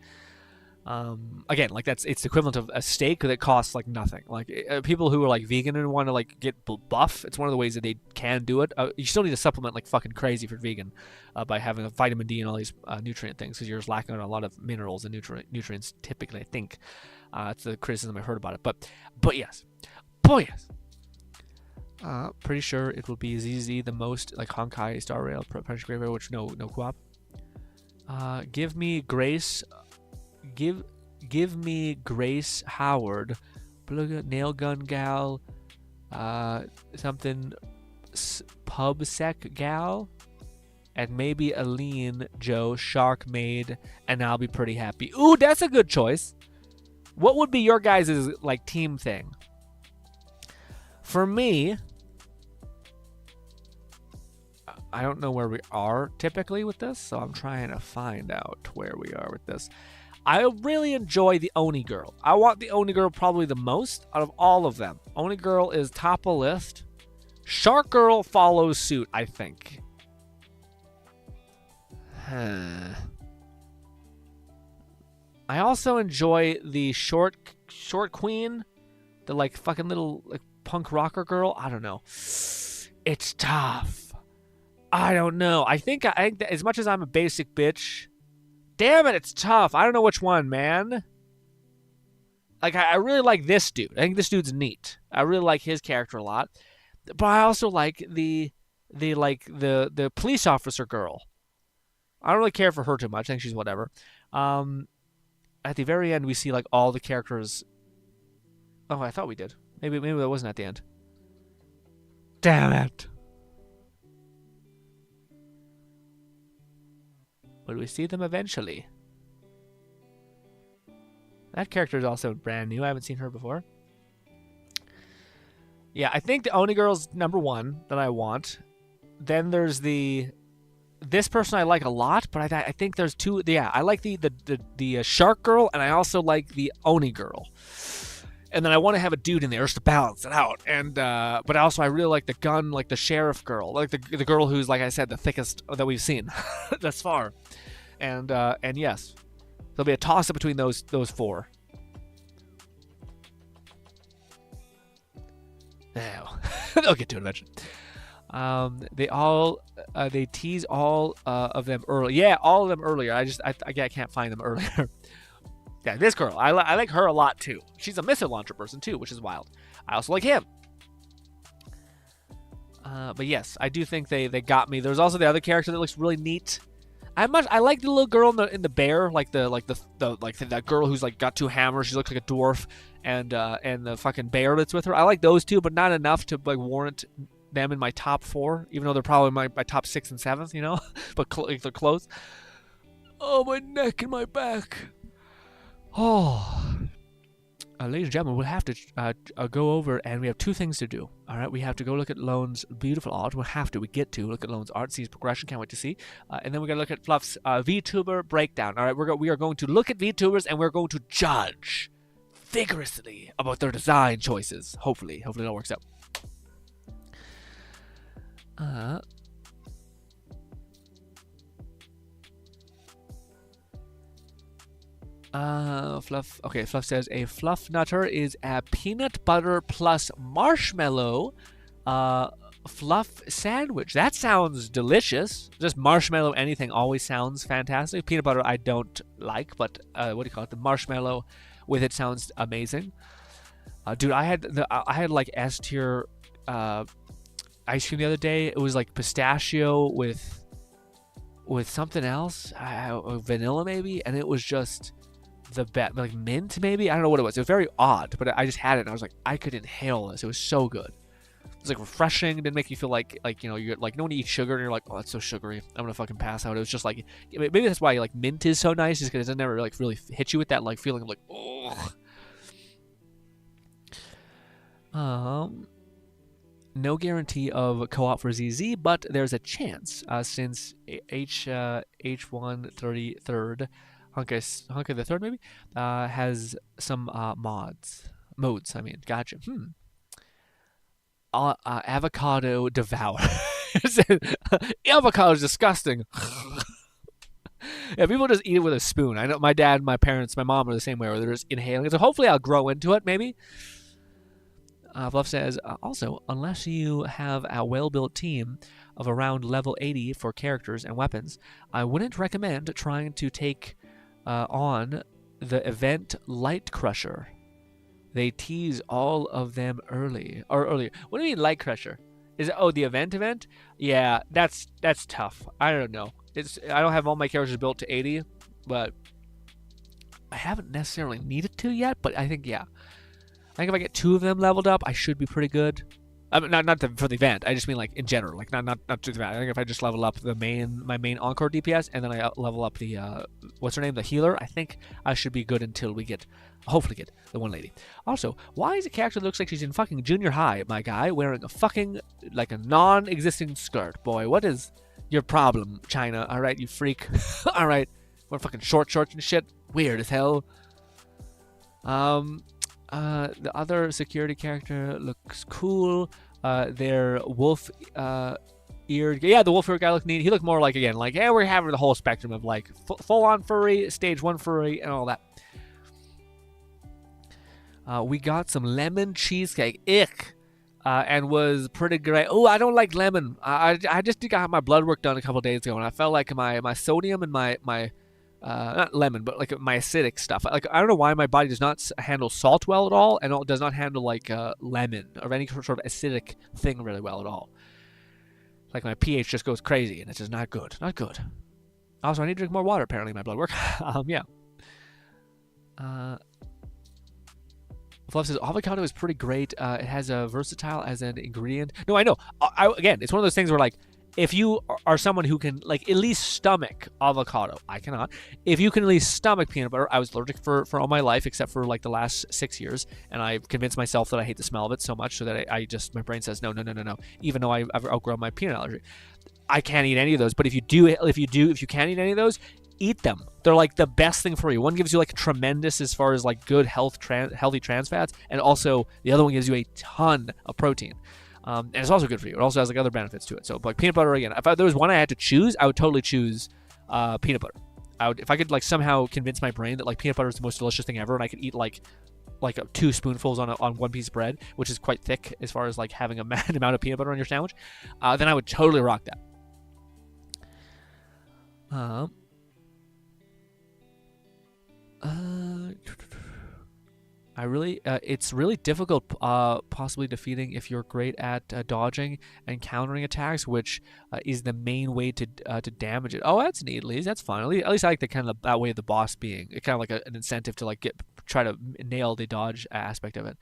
Again, like it's equivalent of a steak that costs like nothing. Like people who are like vegan and want to like get buff, it's one of the ways that they can do it. You still need to supplement like fucking crazy if you're vegan by having a vitamin D and all these nutrient things because you're just lacking on a lot of minerals and nutrients typically. I think it's the criticism I heard about it, but yes. Pretty sure it will be ZZ the most like Honkai Star Rail Punch Grey Rail, which no co-op. Give me Grace. Give me Grace Howard, Nail Gun Gal, something pub sec gal, and maybe Aline, Joe, Shark Maid, and I'll be pretty happy. Ooh, that's a good choice. What would be your guys' like team thing? For me, I don't know where we are typically with this, so I'm trying to find out where we are with this. I really enjoy the Oni Girl. I want the Oni Girl probably the most out of all of them. Oni Girl is top of list. Shark Girl follows suit, I think. I also enjoy the short queen, the like fucking little like punk rocker girl. I don't know. It's tough. I don't know. I think that as much as I'm a basic bitch, damn it, it's tough. I don't know which one, man. Like I really like this dude. I think this dude's neat. I really like his character a lot, but I also like the police officer girl. I don't really care for her too much. I think she's whatever. At the very end, we see like all the characters. Oh, I thought we did. Maybe that wasn't at the end. Damn it. Will we see them eventually? That character is also brand new. I haven't seen her before. Yeah, I think the Oni Girl's number one that I want. Then there's this person I like a lot, but I think there's two. Yeah, I like the Shark Girl, and I also like the Oni Girl. And then I want to have a dude in there just to balance it out. And but also I really like the gun, like the sheriff girl, like the girl who's, like I said, the thickest that we've seen thus far. And yes, there'll be a toss up between those four. Now they'll get to it eventually. They tease all of them early. Yeah, all of them earlier. I can't find them earlier. Yeah, this girl. I like her a lot too. She's a missile launcher person too, which is wild. I also like him. But yes, I do think they got me. There's also the other character that looks really neat. I like the little girl in the bear, like that girl who's like got two hammers. She looks like a dwarf, and the fucking bear that's with her. I like those two, but not enough to like warrant them in my top 4, even though they're probably my top 6 and 7th, you know. But they're close. Oh, my neck and my back. Oh, ladies and gentlemen, we'll have to go over, and we have 2 things to do. All right, we have to go look at Lone's beautiful art. We get to look at Lone's art, see his progression. Can't wait to see. And then we're gonna look at Fluff's VTuber breakdown. All right, we are going to look at VTubers, and we're going to judge vigorously about their design choices. Hopefully it all works out. Fluff. Okay, Fluff says a fluff nutter is a peanut butter plus marshmallow fluff sandwich. That sounds delicious. Just marshmallow anything always sounds fantastic. Peanut butter I don't like, but what do you call it? The marshmallow with it sounds amazing. Dude, I had like S tier ice cream the other day. It was like pistachio with something else, vanilla maybe, and it was just the best. Like mint maybe, I don't know what it was. It was very odd, but I just had it and I was like, I could inhale this. It was so good. It was like refreshing. It didn't make you feel like you know, you're like, you know when you eat sugar and you're like, oh, that's so sugary, I'm gonna fucking pass out. It was just like, maybe that's why like mint is so nice, is because it never like really hit you with that like feeling of like, oh. No guarantee of co-op for ZZ, but there's a chance since H133rd, Hunka the Third maybe, has some modes. I mean, gotcha. Avocado devour. Avocado is disgusting. Yeah, people just eat it with a spoon. I know my dad, my parents, my mom are the same way, where they're just inhaling it. So hopefully I'll grow into it, maybe. Fluff says, also, unless you have a well-built team of around level 80 for characters and weapons, I wouldn't recommend trying to take on the event Light Crusher. They tease all of them earlier. What do you mean Light Crusher? Is it, the event? Yeah, that's tough. I don't know. I don't have all my characters built to 80, but I haven't necessarily needed to yet, but I think, yeah. I think if I get 2 of them leveled up, I should be pretty good. I mean, not for the event. I just mean like in general, like not to the event. I think if I just level up my main Encore DPS and then I level up the what's her name, the healer, I think I should be good until we hopefully get the one lady. Also, why is a character that looks like she's in fucking junior high, my guy, wearing a fucking like a non-existing skirt? Boy, what is your problem, China? All right, you freak. All right, we're fucking short shorts and shit. Weird as hell. The other security character looks cool. Their wolf eared, yeah, the wolf eared guy looked neat. He looked more like, again, like, yeah, we're having the whole spectrum of like full on furry, stage 1 furry, and all that. We got some lemon cheesecake, ick, and was pretty great. Oh, I don't like lemon. I just got my blood work done a couple days ago, and I felt like my sodium and my not lemon, but like my acidic stuff. Like, I don't know why my body does not handle salt well at all, and does not handle like lemon or any sort of acidic thing really well at all. Like, my pH just goes crazy, and it's just not good. Not good. Also, I need to drink more water, apparently, in my blood work. Yeah. Fluff says, avocado is pretty great. It has a versatile as an ingredient. No, I know. Again, it's one of those things where, like, if you are someone who can, like, at least stomach avocado, I cannot. If you can at least stomach peanut butter, I was allergic for all my life, except for, like, the last 6 years, and I've convinced myself that I hate the smell of it so much so that I just, my brain says, no, even though I've outgrown my peanut allergy. I can't eat any of those, but if you can't eat any of those, eat them. They're like the best thing for you. One gives you like tremendous as far as like good healthy trans fats, and also the other one gives you a ton of protein. And it's also good for you. It also has like other benefits to it. So like peanut butter, again, if there was one I had to choose, I would totally choose peanut butter. If I could like somehow convince my brain that like peanut butter is the most delicious thing ever, and I could eat like 2 spoonfuls on one piece of bread, which is quite thick as far as like having a mad amount of peanut butter on your sandwich, then I would totally rock that. It's really difficult, possibly defeating if you're great at dodging and countering attacks, which is the main way to damage it. Oh, that's neat, Liz. That's fun. At least I like the kind of that way of the boss being kind of like an incentive to like try to nail the dodge aspect of it.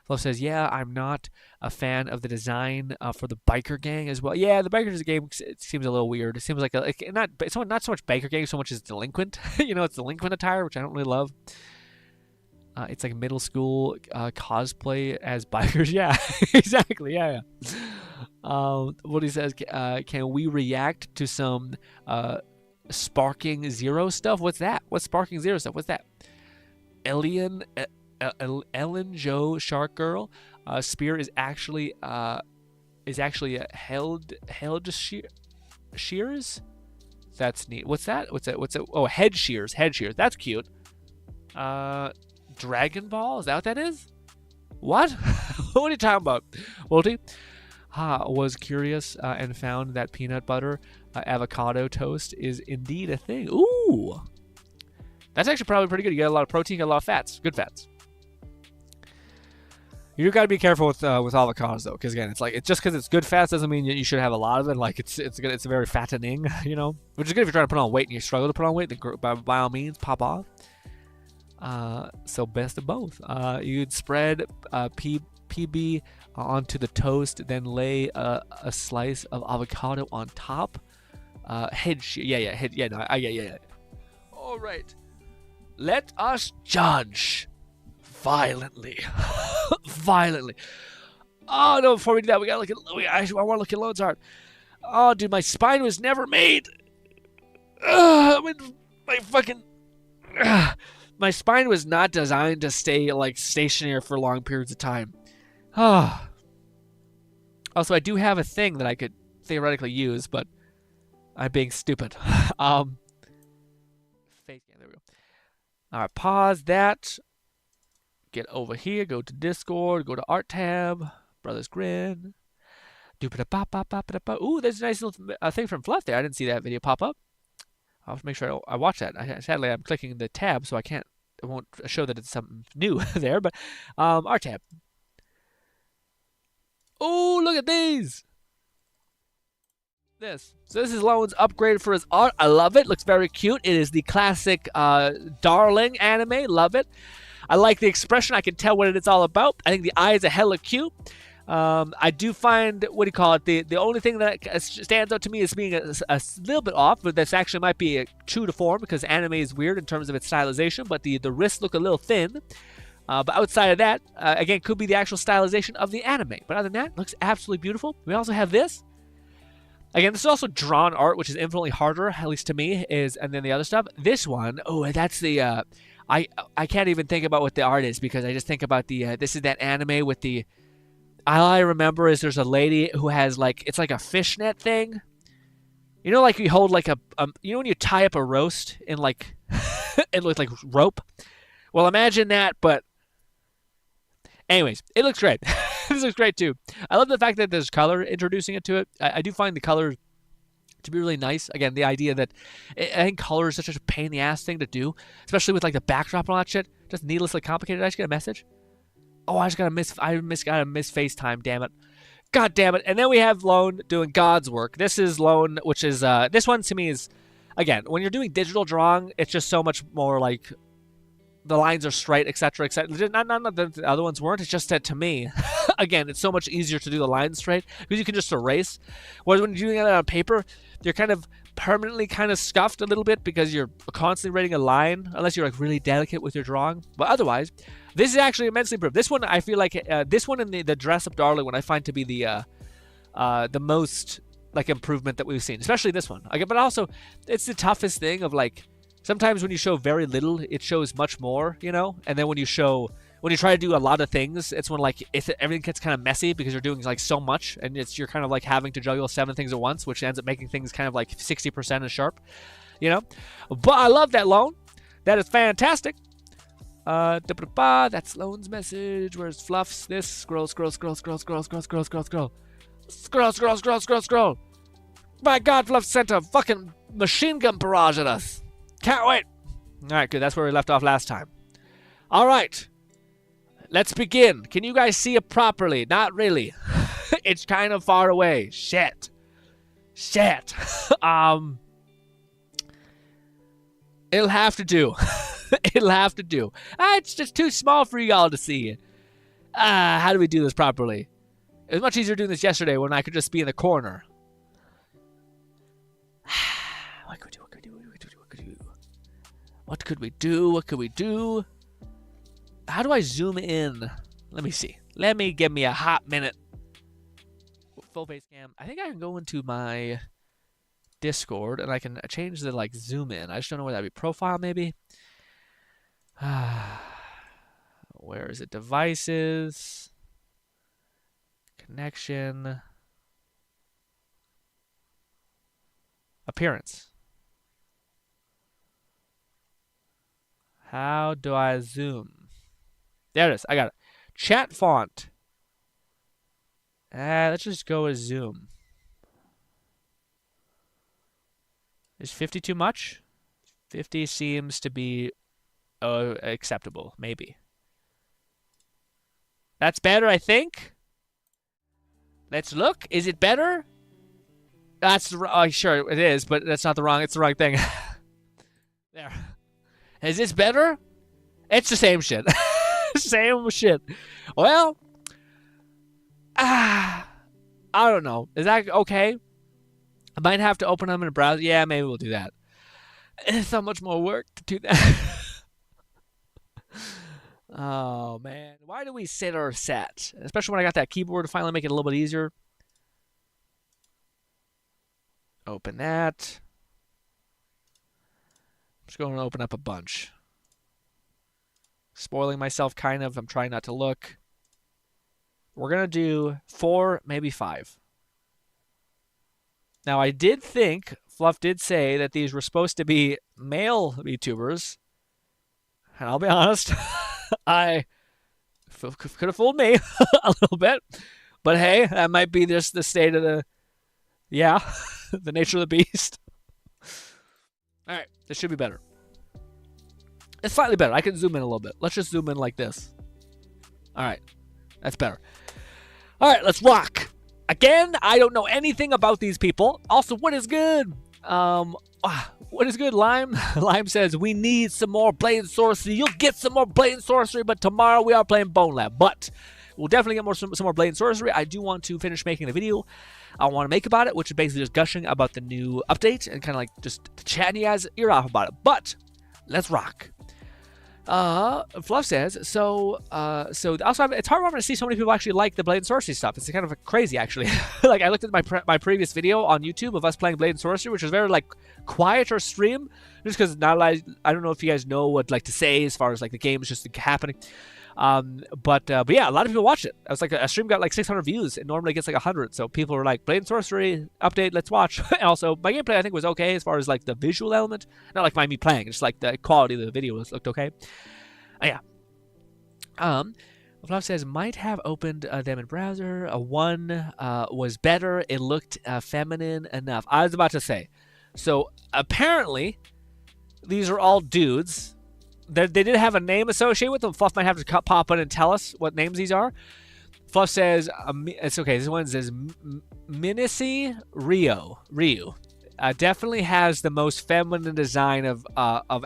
Fluff says, yeah, I'm not a fan of the design for the biker gang as well. Yeah, the bikers game, it seems a little weird. It seems like not so much biker gang so much as delinquent. It's delinquent attire, which I don't really love. It's like middle school cosplay as bikers. Yeah, exactly. Yeah. What he says, can we react to some Sparking Zero stuff? What's that? What's Sparking Zero stuff? What's that? Ellen Joe Shark Girl. Spear is actually a held shears. That's neat. What's that? Oh, head shears. That's cute. Dragon Ball. Is that what that is? What? What are you talking about, Wolty? Was curious and found that peanut butter avocado toast is indeed a thing. Ooh, that's actually probably pretty good. You get a lot of protein, got a lot of fats, good fats. You gotta be careful with avocados though, because again, it's just because it's good fats doesn't mean you should have a lot of it. Like it's very fattening, which is good if you're trying to put on weight and you struggle to put on weight. Then by all means, pop off. So best of both. You'd spread PB onto the toast, then lay a slice of avocado on top. Yeah. All right, let us judge violently. Oh no! Before we do that, we gotta look at. I want to look at Lone's art. Oh, dude, my spine was never made. My spine was not designed to stay like stationary for long periods of time. Also, I do have a thing that I could theoretically use, but I'm being stupid. Face cam. There we go. All right, pause that. Get over here. Go to Discord. Go to Art tab. Brothers Grin. Ooh, there's a nice little thing from Fluff there. I didn't see that video pop up. I'll have to make sure I watch that. Sadly, I'm clicking the tab, so I won't show that it's something new there. But Art tab. Oh, look at these. So this is Lone's upgrade for his art. I love it. Looks very cute. It is the classic Darling anime. Love it. I like the expression. I can tell what it's all about. I think the eyes are hella cute. I do find, what do you call it, the only thing that stands out to me as being a little bit off, but this actually might be true to form because anime is weird in terms of its stylization, but the wrists look a little thin. But outside of that, again, could be the actual stylization of the anime. But other than that, it looks absolutely beautiful. We also have this. Again, this is also drawn art, which is infinitely harder, at least to me, and then the other stuff. This one, oh, that's the, I can't even think about what the art is because I just think about this is that anime with the, all I remember is there's a lady who has it's like a fishnet thing. You know, like you hold like you know when you tie up a roast in like, with like rope? Well, imagine that, but anyways, it looks great. This looks great too. I love the fact that there's color introducing it to it. I do find the color to be really nice. Again, the idea that I think color is such a pain in the ass thing to do, especially with like the backdrop and all that shit. Just needlessly complicated. Did I just get a message? Oh, I gotta miss FaceTime, damn it. God damn it. And then we have Lone doing God's work. This is Lone, which is, this one to me is, again, when you're doing digital drawing, it's just so much more like, the lines are straight, etc., etc. Not that the other ones weren't. It's just that to me, again, it's so much easier to do the lines straight because you can just erase. Whereas when you're doing it on paper, you're kind of permanently kind of scuffed a little bit because you're constantly writing a line, unless you're like really delicate with your drawing. But otherwise, this is actually immensely improved. This one, I feel like, this one and the Dress Up Darling one, I find to be the most like improvement that we've seen, especially this one. Okay, but also, it's the toughest thing of like. Sometimes when you show very little, it shows much more, you know? And then when you try to do a lot of things, it's when like everything gets kind of messy because you're doing like so much and you're kind of like having to juggle 7 things at once, which ends up making things kind of like 60% as sharp, you know? But I love that, Lone. That is fantastic. That's Lone's message. Where's Fluff's? This scroll. Scroll. My God, Fluff sent a fucking machine gun barrage at us. Can't wait. All right, good. That's where we left off last time. All right. Let's begin. Can you guys see it properly? Not really. It's kind of far away. Shit. It'll have to do. It'll have to do. It's just too small for y'all to see. How do we do this properly? It was much easier doing this yesterday when I could just be in the corner. What could we do? How do I zoom in? Let me see. Give me a hot minute. Full face cam. I think I can go into my Discord and I can change the like zoom in. I just don't know where that'd be. Profile maybe? Where is it? Devices. Connection. Appearance. How do I zoom? There it is. I got it. Chat font. Let's just go with zoom. Is 50 too much? 50 seems to be acceptable. Maybe. That's better, I think. Let's look. Is it better? That's sure it is, but that's not the wrong. It's the wrong thing. There. Is this better? It's the same shit. Same shit. Well, I don't know. Is that okay? I might have to open them in a browser. Yeah, maybe we'll do that. It's so much more work to do that. Oh, man. Why do we sit or set? Especially when I got that keyboard to finally make it a little bit easier. Open that. I'm just going to open up a bunch. Spoiling myself, kind of. I'm trying not to look. We're going to do 4, maybe 5. Now, I did think, Fluff did say that these were supposed to be male VTubers. And I'll be honest, I could have fooled me a little bit. But hey, that might be just the state of the, the nature of the beast. All right, this should be better. It's slightly better. I can zoom in a little bit. Let's just zoom in like this. All right, that's better. All right, let's rock. Again, I don't know anything about these people. Also, what is good? What is good, Lime? Lime says, we need some more Blade Sorcery. You'll get some more Blade Sorcery, but tomorrow we are playing Bone Lab. But We'll definitely get some more Blade and Sorcery. I do want to finish making the video I want to make about it, which is basically just gushing about the new update and kind of like just chatting you guys' ear off about it. But let's rock. Fluff says, so also it's hard for me to see so many people actually like the Blade and Sorcery stuff. It's kind of crazy, actually. Like, I looked at my previous video on YouTube of us playing Blade and Sorcery, which was very, like, quieter stream, just because I don't know if you guys know what, like, to say as far as, like, the game is just happening. But yeah, a lot of people watched it. I was like, a stream got like 600 views. It normally gets like 100. So people were like, Blade and Sorcery update, let's watch. And also, my gameplay I think was okay as far as like the visual element. Not like me playing, just like the quality of the video looked okay. Yeah. Fluff says, might have opened them in browser. One was better. It looked feminine enough. I was about to say. So apparently, these are all dudes. They did have a name associated with them. Fluff might have to pop in and tell us what names these are. Fluff says, it's okay. This one says Minisi Ryu. Definitely has the most feminine design of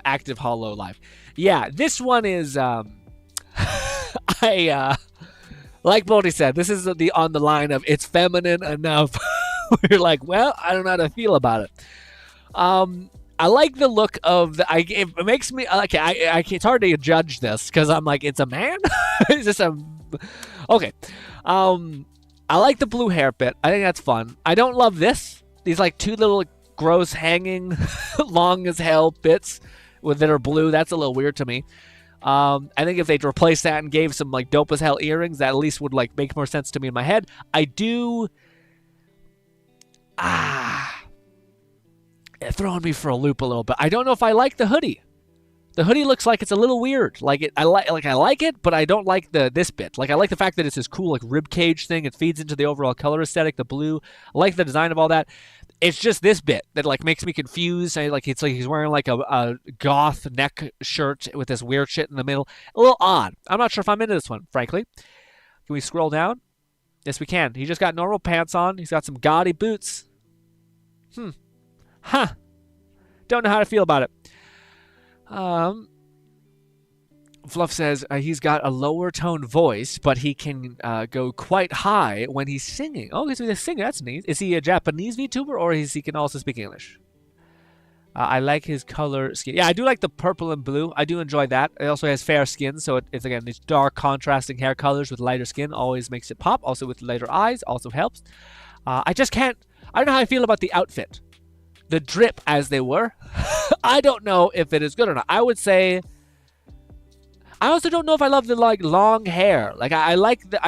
active Hololive. Yeah, this one is. Like Boldy said, this is on the line of it's feminine enough. We're like, well, I don't know how to feel about it. I like the look of the. It makes me okay. It's hard to judge this because I'm like, it's a man. Is this a? Okay. I like the blue hair bit. I think that's fun. I don't love this. These like two little gross hanging, long as hell bits that are blue. That's a little weird to me. I think if they'd replace that and gave some like dope as hell earrings, that at least would like make more sense to me in my head. I do. It's throwing me for a loop a little bit. I don't know if I like the hoodie. The hoodie looks like it's a little weird. I like it, but I don't like this bit. Like, I like the fact that it's this cool like rib cage thing. It feeds into the overall color aesthetic, the blue. I like the design of all that. It's just this bit that like makes me confused. It's like he's wearing like a goth neck shirt with this weird shit in the middle. A little odd. I'm not sure if I'm into this one, frankly. Can we scroll down? Yes, we can. He just got normal pants on. He's got some gaudy boots. Huh. Don't know how to feel about it. Fluff says he's got a lower tone voice, but he can go quite high when he's singing. Oh, he's a singer. That's neat. Is he a Japanese VTuber, or he can also speak English? I like his color scheme. Yeah, I do like the purple and blue. I do enjoy that. It also has fair skin, so it's again these dark contrasting hair colors with lighter skin always makes it pop. Also with lighter eyes also helps. I just can't. I don't know how I feel about the outfit. The drip, as they were. I don't know if it is good or not. I would say. I also don't know if I love the like long hair. Like I like the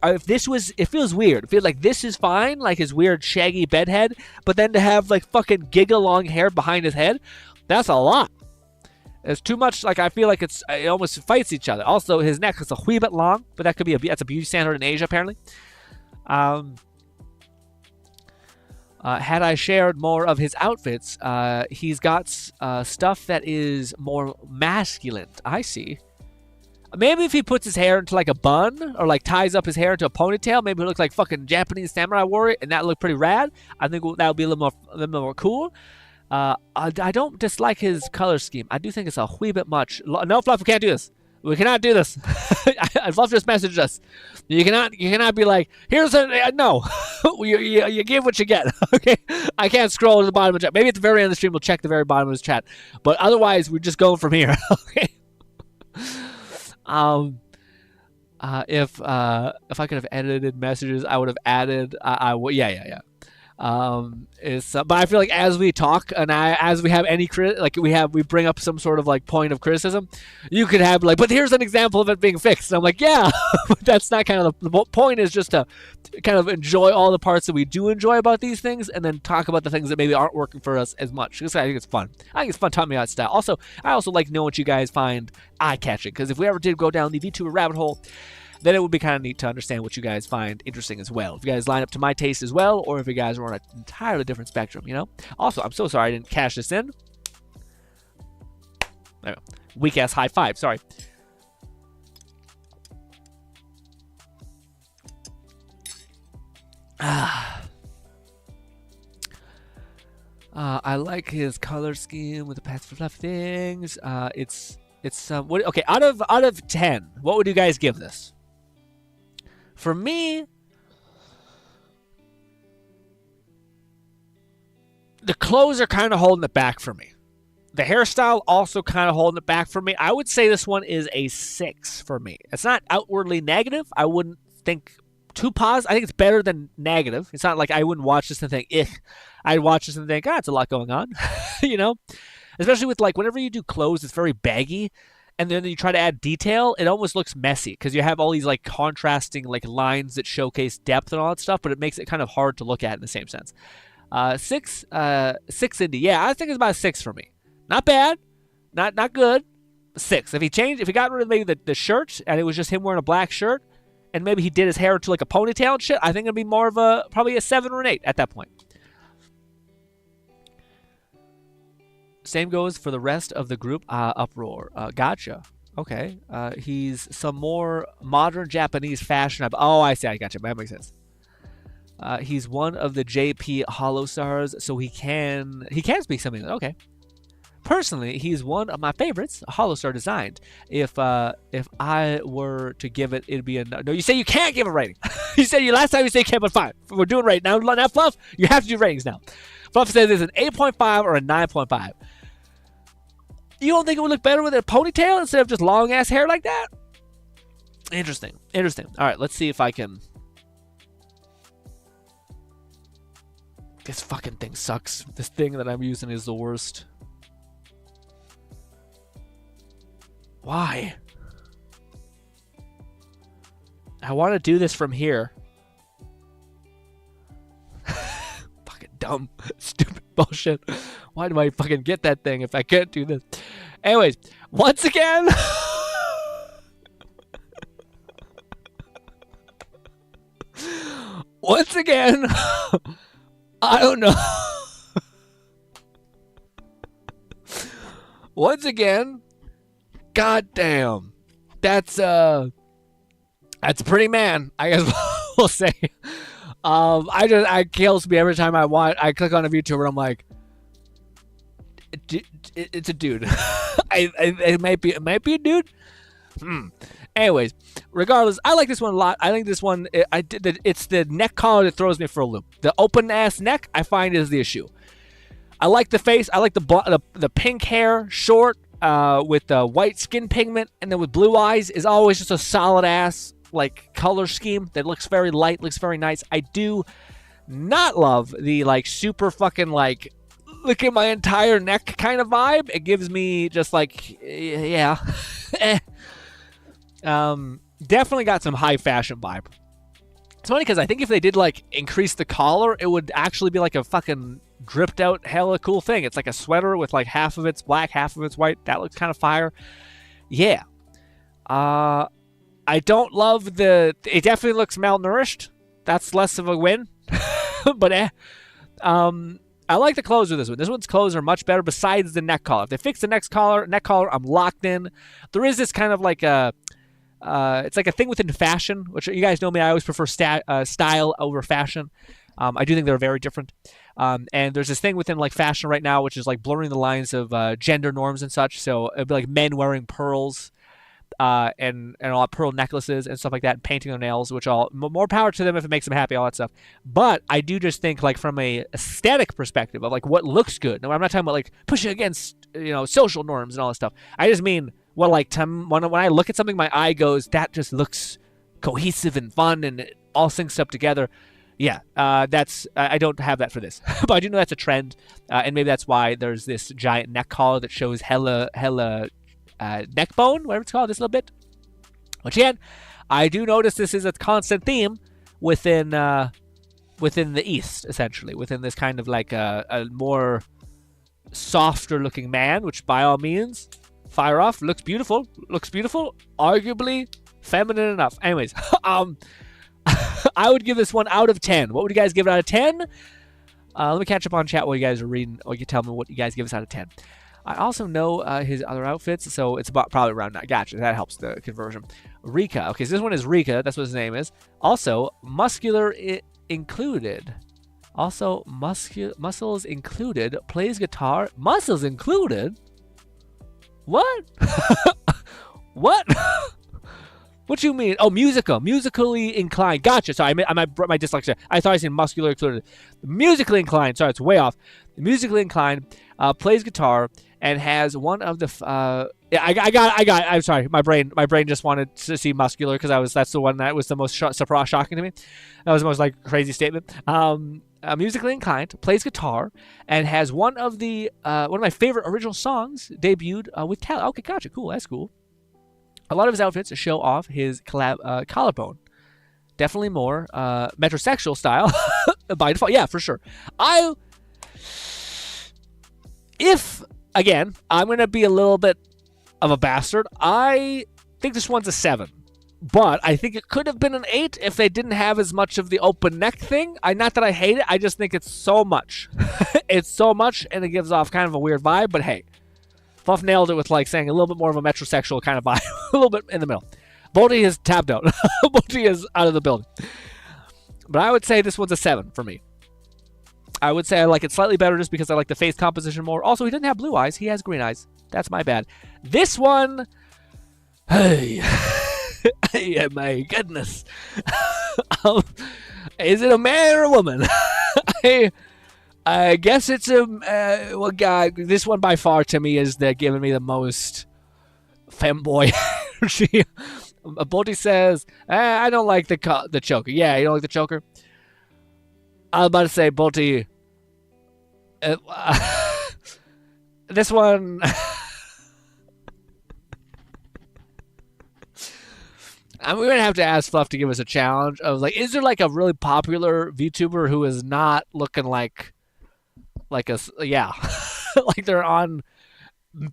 if this was, it feels weird. It feels like this is fine, like his weird shaggy bedhead, but then to have like fucking giga long hair behind his head, that's a lot. It's too much. Like I feel like it almost fights each other. Also, his neck is a wee bit long, but that could be that's a beauty standard in Asia apparently. Had I shared more of his outfits, he's got stuff that is more masculine. I see. Maybe if he puts his hair into like a bun or like ties up his hair into a ponytail, maybe he'll look like fucking Japanese samurai warrior, and that look pretty rad. I think that would be a little more cool. I don't dislike his color scheme. I do think it's a wee bit much. No, Fluff, we can't do this. We cannot do this. Fluff just messaged us. You cannot be like, here's a no. you give what you get. Okay, I can't scroll to the bottom of the chat. Maybe at the very end of the stream we'll check the very bottom of his chat, but otherwise we're just going from here. Okay. If I could have edited messages, I would have added. Yeah. But I feel like as we talk and as we have any we bring up some sort of like point of criticism, you could have like, but here's an example of it being fixed. And I'm like, yeah, but that's not kind of the point. Is just to kind of enjoy all the parts that we do enjoy about these things, and then talk about the things that maybe aren't working for us as much. Because I think it's fun. I think it's fun talking about style. Also, I also like knowing what you guys find eye-catching, because if we ever did go down the VTuber rabbit hole, then it would be kind of neat to understand what you guys find interesting as well. If you guys line up to my taste as well, or if you guys are on an entirely different spectrum, you know? Also, I'm so sorry I didn't cash this in. There we go. Weak-ass high five, sorry. I like his color scheme with the past for fluff things. It's okay, out of 10, what would you guys give this? For me, the clothes are kind of holding it back for me. The hairstyle also kind of holding it back for me. I would say this one is a 6 for me. It's not outwardly negative. I wouldn't think too positive. I think it's better than negative. It's not like I wouldn't watch this and think, I'd watch this and think, it's a lot going on. You know? Especially with, like, whenever you do clothes, it's very baggy. And then you try to add detail, it almost looks messy because you have all these, like, contrasting, like, lines that showcase depth and all that stuff, but it makes it kind of hard to look at in the same sense. 6 indie. Yeah, I think it's about a 6 for me. Not bad, not good. 6. If he got rid of maybe the shirt and it was just him wearing a black shirt, and maybe he did his hair to like a ponytail and shit, I think it'd be more of probably a 7 or an 8 at that point. Same goes for the rest of the group. Uproar. Gotcha. Okay. He's some more modern Japanese fashion. Oh, I see. I gotcha. That makes sense. He's one of the JP Hollow Stars, so he can speak something. Okay. Personally, he's one of my favorites, Hollow Star designed. If I were to give it, it'd be a no. You say you can't give a rating. You said last time you said you can't, but fine. We're doing right now. Now, Fluff, you have to do ratings now. Fluff says it's an 8.5 or a 9.5. You don't think it would look better with a ponytail instead of just long ass hair like that? Interesting. All right, let's see if I can. This fucking thing sucks. This thing that I'm using is the worst. Why? I want to do this from here. Fucking dumb, stupid bullshit. Why do I fucking get that thing if I can't do this? Anyways, once again. Once again. I don't know. Once again. God damn. That's a pretty man, I guess we'll say. It kills me every time I click on a VTuber. I'm like, it's a dude. It might be a dude. Anyways, regardless, I like this one a lot. I think this one, it's the neck collar that throws me for a loop. The open ass neck, I find, is the issue. I like the face. I like the pink hair, short, with the white skin pigment, and then with blue eyes is always just a solid ass like color scheme that looks very light, looks very nice. I do not love the like super fucking like look at my entire neck kind of vibe. It gives me just like yeah. Definitely got some high fashion vibe. It's funny because I think if they did like increase the collar, it would actually be like a fucking dripped out hella cool thing. It's like a sweater with like half of it's black, half of it's white. That looks kind of fire. Yeah. I don't love it definitely looks malnourished. That's less of a win. But I like the clothes with this one. This one's clothes are much better besides the neck collar. If they fix the neck collar, I'm locked in. There is this kind of like it's like a thing within fashion, which you guys know me. I always prefer style over fashion. I do think they're very different. And there's this thing within like fashion right now, which is like blurring the lines of gender norms and such. So it'd be like men wearing pearls, and all pearl necklaces and stuff like that, and painting their nails, which all more power to them if it makes them happy, all that stuff. But I do just think like from a aesthetic perspective of like what looks good. No, I'm not talking about like pushing against social norms and all that stuff. I just mean when I look at something, my eye goes, that just looks cohesive and fun and it all syncs up together. Yeah, I don't have that for this, but I do know that's a trend, and maybe that's why there's this giant neck collar that shows hella neck bone, whatever it's called, this little bit. Which again, I do notice this is a constant theme within the East, essentially, within this kind of like a more softer looking man, which by all means, fire off, looks beautiful, arguably feminine enough. Anyways, I would give this one out of 10. What would you guys give it out of 10? Let me catch up on chat while you guys are reading, or you can tell me what you guys give us out of 10. I also know his other outfits, so it's probably around 9. Gotcha, that helps the conversion. Rika. Okay, so this one is Rika. That's what his name is. Also, muscular included. Also, muscles included. Plays guitar. Muscles included? What? What? What you mean? Oh, musically inclined. Gotcha. Sorry, my dyslexia. I thought I said muscular included. Musically inclined. Sorry, it's way off. Musically inclined, plays guitar and has one of the. Yeah, I got. I'm sorry. My brain just wanted to see muscular because that's the one that was the most shocking to me. That was the most like crazy statement. Musically inclined, plays guitar, and has one of my favorite original songs debuted with talent. Okay, gotcha. Cool. That's cool. A lot of his outfits show off his collarbone. Definitely more metrosexual style by default. Yeah, for sure. If, again, I'm going to be a little bit of a bastard, I think this one's a 7. But I think it could have been an 8 if they didn't have as much of the open neck thing. Not that I hate it, I just think it's so much. It's so much, and it gives off kind of a weird vibe, but hey. Fluff nailed it with like saying a little bit more of a metrosexual kind of vibe. A little bit in the middle. Bolty is tapped out. Bolty is out of the building. But I would say this one's a 7 for me. I would say I like it slightly better just because I like the face composition more. Also, he doesn't have blue eyes. He has green eyes. That's my bad. This one... Hey. Hey, my goodness. Is it a man or a woman? I guess it's well, God, this one by far to me is giving me the most femboy energy. Bolty says, I don't like the choker. Yeah, you don't like the choker? I was about to say, Bolty, this one... we're going to have to ask Fluff to give us a challenge of, like, is there, like, a really popular VTuber who is not looking like like they're on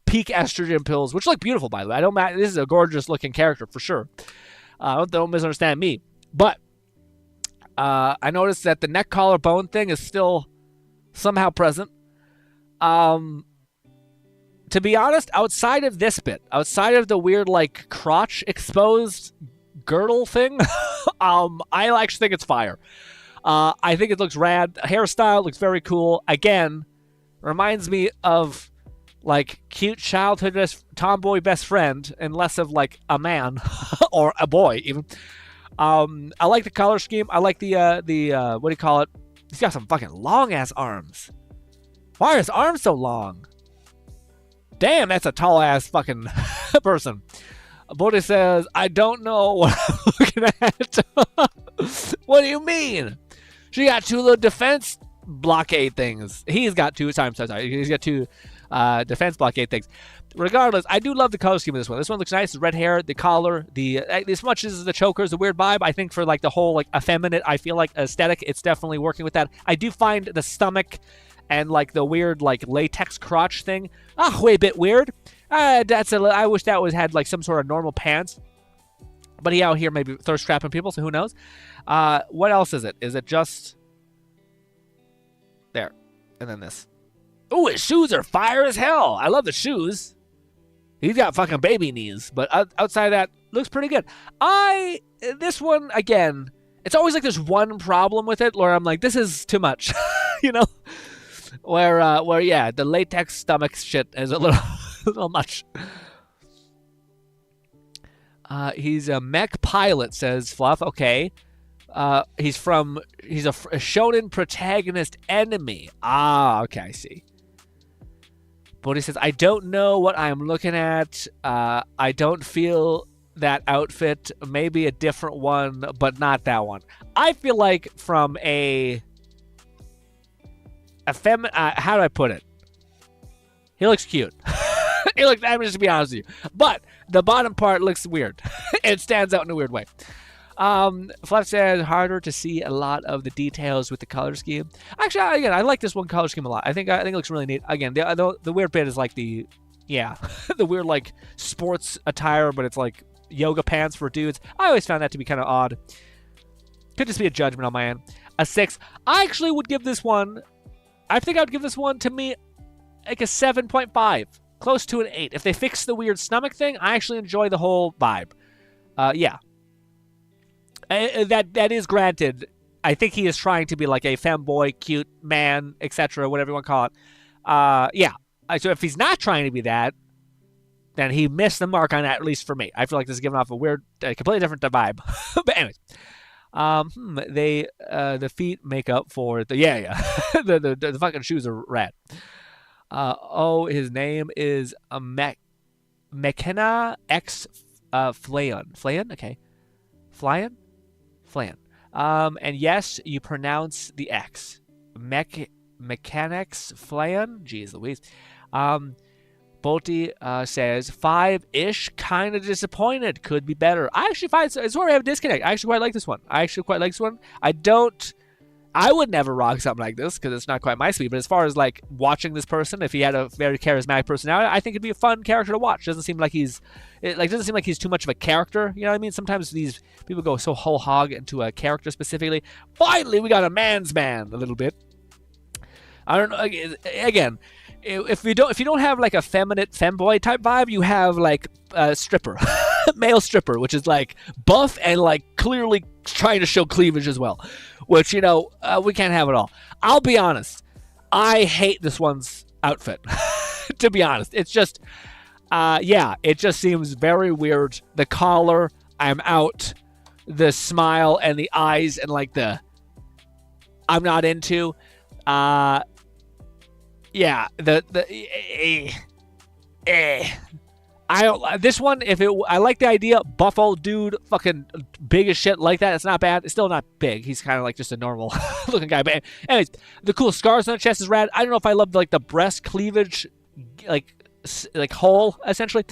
peak estrogen pills, which look beautiful, by the way. This is a gorgeous looking character for sure. Don't misunderstand me. But I noticed that the neck collar bone thing is still somehow present. To be honest, outside of this bit, outside of the weird like crotch exposed girdle thing, I actually think it's fire. I think it looks rad. Hairstyle looks very cool. Again, reminds me of like cute childhood tomboy best friend and less of like a man or a boy even. I like the color scheme. I like the what do you call it? He's got some fucking long ass arms. Why are his arms so long? Damn, that's a tall ass fucking person. Bodhi says, I don't know what I'm looking at. What do you mean? She got 2 little defense blockade things. He's got 2 times. Sorry. He's got 2 defense blockade things. Regardless, I do love the color scheme of this one. This one looks nice. The red hair, the collar, as much as the choker is a weird vibe, I think for like the whole like effeminate, I feel like aesthetic, it's definitely working with that. I do find the stomach and like the weird like latex crotch thing, way a bit weird. I wish that had like some sort of normal pants. But he out here maybe thirst trapping people, so who knows? What else is it? Is it just there, and then this? Oh, his shoes are fire as hell. I love the shoes. He's got fucking baby knees, but outside of that, looks pretty good. This one again, it's always like there's one problem with it where I'm like, this is too much, you know. Where yeah, the latex stomach shit is a little much. He's a mech pilot, says Fluff. Okay. He's a shonen protagonist enemy. Okay, I see. But he says, I don't know what I'm looking at. I don't feel that outfit. Maybe a different one, but not that one. I feel like from how do I put it? He looks cute. He looks, I'm just to be honest with you. But the bottom part looks weird. It stands out in a weird way. Fluff says harder to see a lot of the details with the color scheme. Actually, again, I like this one color scheme a lot. I think it looks really neat. Again, the weird bit is like the weird like sports attire, but it's like yoga pants for dudes. I always found that to be kind of odd. Could just be a judgment on my end. A 6. I actually would give this one. I think I would give this one to me like a 7.5. Close to an 8. If they fix the weird stomach thing, I actually enjoy the whole vibe. Yeah. That is granted. I think he is trying to be like a femboy, cute man, etc., whatever you want to call it. Yeah. So if he's not trying to be that, then he missed the mark on that, at least for me. I feel like this is giving off a weird, completely different vibe. But anyways, the feet make up for the the fucking shoes are rad. His name is McKenna X Flayon. Flayon, okay, Flyan, Flayon. And yes, you pronounce the X. Mechanics Flayon. Jeez Louise. Bolty says 5-ish, kind of disappointed. Could be better. I actually find it's where we have a disconnect. I actually quite like this one. I would never rock something like this because it's not quite my speed. But as far as like watching this person, if he had a very charismatic personality, I think it'd be a fun character to watch. Doesn't seem like he's too much of a character. You know what I mean? Sometimes these people go so whole hog into a character specifically. Finally, we got a man's man a little bit. I don't know. Again, if you don't have like a feminine femboy type vibe, you have like a stripper, male stripper, which is like buff and like clearly trying to show cleavage as well. Which, we can't have it all. I'll be honest. I hate this one's outfit. To be honest. It's just, it just seems very weird. The collar, I'm out. The smile and the eyes and like I'm not into. I don't. This one, I like the idea. Buff old dude, fucking big as shit like that. It's not bad. It's still not big. He's kind of like just a normal looking guy. But anyways, the cool scars on the chest is rad. I don't know if I love like the breast cleavage, like hole essentially.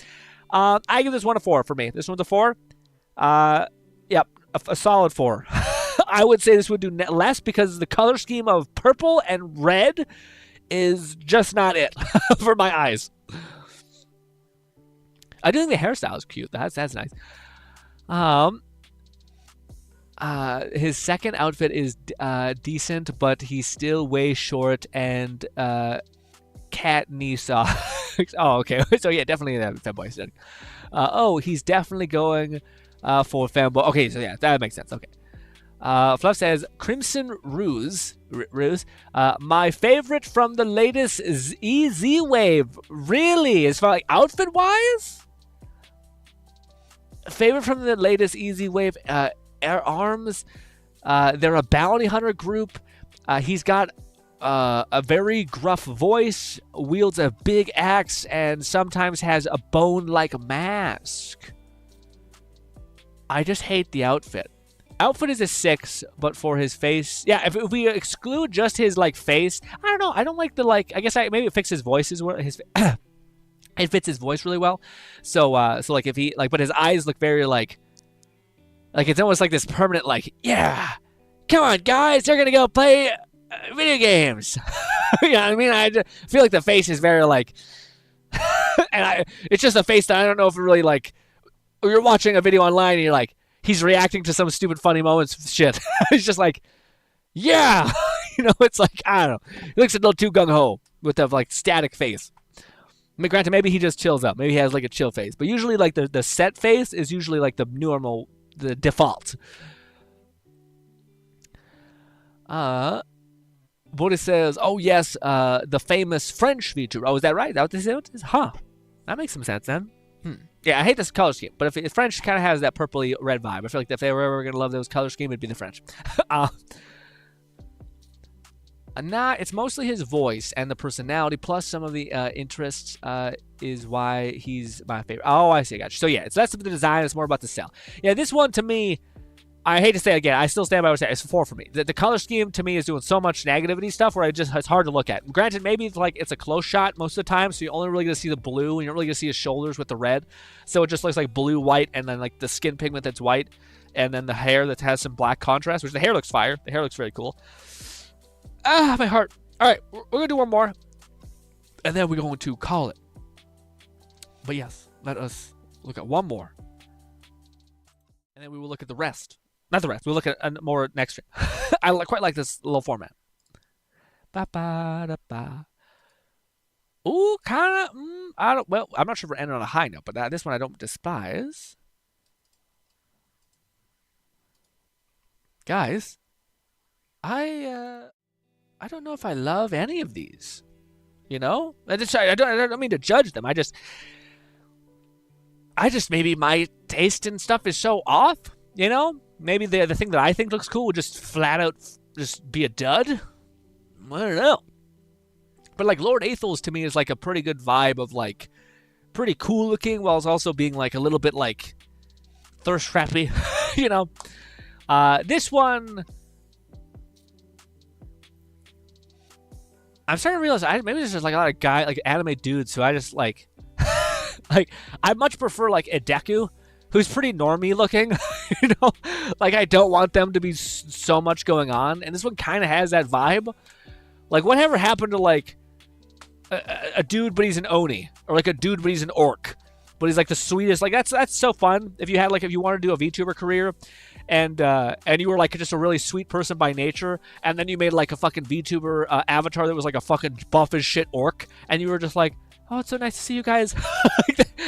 I give this one a 4 for me. This one's a 4. Yep, a solid 4. I would say this would do less because the color scheme of purple and red is just not it for my eyes. I do think the hairstyle is cute. That's nice. His second outfit is decent, but he's still way short and cat knee socks. Oh, okay. So yeah, definitely that fanboy aesthetic. He's definitely going for fanboy. Okay, so yeah, that makes sense. Okay. Fluff says Crimson Ruse. My favorite from the latest EZ Wave. Really? As far like outfit wise? Favorite from the latest EZ Wave, Air Arms. They're a bounty hunter group. He's got a very gruff voice, wields a big axe, and sometimes has a bone-like mask. I just hate the outfit. Outfit is a 6, but for his face, yeah. If we exclude just his like face, I don't know. I don't like the like. I guess maybe it fixes his voice as well. It fits his voice really well. So like if he like, but his eyes look very like it's almost like this permanent like, yeah, come on guys, they're gonna go play video games. You know what I mean? I just feel like the face is very like, and it's just a face that I don't know if it really like. You're watching a video online and you're like, he's reacting to some stupid funny moments shit. He's just like, yeah, it's like I don't know. He looks a little too gung ho with the like static face. I mean, granted, maybe he just chills out. Maybe he has like a chill face. But usually like the set face is usually like the default. Boris says, oh yes, the famous French feature. Oh, is that right? Is that what this is? Huh. That makes some sense then. Yeah, I hate this color scheme. But if French kind of has that purpley red vibe. I feel like if they were ever going to love those color scheme, it'd be the French. Nah, it's mostly his voice and the personality, plus some of the interests is why he's my favorite. Oh, I see, gotcha. So yeah, it's less of the design, it's more about the sell. Yeah, this one to me, I hate to say it again, I still stand by what I say. It's 4 for me. The color scheme to me is doing so much negativity stuff where it's hard to look at. Granted, maybe it's a close shot most of the time, so you're only really going to see the blue, and you're not really going to see his shoulders with the red. So it just looks like blue, white, and then like the skin pigment that's white, and then the hair that has some black contrast, which the hair looks fire. The hair looks very cool. My heart. All right, we're going to do one more, and then we're going to call it. But yes, let us look at one more, and then we will look at the rest. Not the rest. We'll look at more next stream. I quite like this little format. Ba-ba-da-ba. Ooh, kind of. I'm not sure if we're ending on a high note, but this one I don't despise. Guys, I don't know if I love any of these. I don't mean to judge them. I just, maybe my taste in stuff is so off, you know? Maybe the thing that I think looks cool would just flat out just be a dud. I don't know. But like Lord Aethel's to me is like a pretty good vibe of like pretty cool looking while also being like a little bit like thirst trappy, you know? This one, I'm starting to realize maybe there's just like a lot of like anime dudes who I just like, like I much prefer like Edeku, who's pretty normie looking, you know? Like I don't want them to be so much going on, and this one kind of has that vibe. Like whatever happened to like a dude but he's an Oni, or like a dude but he's an orc, but he's like the sweetest. Like that's so fun. If you wanted to do a VTuber career, and you were like just a really sweet person by nature, and then you made like a fucking VTuber avatar that was like a fucking buff as shit orc, and you were just like, oh, it's so nice to see you guys.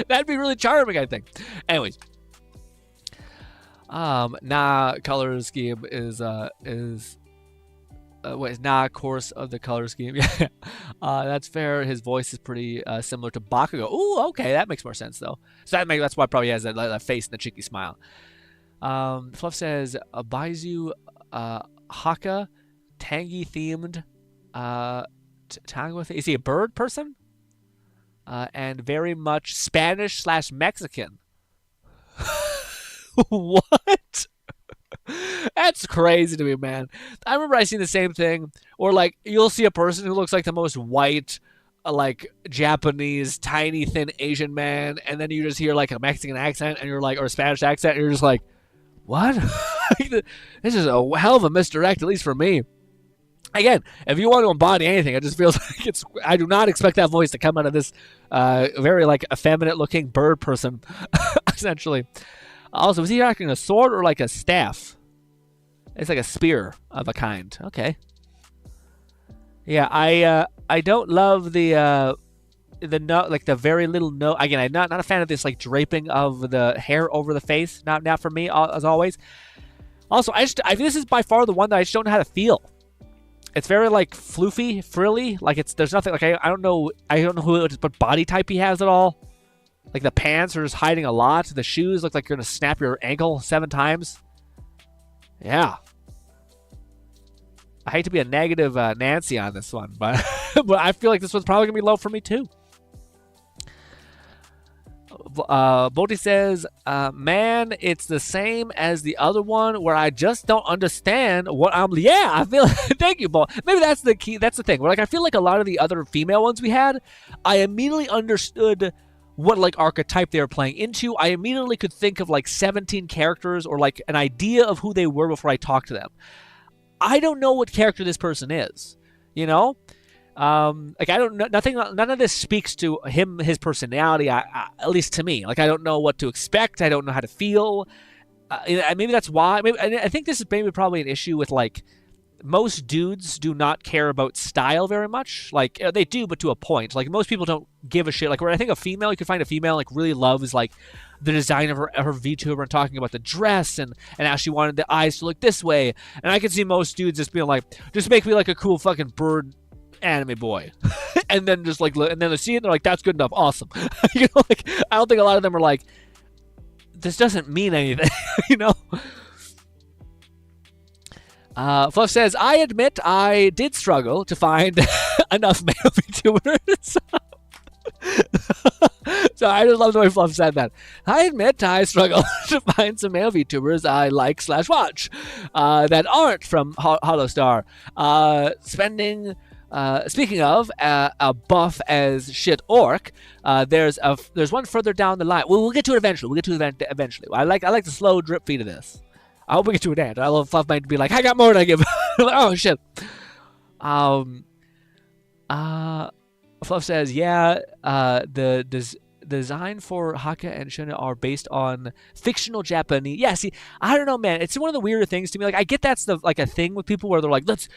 That'd be really charming, I think. Anyways, color scheme is course of the color scheme. Yeah, that's fair. His voice is pretty similar to Bakugo. Ooh, okay, that makes more sense though. So that's why probably he has that face and the cheeky smile. Fluff says Baizu Haka, tangy themed. Tango, is he a bird person? And very much Spanish / Mexican. What? That's crazy to me, man. I remember I seen the same thing, or like you'll see a person who looks like the most white, like Japanese, tiny, thin Asian man, and then you just hear like a Mexican accent, and you're like, or a Spanish accent, and you're just like, what? This is a hell of a misdirect, at least for me. Again, if you want to embody anything, it just feels like I do not expect that voice to come out of this very like effeminate looking bird person, essentially. Also, was he rocking a sword or like a staff? It's like a spear of a kind. Okay. Yeah, I don't love the no, like the very little no. Again, I'm not a fan of this like draping of the hair over the face. Not for me, as always. Also, this is by far the one that I just don't know how to feel. It's very like floofy, frilly. Like there's nothing like I don't know what body type he has at all. Like the pants are just hiding a lot. The shoes look like you're gonna snap your ankle 7 times. Yeah. I hate to be a negative Nancy on this one, but but I feel like this one's probably gonna be low for me too. Bodhi says, man, it's the same as the other one where I just don't understand what I'm. Yeah, I feel. Thank you, Bo. Maybe that's the key. That's the thing. Where like I feel like a lot of the other female ones we had, I immediately understood what like archetype they were playing into. I immediately could think of like 17 characters or like an idea of who they were before I talked to them. I don't know what character this person is, you know? Like I don't know, none of this speaks to him, his personality, at least to me. Like I don't know what to expect. I don't know how to feel. Maybe that's why. I think this is probably an issue with like most dudes do not care about style very much. Like they do, but to a point. Like most people don't give a shit. Like where I think a female, you can find a female like really loves like the design of her VTuber and talking about the dress and how she wanted the eyes to look this way. And I can see most dudes just being like, just make me like a cool fucking bird anime boy. And then just like, and then they see it and they're like, that's good enough, awesome. You know, like I don't think a lot of them are like, this doesn't mean anything. You know. Fluff says, I admit I did struggle to find enough male VTubers. So I just love the way Fluff said that. I admit I struggle to find some male VTubers I like / watch that aren't from Hollow-Star. Speaking of a buff as shit orc, there's one further down the line. We'll get to it eventually. I like the slow drip feed of this. I hope we get to it at. I love Fluff might be like, I got more to give. Oh shit. Fluff says, yeah, the design for Haka and Shuna are based on fictional Japanese. Yeah, see, I don't know, man. It's one of the weirder things to me. Like, I get that's like a thing with people where they're like, let's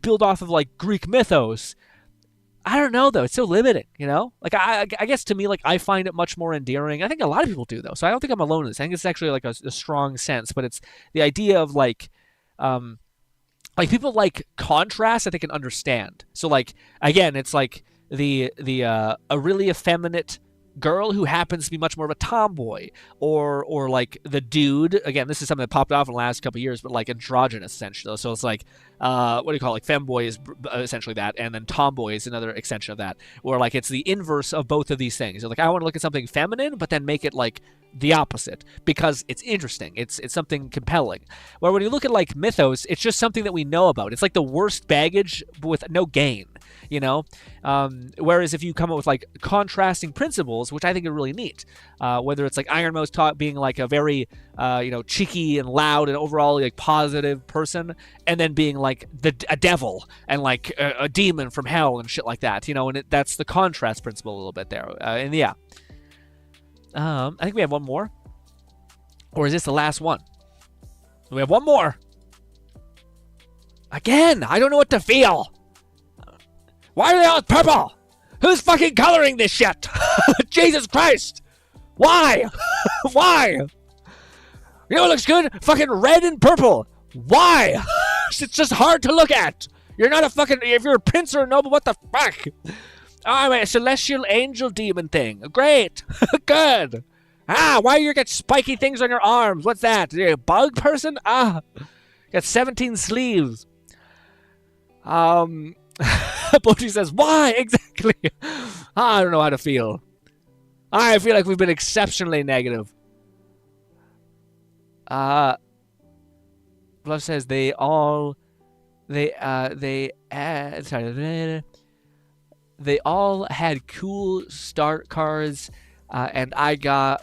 build off of like Greek mythos. I don't know though. It's so limiting, you know. Like I guess to me, like I find it much more endearing. I think a lot of people do though. So I don't think I'm alone in this. I think it's actually like a strong sense. But it's the idea of like people like contrast that they can understand. So like again, it's like the a really effeminate girl who happens to be much more of a tomboy, or like the dude. Again, this is something that popped off in the last couple of years, but like androgynous essentially. So it's like what do you call it? Like femboy is essentially that, and then tomboy is another extension of that, or like it's the inverse of both of these things. You're like, I want to look at something feminine, but then make it like the opposite because it's interesting. It's something compelling. Where when you look at like mythos, it's just something that we know about. It's like the worst baggage with no gain, you know. Whereas if you come up with like contrasting principles, which I think are really neat, whether it's like Ironmost taught being like a very cheeky and loud and overall like positive person, and then being like a devil and like a demon from hell and shit like that, and that's the contrast principle a little bit there. And yeah. I think we have one more. Or is this the last one? We have one more. Again, I don't know what to feel. Why are they all purple? Who's fucking coloring this shit? Jesus Christ. Why? Why? You know what looks good? Fucking red and purple. Why? It's just hard to look at. You're not a fucking... If you're a prince or a noble, what the fuck? Oh, wait, a celestial angel demon thing. Great. Good. Why you got spiky things on your arms? What's that? Are you a bug person? Got 17 sleeves. Boji says, why exactly? I don't know how to feel. I feel like we've been exceptionally negative. Bluff says they all had cool start cards, and I got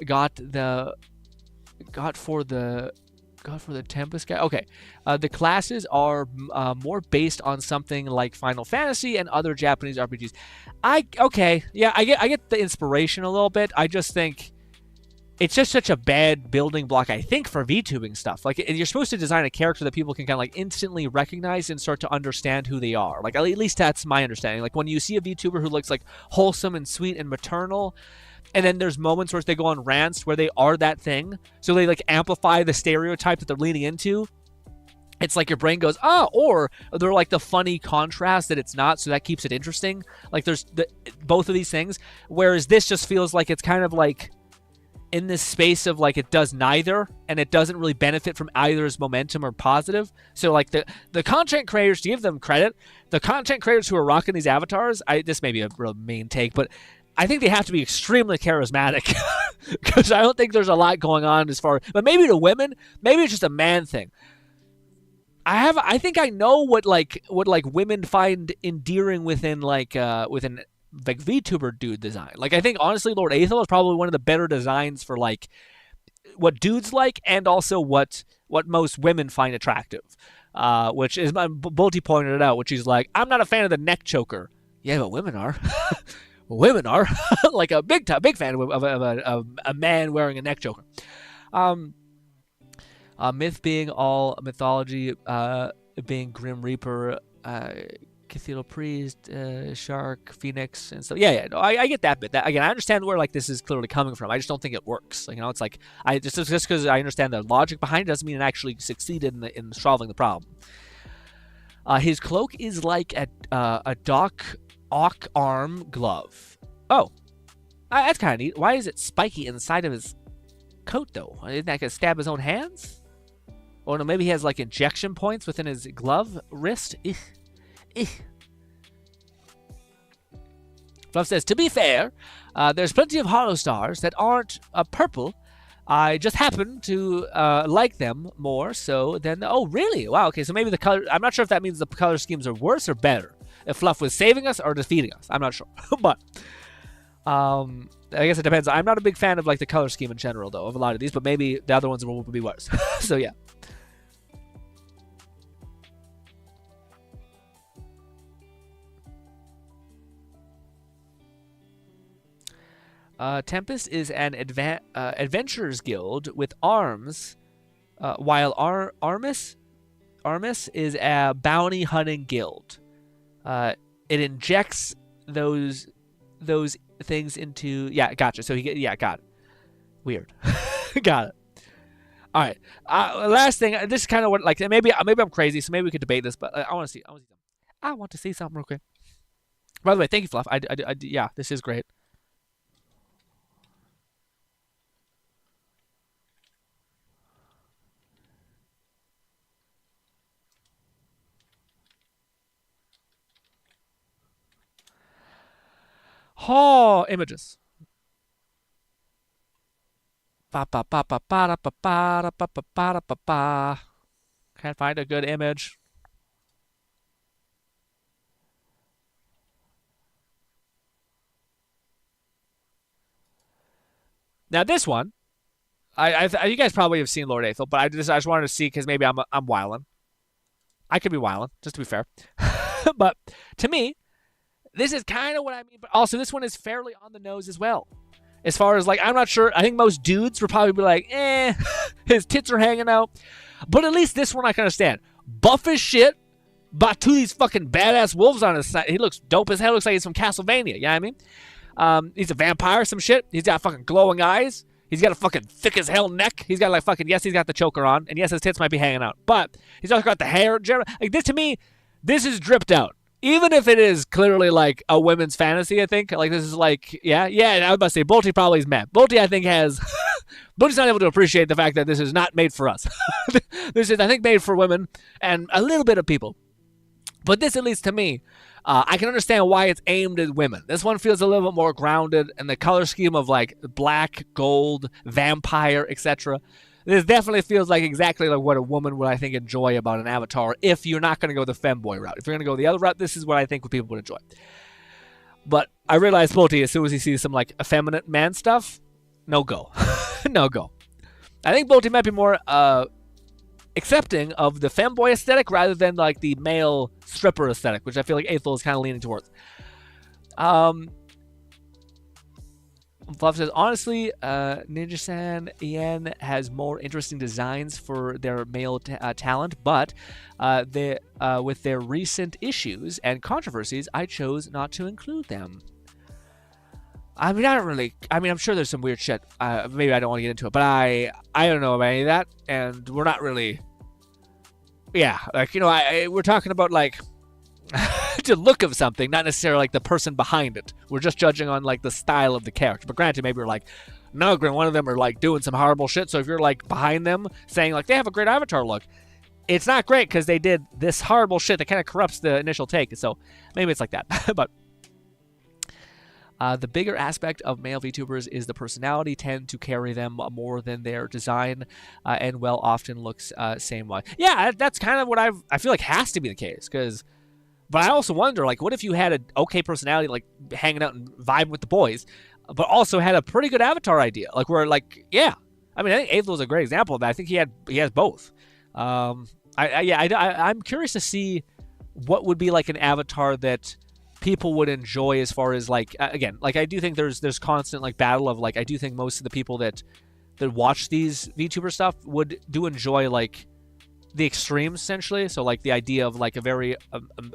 for the Tempest guy. Okay, the classes are more based on something like Final Fantasy and other Japanese RPGs. I get the inspiration a little bit. I just think it's just such a bad building block, I think, for VTubing stuff. Like, you're supposed to design a character that people can kind of like instantly recognize and start to understand who they are. Like, at least that's my understanding. Like, when you see a VTuber who looks like wholesome and sweet and maternal, and then there's moments where they go on rants where they are that thing, so they like amplify the stereotype that they're leaning into. It's like your brain goes, or they're like the funny contrast that it's not, so that keeps it interesting. Like, there's both of these things, whereas this just feels like it's kind of like in this space of like it does neither, and it doesn't really benefit from either's momentum or positive. So like the content creators, to give them credit, the content creators who are rocking these avatars, this may be a real main take, but I think they have to be extremely charismatic because I don't think there's a lot going on as far. But maybe to women, maybe it's just a man thing. I think I know what women find endearing within VTuber dude design. Like, I think honestly Lord Aethel is probably one of the better designs for like what dudes like, and also what most women find attractive. Which is, Bolty pointed it out, which he's like, I'm not a fan of the neck choker. Yeah, but women are. Women are. Like a big fan of a man wearing a neck choker. Myth being all mythology, being Grim Reaper, Cathedral Priest, Shark, Phoenix, and stuff. Yeah. No, I get that bit. That, again, I understand where like this is clearly coming from. I just don't think it works. Like, it's like just because I understand the logic behind it doesn't mean it actually succeeded in solving the problem. His cloak is like a Doc Ock arm glove. Oh, that's kind of neat. Why is it spiky inside of his coat though? Isn't that gonna stab his own hands? Or no, maybe he has like injection points within his glove wrist. Fluff says, to be fair, there's plenty of hollow stars that aren't purple. I just happen to like them more so than oh really? Wow, okay, so maybe the color, I'm not sure if that means the color schemes are worse or better. If Fluff was saving us or defeating us. I'm not sure. But I guess it depends. I'm not a big fan of like the color scheme in general though of a lot of these, but maybe the other ones will be worse. So yeah. Tempest is an adventurers guild with arms, while Armis is a bounty hunting guild. It injects those things into... Yeah, gotcha. So got it. Weird. Got it. All right. Last thing. This is kind of what, like, maybe I'm crazy, so maybe we could debate this, but I want to see something. I want to see something real quick. By the way, thank you, Fluff. Yeah, this is great. Oh, images. Ba ba ba ba ba ba ba ba ba ba ba ba. Can't find a good image. Now this one, you guys probably have seen Lord Aethel, but I just wanted to see because maybe I'm wilding. I could be wilding, just to be fair. But to me, this is kind of what I mean. But also, this one is fairly on the nose as well. As far as like, I'm not sure. I think most dudes would probably be like, his tits are hanging out. But at least this one I can understand. Buff as shit, but two of these fucking badass wolves on his side. He looks dope as hell. Looks like he's from Castlevania. You know what I mean? He's a vampire, some shit. He's got fucking glowing eyes. He's got a fucking thick as hell neck. He's got like fucking, yes, he's got the choker on. And yes, his tits might be hanging out. But he's also got the hair. Like this, to me, this is dripped out. Even if it is clearly like a women's fantasy, I think. Like this is like, yeah. I was about to say, Bolty probably is mad. Bolty, I think, has... Bolty's not able to appreciate the fact that this is not made for us. This is, I think, made for women and a little bit of people. But this, at least to me, I can understand why it's aimed at women. This one feels a little bit more grounded, and the color scheme of like black, gold, vampire, etc. This definitely feels like exactly like what a woman would, I think, enjoy about an avatar if you're not going to go the femboy route. If you're going to go the other route, this is what I think people would enjoy. But I realized Bolty, as soon as he sees some like effeminate man stuff, no go. No go. I think Bolty might be more accepting of the femboy aesthetic rather than like the male stripper aesthetic, which I feel like Aethel is kind of leaning towards. Fluff says, honestly, Ninja-san Ien has more interesting designs for their male talent, but with their recent issues and controversies, I chose not to include them. I mean, I don't really... I mean, I'm sure there's some weird shit. Maybe I don't want to get into it, but I don't know about any of that, and we're not really... Yeah, like, you know, we're talking about, like... the look of something, not necessarily like the person behind it. We're just judging on like the style of the character. But granted, maybe we're like, no, Grin, one of them are like doing some horrible shit. So if you're like behind them saying like they have a great avatar look, it's not great because they did this horrible shit that kind of corrupts the initial take. So maybe it's like that. But the bigger aspect of male VTubers is the personality tend to carry them more than their design, and well often looks same way. Yeah, that's kind of what I feel like has to be the case because. But I also wonder, like, what if you had an okay personality, like, hanging out and vibing with the boys, but also had a pretty good avatar idea? Like, where, like, yeah. I mean, I think Aethel is a great example of that. I think he has both. I'm curious to see what would be, like, an avatar that people would enjoy as far as, like, again, like, I do think there's constant, like, battle of, like, I do think most of the people that watch these VTuber stuff do enjoy, like, the extremes, essentially. So like the idea of like a very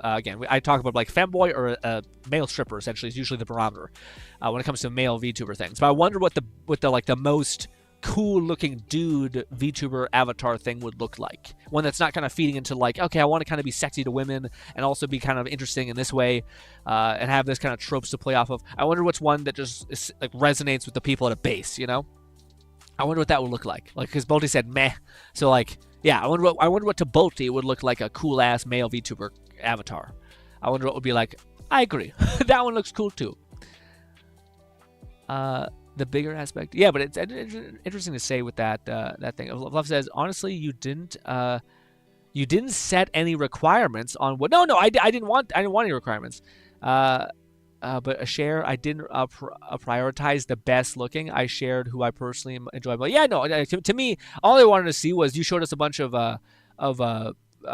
again, I talk about like femboy or a male stripper, essentially is usually the barometer when it comes to male VTuber things. But I wonder what the like the most cool looking dude VTuber avatar thing would look like. One that's not kind of feeding into like, okay, I want to kind of be sexy to women and also be kind of interesting in this way, and have this kind of tropes to play off of. I wonder what's one that just like resonates with the people at a base, you know? I wonder what that would look like. Like, because Bolty said meh, so like, yeah, I wonder what to Bolty would look like a cool ass male VTuber avatar. I wonder what would be like. I agree, that one looks cool too. The bigger aspect, yeah, but it's interesting to say with that thing. Love says, honestly, you didn't set any requirements on what. No, I didn't want any requirements. But a share, I didn't prioritize the best looking. I shared who I personally enjoy. But yeah, no, to me, all I wanted to see was you showed us a bunch of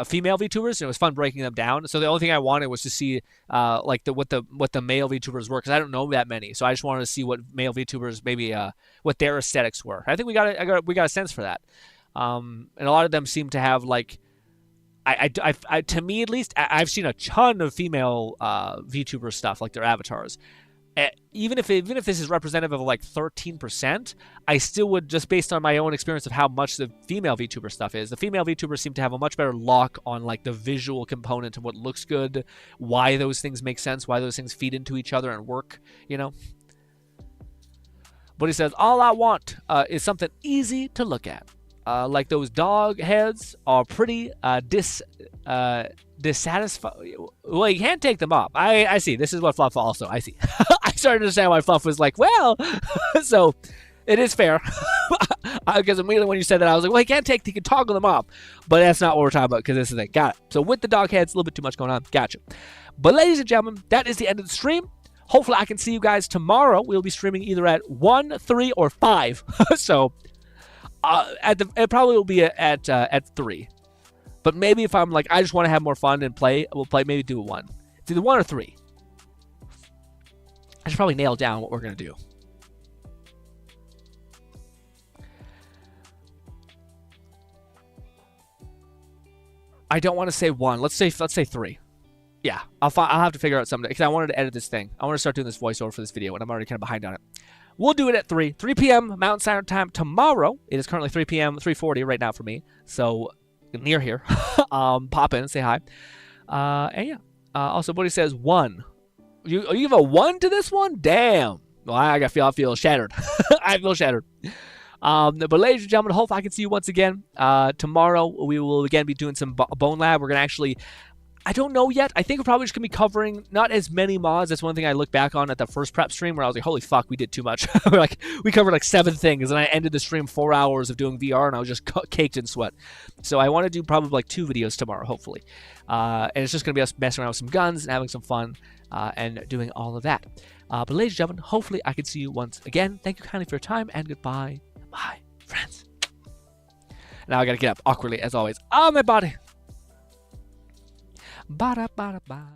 female VTubers, and it was fun breaking them down. So the only thing I wanted was to see like what the male VTubers were, because I don't know that many. So I just wanted to see what male VTubers maybe what their aesthetics were. I think we got a sense for that. And a lot of them seem to have like. I to me at least, I've seen a ton of female VTuber stuff, like their avatars. Even if this is representative of like 13%, I still would, just based on my own experience of how much the female VTuber stuff is, the female VTubers seem to have a much better lock on like the visual component of what looks good, why those things make sense, why those things feed into each other and work, you know? But he says, all I want is something easy to look at. like those dog heads are pretty dissatisfied. Well, you can't take them off. I see. This is what Fluff also. I see. I started to understand why Fluff was like, well, so it is fair. Because immediately when you said that, I was like, well, he can toggle them off. But that's not what we're talking about because this is the thing. Got it. So with the dog heads, a little bit too much going on. Gotcha. But ladies and gentlemen, that is the end of the stream. Hopefully I can see you guys tomorrow. We'll be streaming either at 1, 3, or 5. So it probably will be at 3. But maybe if I'm like, I just want to have more fun and play, we'll maybe do a 1. It's either 1 or 3. I should probably nail down what we're going to do. I don't want to say 1. Let's say 3. Yeah, I'll have to figure out something because I wanted to edit this thing. I want to start doing this voiceover for this video, and I'm already kind of behind on it. We'll do it at 3 p.m. Mountain Standard Time tomorrow. It is currently 3 p.m. 3:40 right now for me, so near here. Pop in, say hi, and yeah. Also, Buddy says 1. You give a 1 to this one? Damn. Well, I feel shattered. I feel shattered. But ladies and gentlemen, hopefully I can see you once again. Tomorrow we will again be doing some Bone Lab. We're gonna actually, I don't know yet. I think we're probably just gonna be covering not as many mods. That's one thing I look back on at the first prep stream where I was like, holy fuck, we did too much. we covered like 7 things, and I ended the stream 4 hours of doing VR, and I was just caked in sweat. So I want to do probably like 2 videos tomorrow, hopefully. And it's just gonna be us messing around with some guns and having some fun and doing all of that. But ladies and gentlemen, hopefully I can see you once again. Thank you kindly for your time, and goodbye. Bye, friends. Now I gotta get up awkwardly, as always. Oh, my body. Ba-da-ba-da-ba.